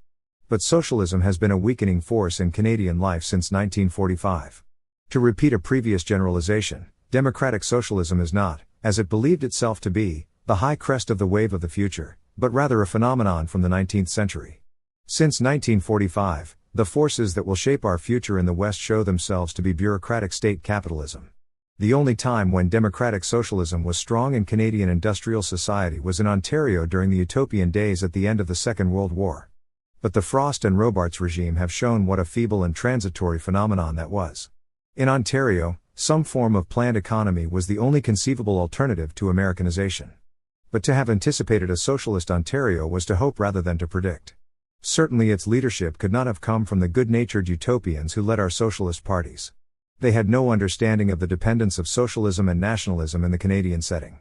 [SPEAKER 1] But socialism has been a weakening force in Canadian life since 1945. To repeat a previous generalization, democratic socialism is not, as it believed itself to be, the high crest of the wave of the future, but rather a phenomenon from the 19th century. Since 1945, the forces that will shape our future in the West show themselves to be bureaucratic state capitalism. The only time when democratic socialism was strong in Canadian industrial society was in Ontario during the utopian days at the end of the Second World War. But the Frost and Robarts regime have shown what a feeble and transitory phenomenon that was. In Ontario, some form of planned economy was the only conceivable alternative to Americanization. But to have anticipated a socialist Ontario was to hope rather than to predict. Certainly its leadership could not have come from the good-natured utopians who led our socialist parties. They had no understanding of the dependence of socialism and nationalism in the Canadian setting.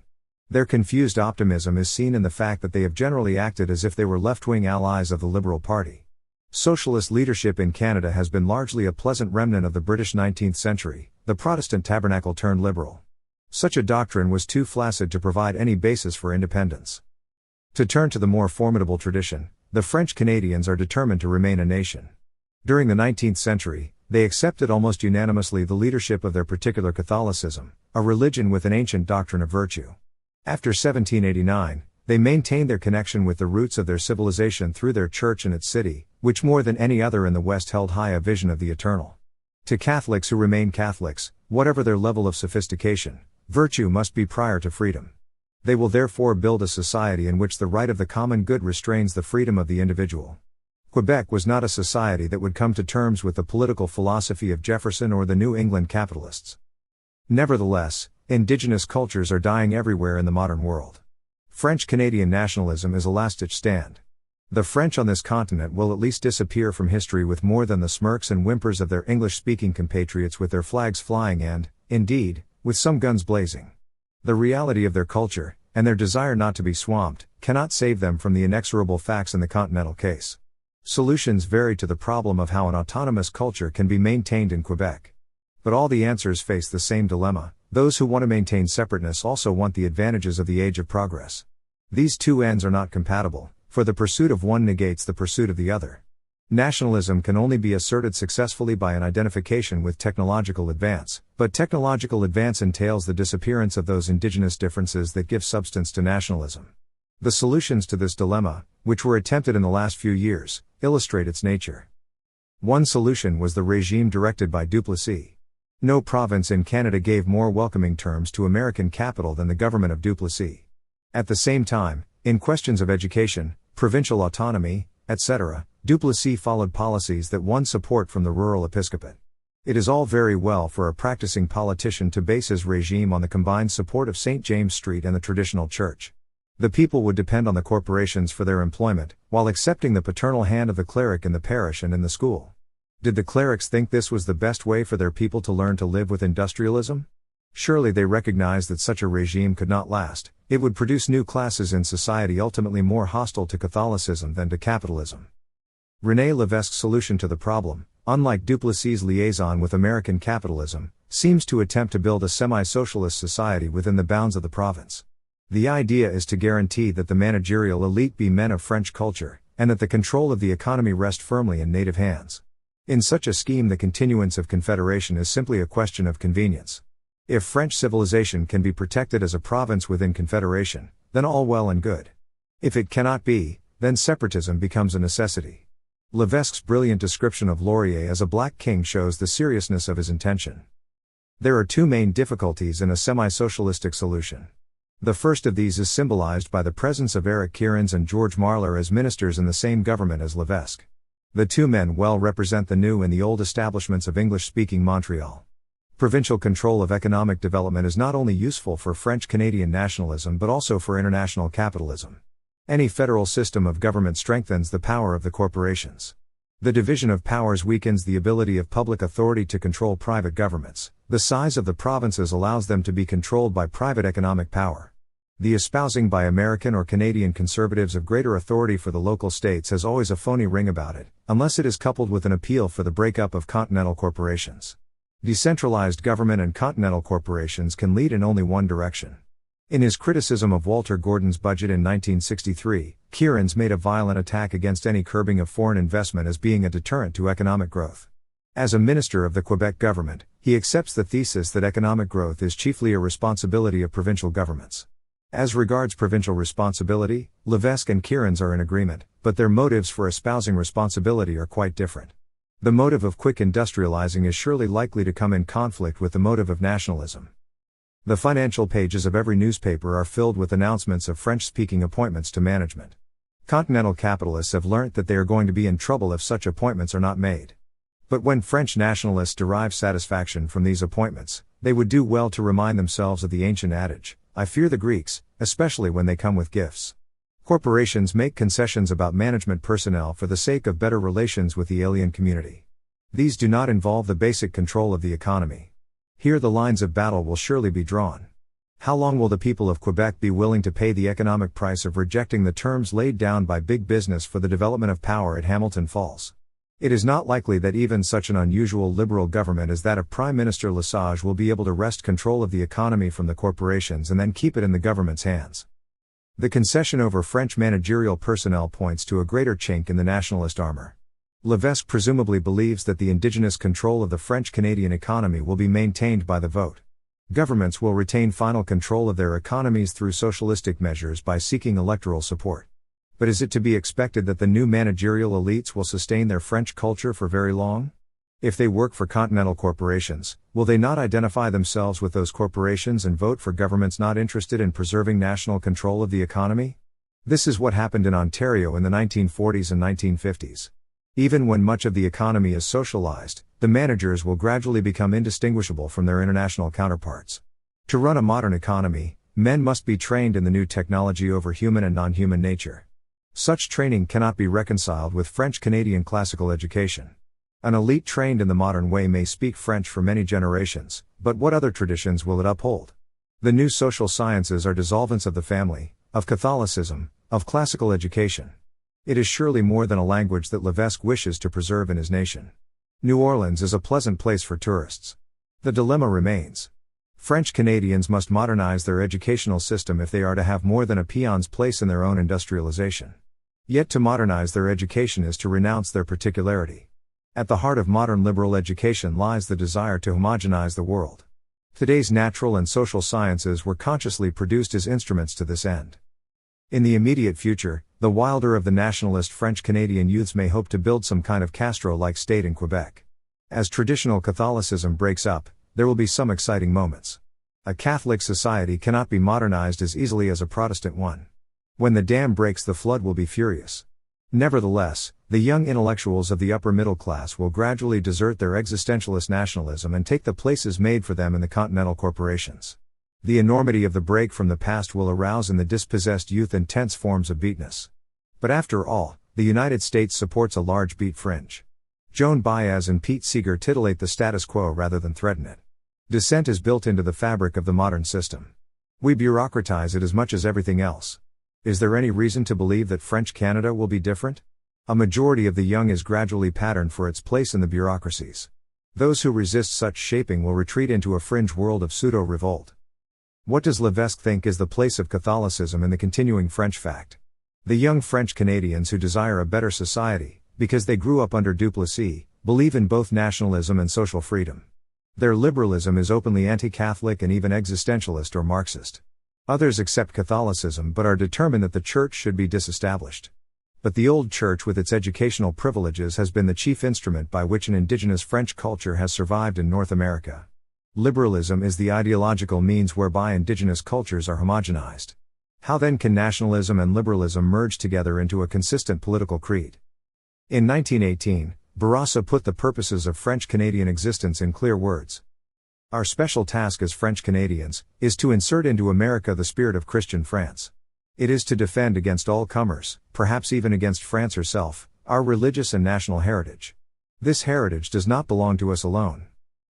[SPEAKER 1] Their confused optimism is seen in the fact that they have generally acted as if they were left-wing allies of the Liberal Party. Socialist leadership in Canada has been largely a pleasant remnant of the British 19th century, the Protestant tabernacle turned liberal. Such a doctrine was too flaccid to provide any basis for independence. To turn to the more formidable tradition, the French Canadians are determined to remain a nation. During the 19th century, they accepted almost unanimously the leadership of their particular Catholicism, a religion with an ancient doctrine of virtue. After 1789, they maintained their connection with the roots of their civilization through their church and its city, which more than any other in the West held high a vision of the eternal. To Catholics who remain Catholics, whatever their level of sophistication, virtue must be prior to freedom. They will therefore build a society in which the right of the common good restrains the freedom of the individual. Quebec was not a society that would come to terms with the political philosophy of Jefferson or the New England capitalists. Nevertheless, indigenous cultures are dying everywhere in the modern world. French-Canadian nationalism is a last-ditch stand. The French on this continent will at least disappear from history with more than the smirks and whimpers of their English-speaking compatriots with their flags flying and, indeed, with some guns blazing. The reality of their culture, and their desire not to be swamped, cannot save them from the inexorable facts in the continental case. Solutions vary to the problem of how an autonomous culture can be maintained in Quebec. But all the answers face the same dilemma: those who want to maintain separateness also want the advantages of the age of progress. These two ends are not compatible, for the pursuit of one negates the pursuit of the other. Nationalism can only be asserted successfully by an identification with technological advance, but technological advance entails the disappearance of those indigenous differences that give substance to nationalism. The solutions to this dilemma, which were attempted in the last few years, illustrate its nature. One solution was the regime directed by Duplessis. No province in Canada gave more welcoming terms to American capital than the government of Duplessis. At the same time, in questions of education, provincial autonomy, etc., Duplessis followed policies that won support from the rural episcopate. It is all very well for a practicing politician to base his regime on the combined support of St. James Street and the traditional church. The people would depend on the corporations for their employment, while accepting the paternal hand of the cleric in the parish and in the school. Did the clerics think this was the best way for their people to learn to live with industrialism? Surely they recognized that such a regime could not last. It would produce new classes in society ultimately more hostile to Catholicism than to capitalism. René Lévesque's solution to the problem, unlike Duplessis' liaison with American capitalism, seems to attempt to build a semi-socialist society within the bounds of the province. The idea is to guarantee that the managerial elite be men of French culture, and that the control of the economy rest firmly in native hands. In such a scheme, the continuance of confederation is simply a question of convenience. If French civilization can be protected as a province within confederation, then all well and good. If it cannot be, then separatism becomes a necessity. Lévesque's brilliant description of Laurier as a black king shows the seriousness of his intention. There are two main difficulties in a semi-socialistic solution. The first of these is symbolized by the presence of Eric Kierans and George Marler as ministers in the same government as Lévesque. The two men well represent the new and the old establishments of English-speaking Montreal. Provincial control of economic development is not only useful for French-Canadian nationalism but also for international capitalism. Any federal system of government strengthens the power of the corporations. The division of powers weakens the ability of public authority to control private governments. The size of the provinces allows them to be controlled by private economic power. The espousing by American or Canadian conservatives of greater authority for the local states has always a phony ring about it, unless it is coupled with an appeal for the breakup of continental corporations. Decentralized government and continental corporations can lead in only one direction. In his criticism of Walter Gordon's budget in 1963, Kierans made a violent attack against any curbing of foreign investment as being a deterrent to economic growth. As a minister of the Quebec government, he accepts the thesis that economic growth is chiefly a responsibility of provincial governments. As regards provincial responsibility, Lévesque and Kierans are in agreement, but their motives for espousing responsibility are quite different. The motive of quick industrializing is surely likely to come in conflict with the motive of nationalism. The financial pages of every newspaper are filled with announcements of French-speaking appointments to management. Continental capitalists have learnt that they are going to be in trouble if such appointments are not made. But when French nationalists derive satisfaction from these appointments, they would do well to remind themselves of the ancient adage, "I fear the Greeks," especially when they come with gifts. Corporations make concessions about management personnel for the sake of better relations with the alien community. These do not involve the basic control of the economy. Here the lines of battle will surely be drawn. How long will the people of Quebec be willing to pay the economic price of rejecting the terms laid down by big business for the development of power at Hamilton Falls? It is not likely that even such an unusual liberal government as that of Prime Minister Lesage will be able to wrest control of the economy from the corporations and then keep it in the government's hands. The concession over French managerial personnel points to a greater chink in the nationalist armor. Levesque presumably believes that the indigenous control of the French-Canadian economy will be maintained by the vote. Governments will retain final control of their economies through socialistic measures by seeking electoral support. But is it to be expected that the new managerial elites will sustain their French culture for very long? If they work for continental corporations, will they not identify themselves with those corporations and vote for governments not interested in preserving national control of the economy? This is what happened in Ontario in the 1940s and 1950s. Even when much of the economy is socialized, the managers will gradually become indistinguishable from their international counterparts. To run a modern economy, men must be trained in the new technology over human and non-human nature. Such training cannot be reconciled with French-Canadian classical education. An elite trained in the modern way may speak French for many generations, but what other traditions will it uphold? The new social sciences are dissolvents of the family, of Catholicism, of classical education. It is surely more than a language that Levesque wishes to preserve in his nation. New Orleans is a pleasant place for tourists. The dilemma remains. French Canadians must modernize their educational system if they are to have more than a peon's place in their own industrialization. Yet to modernize their education is to renounce their particularity. At the heart of modern liberal education lies the desire to homogenize the world. Today's natural and social sciences were consciously produced as instruments to this end. In the immediate future, the wilder of the nationalist French-Canadian youths may hope to build some kind of Castro-like state in Quebec. As traditional Catholicism breaks up, there will be some exciting moments. A Catholic society cannot be modernized as easily as a Protestant one. When the dam breaks, the flood will be furious. Nevertheless, the young intellectuals of the upper middle class will gradually desert their existentialist nationalism and take the places made for them in the continental corporations. The enormity of the break from the past will arouse in the dispossessed youth intense forms of beatness. But after all, the United States supports a large beat fringe. Joan Baez and Pete Seeger titillate the status quo rather than threaten it. Dissent is built into the fabric of the modern system. We bureaucratize it as much as everything else. Is there any reason to believe that French Canada will be different? A majority of the young is gradually patterned for its place in the bureaucracies. Those who resist such shaping will retreat into a fringe world of pseudo-revolt. What does Levesque think is the place of Catholicism in the continuing French fact? The young French Canadians who desire a better society, because they grew up under Duplessis, believe in both nationalism and social freedom. Their liberalism is openly anti-Catholic and even existentialist or Marxist. Others accept Catholicism but are determined that the Church should be disestablished. But the old Church with its educational privileges has been the chief instrument by which an indigenous French culture has survived in North America. Liberalism is the ideological means whereby indigenous cultures are homogenized. How then can nationalism and liberalism merge together into a consistent political creed? In 1918, Bourassa put the purposes of French-Canadian existence in clear words. Our special task as French Canadians is to insert into America the spirit of Christian France. It is to defend against all comers, perhaps even against France herself, our religious and national heritage. This heritage does not belong to us alone.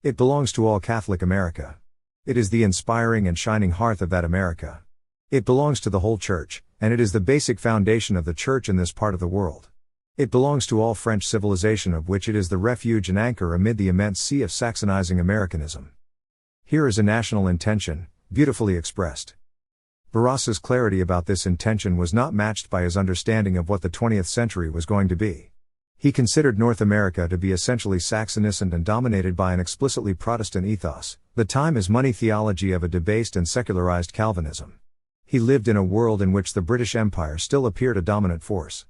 [SPEAKER 1] It belongs to all Catholic America. It is the inspiring and shining hearth of that America. It belongs to the whole Church, and it is the basic foundation of the Church in this part of the world. It belongs to all French civilization, of which it is the refuge and anchor amid the immense sea of Saxonizing Americanism. Here is a national intention, beautifully expressed. Bourassa's clarity about this intention was not matched by his understanding of what the 20th century was going to be. He considered North America to be essentially Saxonisant and dominated by an explicitly Protestant ethos, the time is money theology of a debased and secularized Calvinism. He lived in a world in which the British Empire still appeared a dominant force.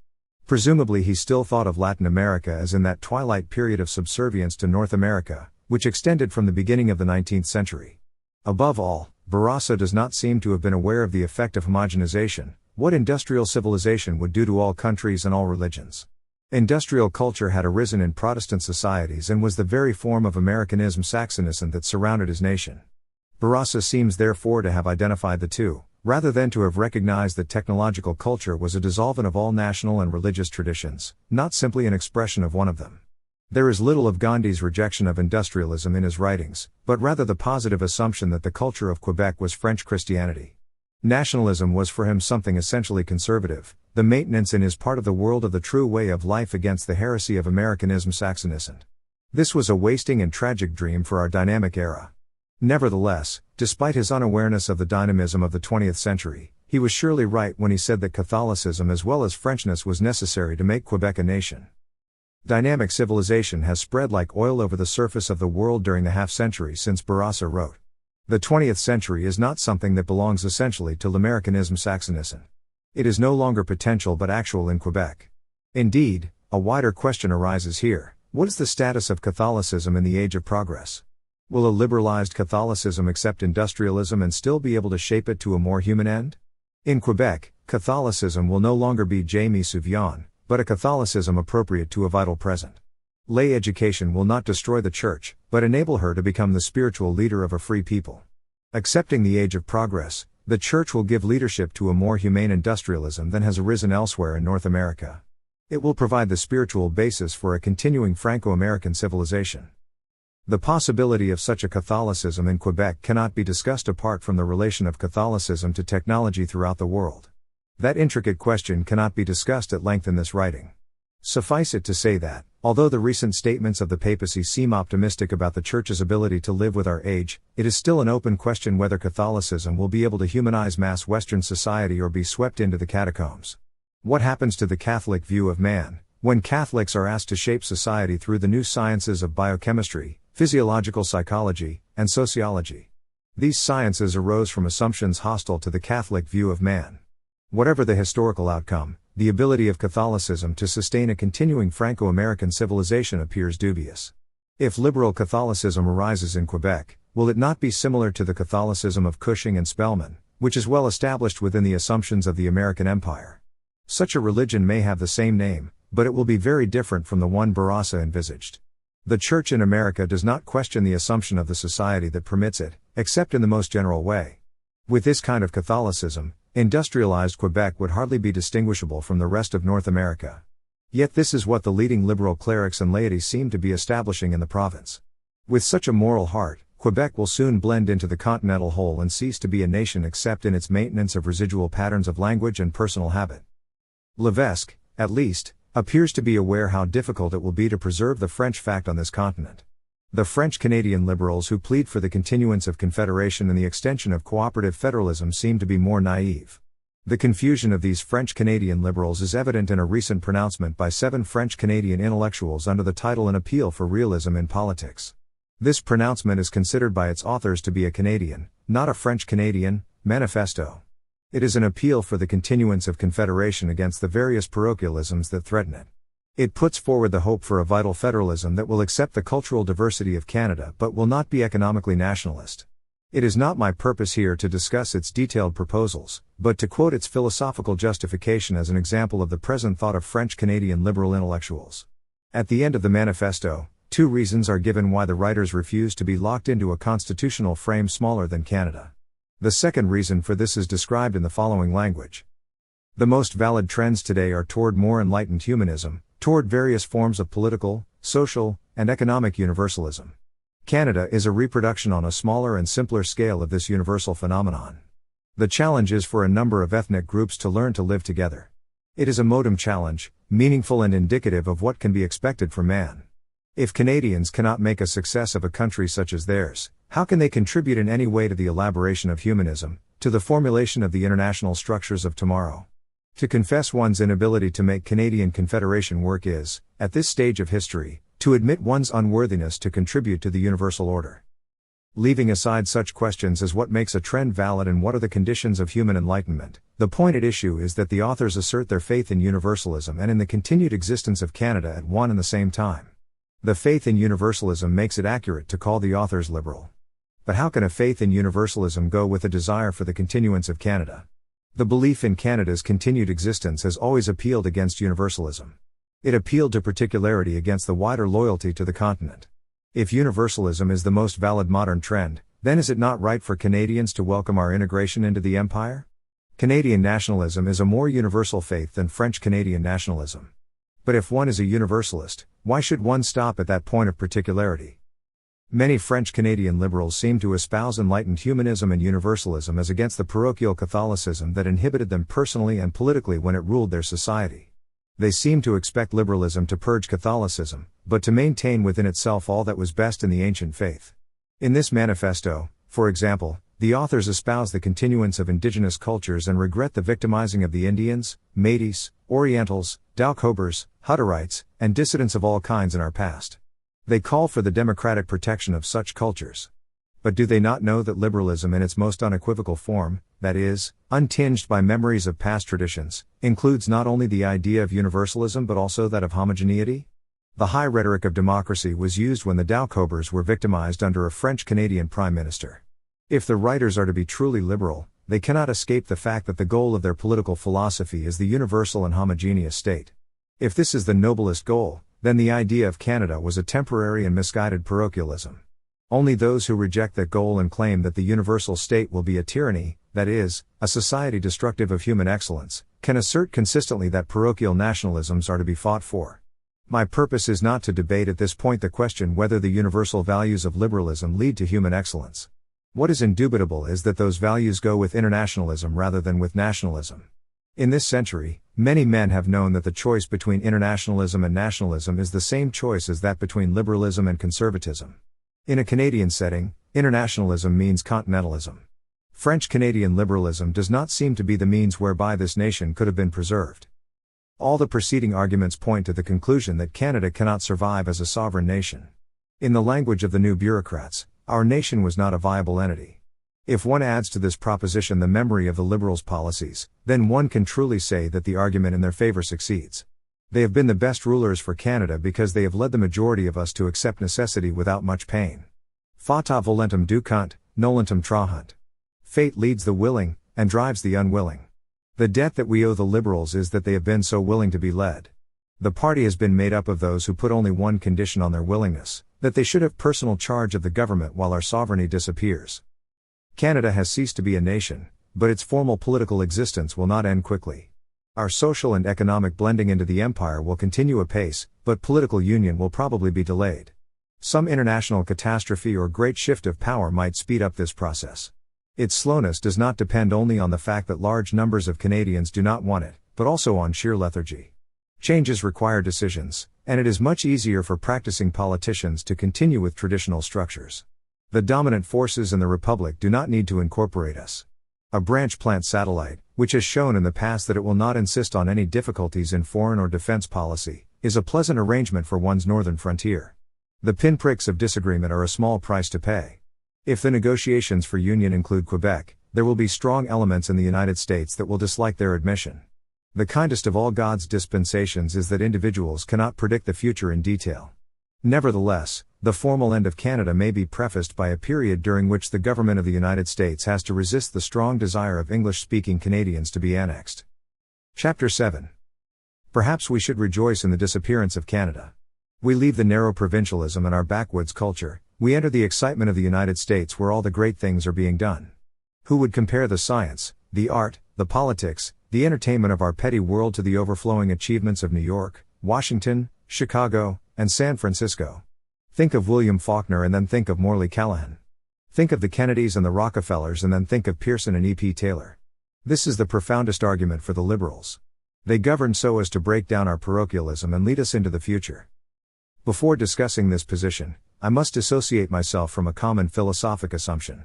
[SPEAKER 1] Presumably he still thought of Latin America as in that twilight period of subservience to North America, which extended from the beginning of the 19th century. Above all, Bourassa does not seem to have been aware of the effect of homogenization, what industrial civilization would do to all countries and all religions. Industrial culture had arisen in Protestant societies and was the very form of Americanism Saxonism that surrounded his nation. Bourassa seems therefore to have identified the two, rather than to have recognized that technological culture was a dissolvent of all national and religious traditions, not simply an expression of one of them. There is little of Gandhi's rejection of industrialism in his writings, but rather the positive assumption that the culture of Quebec was French Christianity. Nationalism was for him something essentially conservative, the maintenance in his part of the world of the true way of life against the heresy of Americanism Saxonism. This was a wasting and tragic dream for our dynamic era. Nevertheless, despite his unawareness of the dynamism of the 20th century, he was surely right when he said that Catholicism as well as Frenchness was necessary to make Quebec a nation. Dynamic civilization has spread like oil over the surface of the world during the half-century since Bourassa wrote. The 20th century is not something that belongs essentially to l'Americanisme Saxonism. It is no longer potential but actual in Quebec. Indeed, a wider question arises here: what is the status of Catholicism in the age of progress? Will a liberalized Catholicism accept industrialism and still be able to shape it to a more human end? In Quebec, Catholicism will no longer be Jamie Souvion, but a Catholicism appropriate to a vital present. Lay education will not destroy the Church, but enable her to become the spiritual leader of a free people. Accepting the age of progress, the Church will give leadership to a more humane industrialism than has arisen elsewhere in North America. It will provide the spiritual basis for a continuing Franco-American civilization. The possibility of such a Catholicism in Quebec cannot be discussed apart from the relation of Catholicism to technology throughout the world. That intricate question cannot be discussed at length in this writing. Suffice it to say that, although the recent statements of the papacy seem optimistic about the Church's ability to live with our age, it is still an open question whether Catholicism will be able to humanize mass Western society or be swept into the catacombs. What happens to the Catholic view of man, when Catholics are asked to shape society through the new sciences of biochemistry, physiological psychology, and sociology? These sciences arose from assumptions hostile to the Catholic view of man. Whatever the historical outcome, the ability of Catholicism to sustain a continuing Franco-American civilization appears dubious. If liberal Catholicism arises in Quebec, will it not be similar to the Catholicism of Cushing and Spellman, which is well established within the assumptions of the American Empire? Such a religion may have the same name, but it will be very different from the one Bourassa envisaged. The Church in America does not question the assumption of the society that permits it, except in the most general way. With this kind of Catholicism, industrialized Quebec would hardly be distinguishable from the rest of North America. Yet this is what the leading liberal clerics and laity seem to be establishing in the province. With such a moral heart, Quebec will soon blend into the continental whole and cease to be a nation except in its maintenance of residual patterns of language and personal habit. Levesque, at least, appears to be aware how difficult it will be to preserve the French fact on this continent. The French-Canadian liberals who plead for the continuance of Confederation and the extension of cooperative federalism seem to be more naive. The confusion of these French-Canadian liberals is evident in a recent pronouncement by 7 French-Canadian intellectuals under the title An Appeal for Realism in Politics. This pronouncement is considered by its authors to be a Canadian, not a French-Canadian, manifesto. It is an appeal for the continuance of Confederation against the various parochialisms that threaten it. It puts forward the hope for a vital federalism that will accept the cultural diversity of Canada but will not be economically nationalist. It is not my purpose here to discuss its detailed proposals, but to quote its philosophical justification as an example of the present thought of French-Canadian liberal intellectuals. At the end of the manifesto, 2 reasons are given why the writers refuse to be locked into a constitutional frame smaller than Canada. The second reason for this is described in the following language. The most valid trends today are toward more enlightened humanism, toward various forms of political, social, and economic universalism. Canada is a reproduction on a smaller and simpler scale of this universal phenomenon. The challenge is for a number of ethnic groups to learn to live together. It is a modem challenge, meaningful and indicative of what can be expected from man. If Canadians cannot make a success of a country such as theirs, how can they contribute in any way to the elaboration of humanism, to the formulation of the international structures of tomorrow? To confess one's inability to make Canadian Confederation work is, at this stage of history, to admit one's unworthiness to contribute to the universal order. Leaving aside such questions as what makes a trend valid and what are the conditions of human enlightenment, the point at issue is that the authors assert their faith in universalism and in the continued existence of Canada at one and the same time. The faith in universalism makes it accurate to call the authors liberal. But how can a faith in universalism go with a desire for the continuance of Canada? The belief in Canada's continued existence has always appealed against universalism. It appealed to particularity against the wider loyalty to the continent. If universalism is the most valid modern trend, then is it not right for Canadians to welcome our integration into the Empire? Canadian nationalism is a more universal faith than French Canadian nationalism. But if one is a universalist, why should one stop at that point of particularity? Many French-Canadian liberals seem to espouse enlightened humanism and universalism as against the parochial Catholicism that inhibited them personally and politically when it ruled their society. They seem to expect liberalism to purge Catholicism, but to maintain within itself all that was best in the ancient faith. In this manifesto, for example, the authors espouse the continuance of indigenous cultures and regret the victimizing of the Indians, Métis, Orientals, Daukobers, Hutterites, and dissidents of all kinds in our past. They call for the democratic protection of such cultures. But do they not know that liberalism in its most unequivocal form, that is, untinged by memories of past traditions, includes not only the idea of universalism but also that of homogeneity? The high rhetoric of democracy was used when the Daukobers were victimized under a French-Canadian prime minister. If the writers are to be truly liberal, they cannot escape the fact that the goal of their political philosophy is the universal and homogeneous state. If this is the noblest goal, then the idea of Canada was a temporary and misguided parochialism. Only those who reject that goal and claim that the universal state will be a tyranny, that is, a society destructive of human excellence, can assert consistently that parochial nationalisms are to be fought for. My purpose is not to debate at this point the question whether the universal values of liberalism lead to human excellence. What is indubitable is that those values go with internationalism rather than with nationalism. In this century, many men have known that the choice between internationalism and nationalism is the same choice as that between liberalism and conservatism. In a Canadian setting, internationalism means continentalism. French-Canadian liberalism does not seem to be the means whereby this nation could have been preserved. All the preceding arguments point to the conclusion that Canada cannot survive as a sovereign nation. In the language of the new bureaucrats, our nation was not a viable entity. If one adds to this proposition the memory of the Liberals' policies, then one can truly say that the argument in their favor succeeds. They have been the best rulers for Canada because they have led the majority of us to accept necessity without much pain. Fata volentum ducunt, nolentum trahunt. Fate leads the willing, and drives the unwilling. The debt that we owe the Liberals is that they have been so willing to be led. The party has been made up of those who put only one condition on their willingness, that they should have personal charge of the government while our sovereignty disappears. Canada has ceased to be a nation, but its formal political existence will not end quickly. Our social and economic blending into the empire will continue apace, but political union will probably be delayed. Some international catastrophe or great shift of power might speed up this process. Its slowness does not depend only on the fact that large numbers of Canadians do not want it, but also on sheer lethargy. Changes require decisions, and it is much easier for practicing politicians to continue with traditional structures. The dominant forces in the Republic do not need to incorporate us. A branch plant satellite, which has shown in the past that it will not insist on any difficulties in foreign or defense policy, is a pleasant arrangement for one's northern frontier. The pinpricks of disagreement are a small price to pay. If the negotiations for union include Quebec, there will be strong elements in the United States that will dislike their admission. The kindest of all God's dispensations is that individuals cannot predict the future in detail. Nevertheless, the formal end of Canada may be prefaced by a period during which the government of the United States has to resist the strong desire of English-speaking Canadians to be annexed. Chapter 7. Perhaps we should rejoice in the disappearance of Canada. We leave the narrow provincialism and our backwoods culture, we enter the excitement of the United States where all the great things are being done. Who would compare the science, the art, the politics, the entertainment of our petty world to the overflowing achievements of New York, Washington, Chicago, and San Francisco? Think of William Faulkner and then think of Morley Callahan. Think of the Kennedys and the Rockefellers and then think of Pearson and E.P. Taylor. This is the profoundest argument for the Liberals. They govern so as to break down our parochialism and lead us into the future. Before discussing this position, I must dissociate myself from a common philosophic assumption.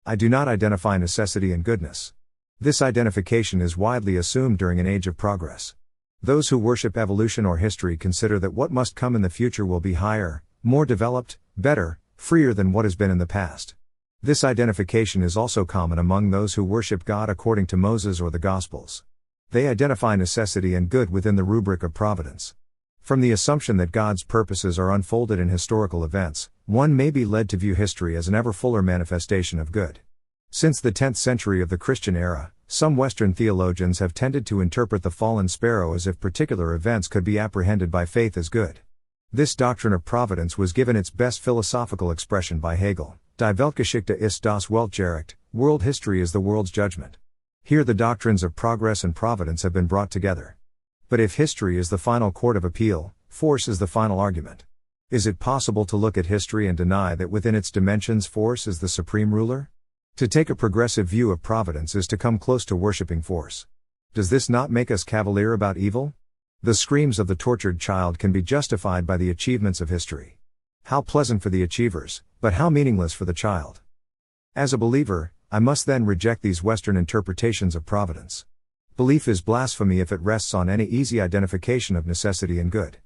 [SPEAKER 1] I do not identify necessity and goodness. This identification is widely assumed during an age of progress. Those who worship evolution or history consider that what must come in the future will be higher, more developed, better, freer than what has been in the past. This identification is also common among those who worship God according to Moses or the Gospels. They identify necessity and good within the rubric of providence. From the assumption that God's purposes are unfolded in historical events, one may be led to view history as an ever fuller manifestation of good. Since the 10th century of the Christian era, some Western theologians have tended to interpret the fallen sparrow as if particular events could be apprehended by faith as good. This doctrine of providence was given its best philosophical expression by Hegel. Die Weltgeschichte ist das Weltgericht, world history is the world's judgment. Here the doctrines of progress and providence have been brought together. But if history is the final court of appeal, force is the final argument. Is it possible to look at history and deny that within its dimensions force is the supreme ruler? To take a progressive view of providence is to come close to worshipping force. Does this not make us cavalier about evil? The screams of the tortured child can be justified by the achievements of history. How pleasant for the achievers, but how meaningless for the child. As a believer, I must then reject these Western interpretations of providence. Belief is blasphemy if it rests on any easy identification of necessity and good.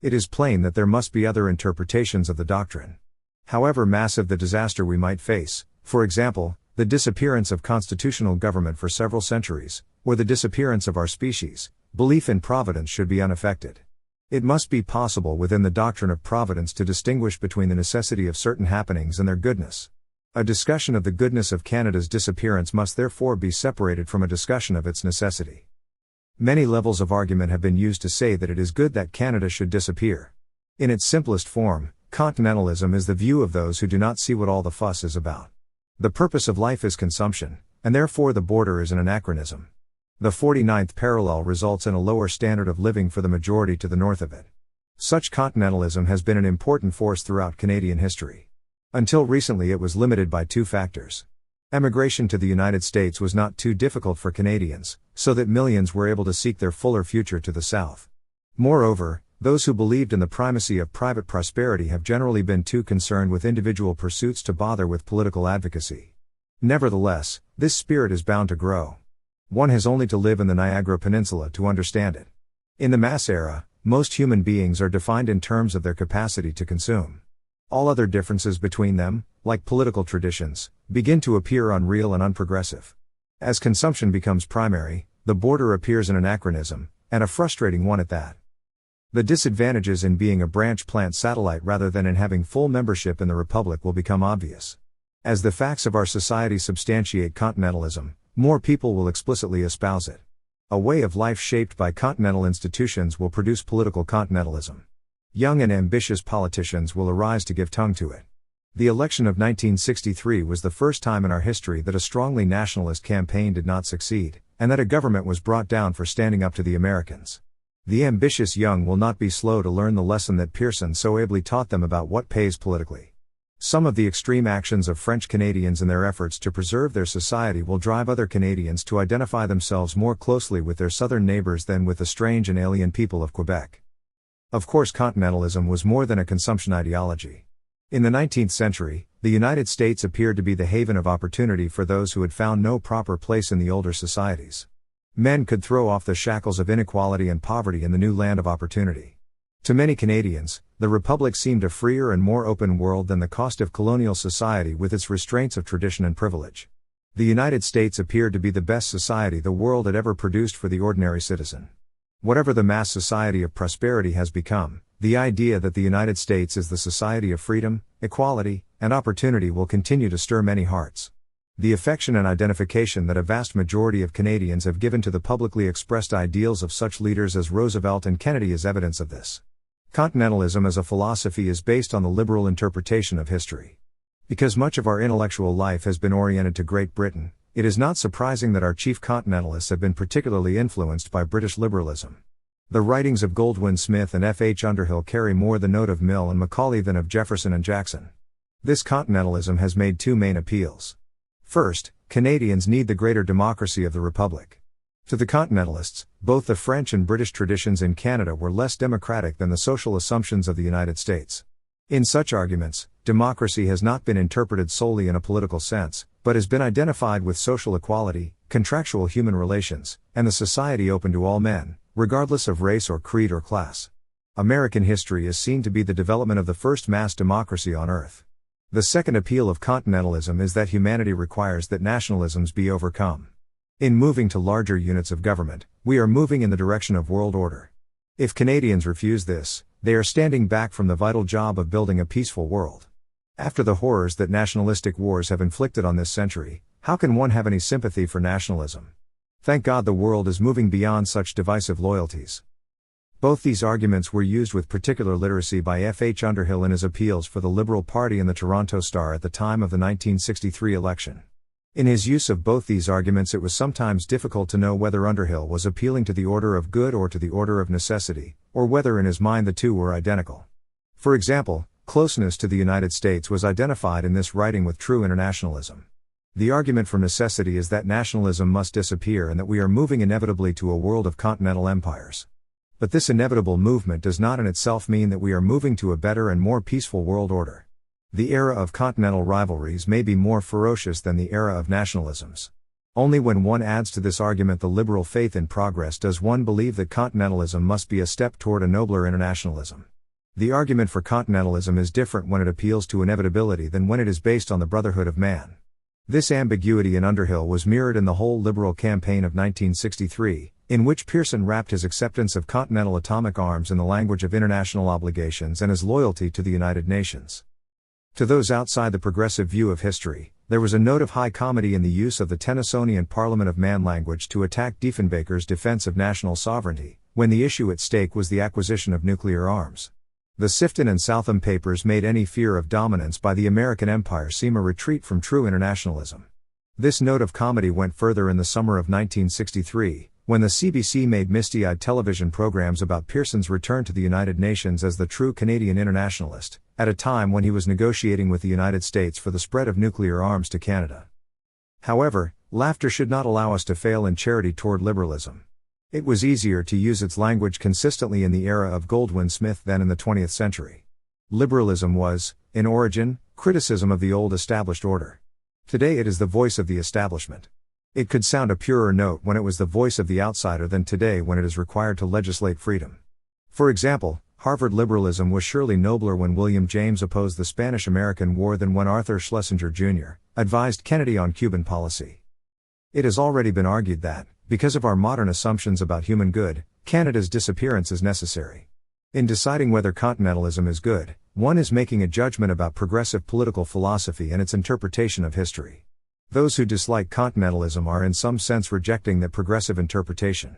[SPEAKER 1] It is plain that there must be other interpretations of the doctrine. However massive the disaster we might face, for example, the disappearance of constitutional government for several centuries, or the disappearance of our species, belief in providence should be unaffected. It must be possible within the doctrine of providence to distinguish between the necessity of certain happenings and their goodness. A discussion of the goodness of Canada's disappearance must therefore be separated from a discussion of its necessity. Many levels of argument have been used to say that it is good that Canada should disappear. In its simplest form, Continentalism is the view of those who do not see what all the fuss is about. The purpose of life is consumption, and therefore the border is an anachronism. The 49th parallel results in a lower standard of living for the majority to the north of it. Such continentalism has been an important force throughout Canadian history. Until recently it was limited by two factors. Emigration to the United States was not too difficult for Canadians, so that millions were able to seek their fuller future to the south. Moreover, those who believed in the primacy of private prosperity have generally been too concerned with individual pursuits to bother with political advocacy. Nevertheless, this spirit is bound to grow. One has only to live in the Niagara Peninsula to understand it. In the mass era, most human beings are defined in terms of their capacity to consume. All other differences between them, like political traditions, begin to appear unreal and unprogressive. As consumption becomes primary, the border appears an anachronism, and a frustrating one at that. The disadvantages in being a branch plant satellite rather than in having full membership in the Republic will become obvious. As the facts of our society substantiate continentalism, more people will explicitly espouse it. A way of life shaped by continental institutions will produce political continentalism. Young and ambitious politicians will arise to give tongue to it. The election of 1963 was the first time in our history that a strongly nationalist campaign did not succeed, and that a government was brought down for standing up to the Americans. The ambitious young will not be slow to learn the lesson that Pearson so ably taught them about what pays politically. Some of the extreme actions of French Canadians in their efforts to preserve their society will drive other Canadians to identify themselves more closely with their southern neighbors than with the strange and alien people of Quebec. Of course, continentalism was more than a consumption ideology. In the 19th century, the United States appeared to be the haven of opportunity for those who had found no proper place in the older societies. Men could throw off the shackles of inequality and poverty in the new land of opportunity. To many Canadians, the Republic seemed a freer and more open world than the cost of colonial society with its restraints of tradition and privilege. The United States appeared to be the best society the world had ever produced for the ordinary citizen. Whatever the mass society of prosperity has become, the idea that the United States is the society of freedom, equality, and opportunity will continue to stir many hearts. The affection and identification that a vast majority of Canadians have given to the publicly expressed ideals of such leaders as Roosevelt and Kennedy is evidence of this. Continentalism as a philosophy is based on the liberal interpretation of history. Because much of our intellectual life has been oriented to Great Britain, it is not surprising that our chief continentalists have been particularly influenced by British liberalism. The writings of Goldwin Smith and F. H. Underhill carry more the note of Mill and Macaulay than of Jefferson and Jackson. This continentalism has made two main appeals. First, Canadians need the greater democracy of the Republic. To the continentalists, both the French and British traditions in Canada were less democratic than the social assumptions of the United States. In such arguments, democracy has not been interpreted solely in a political sense, but has been identified with social equality, contractual human relations, and the society open to all men, regardless of race or creed or class. American history is seen to be the development of the first mass democracy on earth. The second appeal of continentalism is that humanity requires that nationalisms be overcome. In moving to larger units of government, we are moving in the direction of world order. If Canadians refuse this, they are standing back from the vital job of building a peaceful world. After the horrors that nationalistic wars have inflicted on this century, how can one have any sympathy for nationalism? Thank God the world is moving beyond such divisive loyalties. Both these arguments were used with particular literacy by F. H. Underhill in his appeals for the Liberal Party in the Toronto Star at the time of the 1963 election. In his use of both these arguments, it was sometimes difficult to know whether Underhill was appealing to the order of good or to the order of necessity, or whether in his mind the two were identical. For example, closeness to the United States was identified in this writing with true internationalism. The argument for necessity is that nationalism must disappear and that we are moving inevitably to a world of continental empires. But this inevitable movement does not in itself mean that we are moving to a better and more peaceful world order. The era of continental rivalries may be more ferocious than the era of nationalisms. Only when one adds to this argument the liberal faith in progress does one believe that continentalism must be a step toward a nobler internationalism. The argument for continentalism is different when it appeals to inevitability than when it is based on the brotherhood of man. This ambiguity in Underhill was mirrored in the whole liberal campaign of 1963, in which Pearson wrapped his acceptance of continental atomic arms in the language of international obligations and his loyalty to the United Nations. To those outside the progressive view of history, there was a note of high comedy in the use of the Tennysonian Parliament of Man language to attack Diefenbaker's defense of national sovereignty, when the issue at stake was the acquisition of nuclear arms. The Sifton and Southam papers made any fear of dominance by the American empire seem a retreat from true internationalism. This note of comedy went further in the summer of 1963, when the CBC made misty-eyed television programs about Pearson's return to the United Nations as the true Canadian internationalist, at a time when he was negotiating with the United States for the spread of nuclear arms to Canada. However, laughter should not allow us to fail in charity toward liberalism. It was easier to use its language consistently in the era of Goldwin Smith than in the 20th century. Liberalism was, in origin, criticism of the old established order. Today it is the voice of the establishment. It could sound a purer note when it was the voice of the outsider than today when it is required to legislate freedom. For example, Harvard liberalism was surely nobler when William James opposed the Spanish-American War than when Arthur Schlesinger Jr. advised Kennedy on Cuban policy. It has already been argued that, because of our modern assumptions about human good, Canada's disappearance is necessary. In deciding whether continentalism is good, one is making a judgment about progressive political philosophy and its interpretation of history. Those who dislike continentalism are in some sense rejecting that progressive interpretation.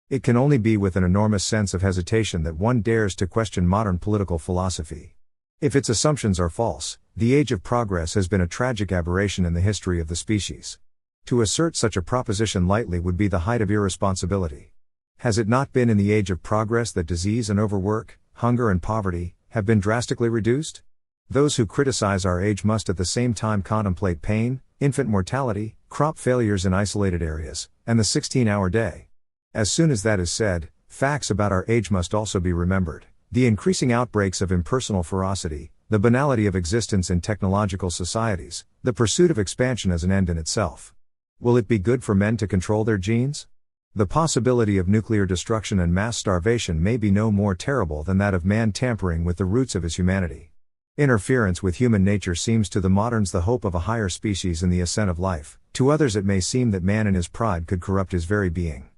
[SPEAKER 1] It can only be with an enormous sense of hesitation that one dares to question modern political philosophy. If its assumptions are false, the age of progress has been a tragic aberration in the history of the species. To assert such a proposition lightly would be the height of irresponsibility. Has it not been in the age of progress that disease and overwork, hunger and poverty, have been drastically reduced? Those who criticize our age must at the same time contemplate pain, infant mortality, crop failures in isolated areas, and the 16-hour day. As soon as that is said, facts about our age must also be remembered: the increasing outbreaks of impersonal ferocity, the banality of existence in technological societies, the pursuit of expansion as an end in itself. Will it be good for men to control their genes? The possibility of nuclear destruction and mass starvation may be no more terrible than that of man tampering with the roots of his humanity. Interference with human nature seems to the moderns the hope of a higher species in the ascent of life. To others it may seem that man in his pride could corrupt his very being.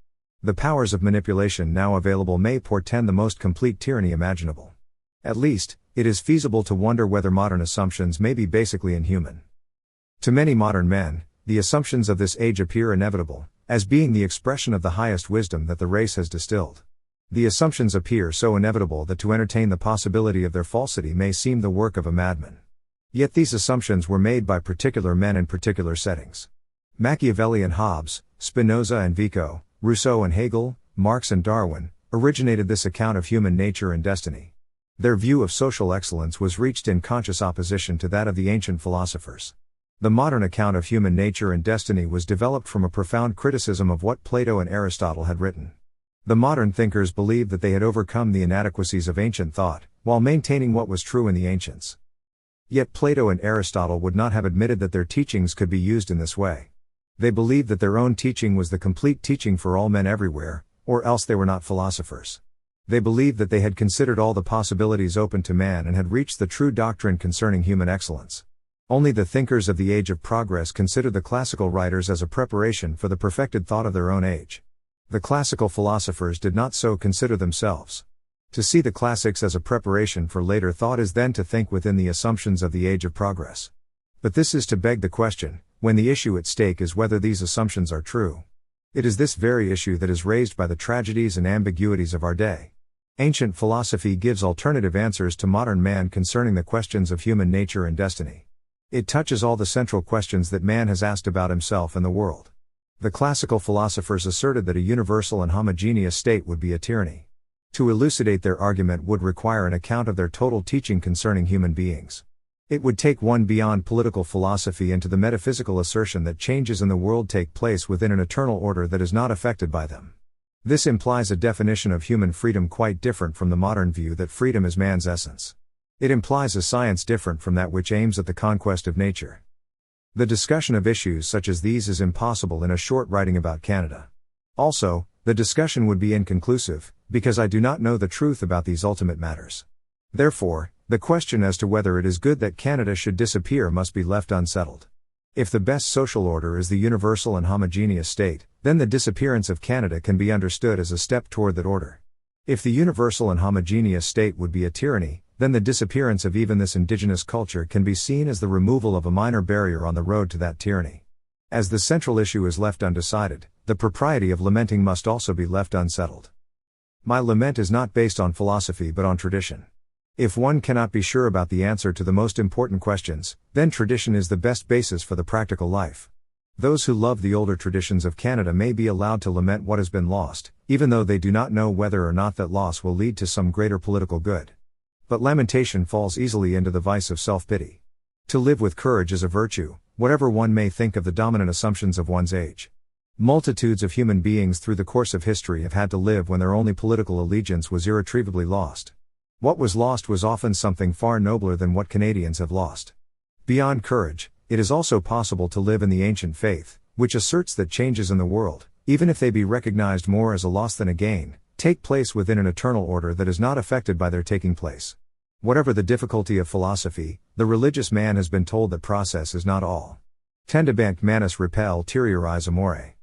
[SPEAKER 1] The powers of manipulation now available may portend the most complete tyranny imaginable. At least, it is feasible to wonder whether modern assumptions may be basically inhuman. To many modern men, the assumptions of this age appear inevitable, as being the expression of the highest wisdom that the race has distilled. The assumptions appear so inevitable that to entertain the possibility of their falsity may seem the work of a madman. Yet these assumptions were made by particular men in particular settings. Machiavelli and Hobbes, Spinoza and Vico, Rousseau and Hegel, Marx and Darwin, originated this account of human nature and destiny. Their view of social excellence was reached in conscious opposition to that of the ancient philosophers. The modern account of human nature and destiny was developed from a profound criticism of what Plato and Aristotle had written. The modern thinkers believed that they had overcome the inadequacies of ancient thought, while maintaining what was true in the ancients. Yet Plato and Aristotle would not have admitted that their teachings could be used in this way. They believed that their own teaching was the complete teaching for all men everywhere, or else they were not philosophers. They believed that they had considered all the possibilities open to man and had reached the true doctrine concerning human excellence. Only the thinkers of the age of progress considered the classical writers as a preparation for the perfected thought of their own age. The classical philosophers did not so consider themselves. To see the classics as a preparation for later thought is then to think within the assumptions of the age of progress. But this is to beg the question, when the issue at stake is whether these assumptions are true. It is this very issue that is raised by the tragedies and ambiguities of our day. Ancient philosophy gives alternative answers to modern man concerning the questions of human nature and destiny. It touches all the central questions that man has asked about himself and the world. The classical philosophers asserted that a universal and homogeneous state would be a tyranny. To elucidate their argument would require an account of their total teaching concerning human beings. It would take one beyond political philosophy into the metaphysical assertion that changes in the world take place within an eternal order that is not affected by them. This implies a definition of human freedom quite different from the modern view that freedom is man's essence. It implies a science different from that which aims at the conquest of nature. The discussion of issues such as these is impossible in a short writing about Canada. Also, the discussion would be inconclusive, because I do not know the truth about these ultimate matters. Therefore, the question as to whether it is good that Canada should disappear must be left unsettled. If the best social order is the universal and homogeneous state, then the disappearance of Canada can be understood as a step toward that order. If the universal and homogeneous state would be a tyranny, then the disappearance of even this indigenous culture can be seen as the removal of a minor barrier on the road to that tyranny. As the central issue is left undecided, the propriety of lamenting must also be left unsettled. My lament is not based on philosophy but on tradition. If one cannot be sure about the answer to the most important questions, then tradition is the best basis for the practical life. Those who love the older traditions of Canada may be allowed to lament what has been lost, even though they do not know whether or not that loss will lead to some greater political good. But lamentation falls easily into the vice of self-pity. To live with courage is a virtue, whatever one may think of the dominant assumptions of one's age. Multitudes of human beings through the course of history have had to live when their only political allegiance was irretrievably lost. What was lost was often something far nobler than what Canadians have lost. Beyond courage, it is also possible to live in the ancient faith, which asserts that changes in the world, even if they be recognized more as a loss than a gain, take place within an eternal order that is not affected by their taking place. Whatever the difficulty of philosophy, the religious man has been told that process is not all. Tendebant manus repel terrorize amore.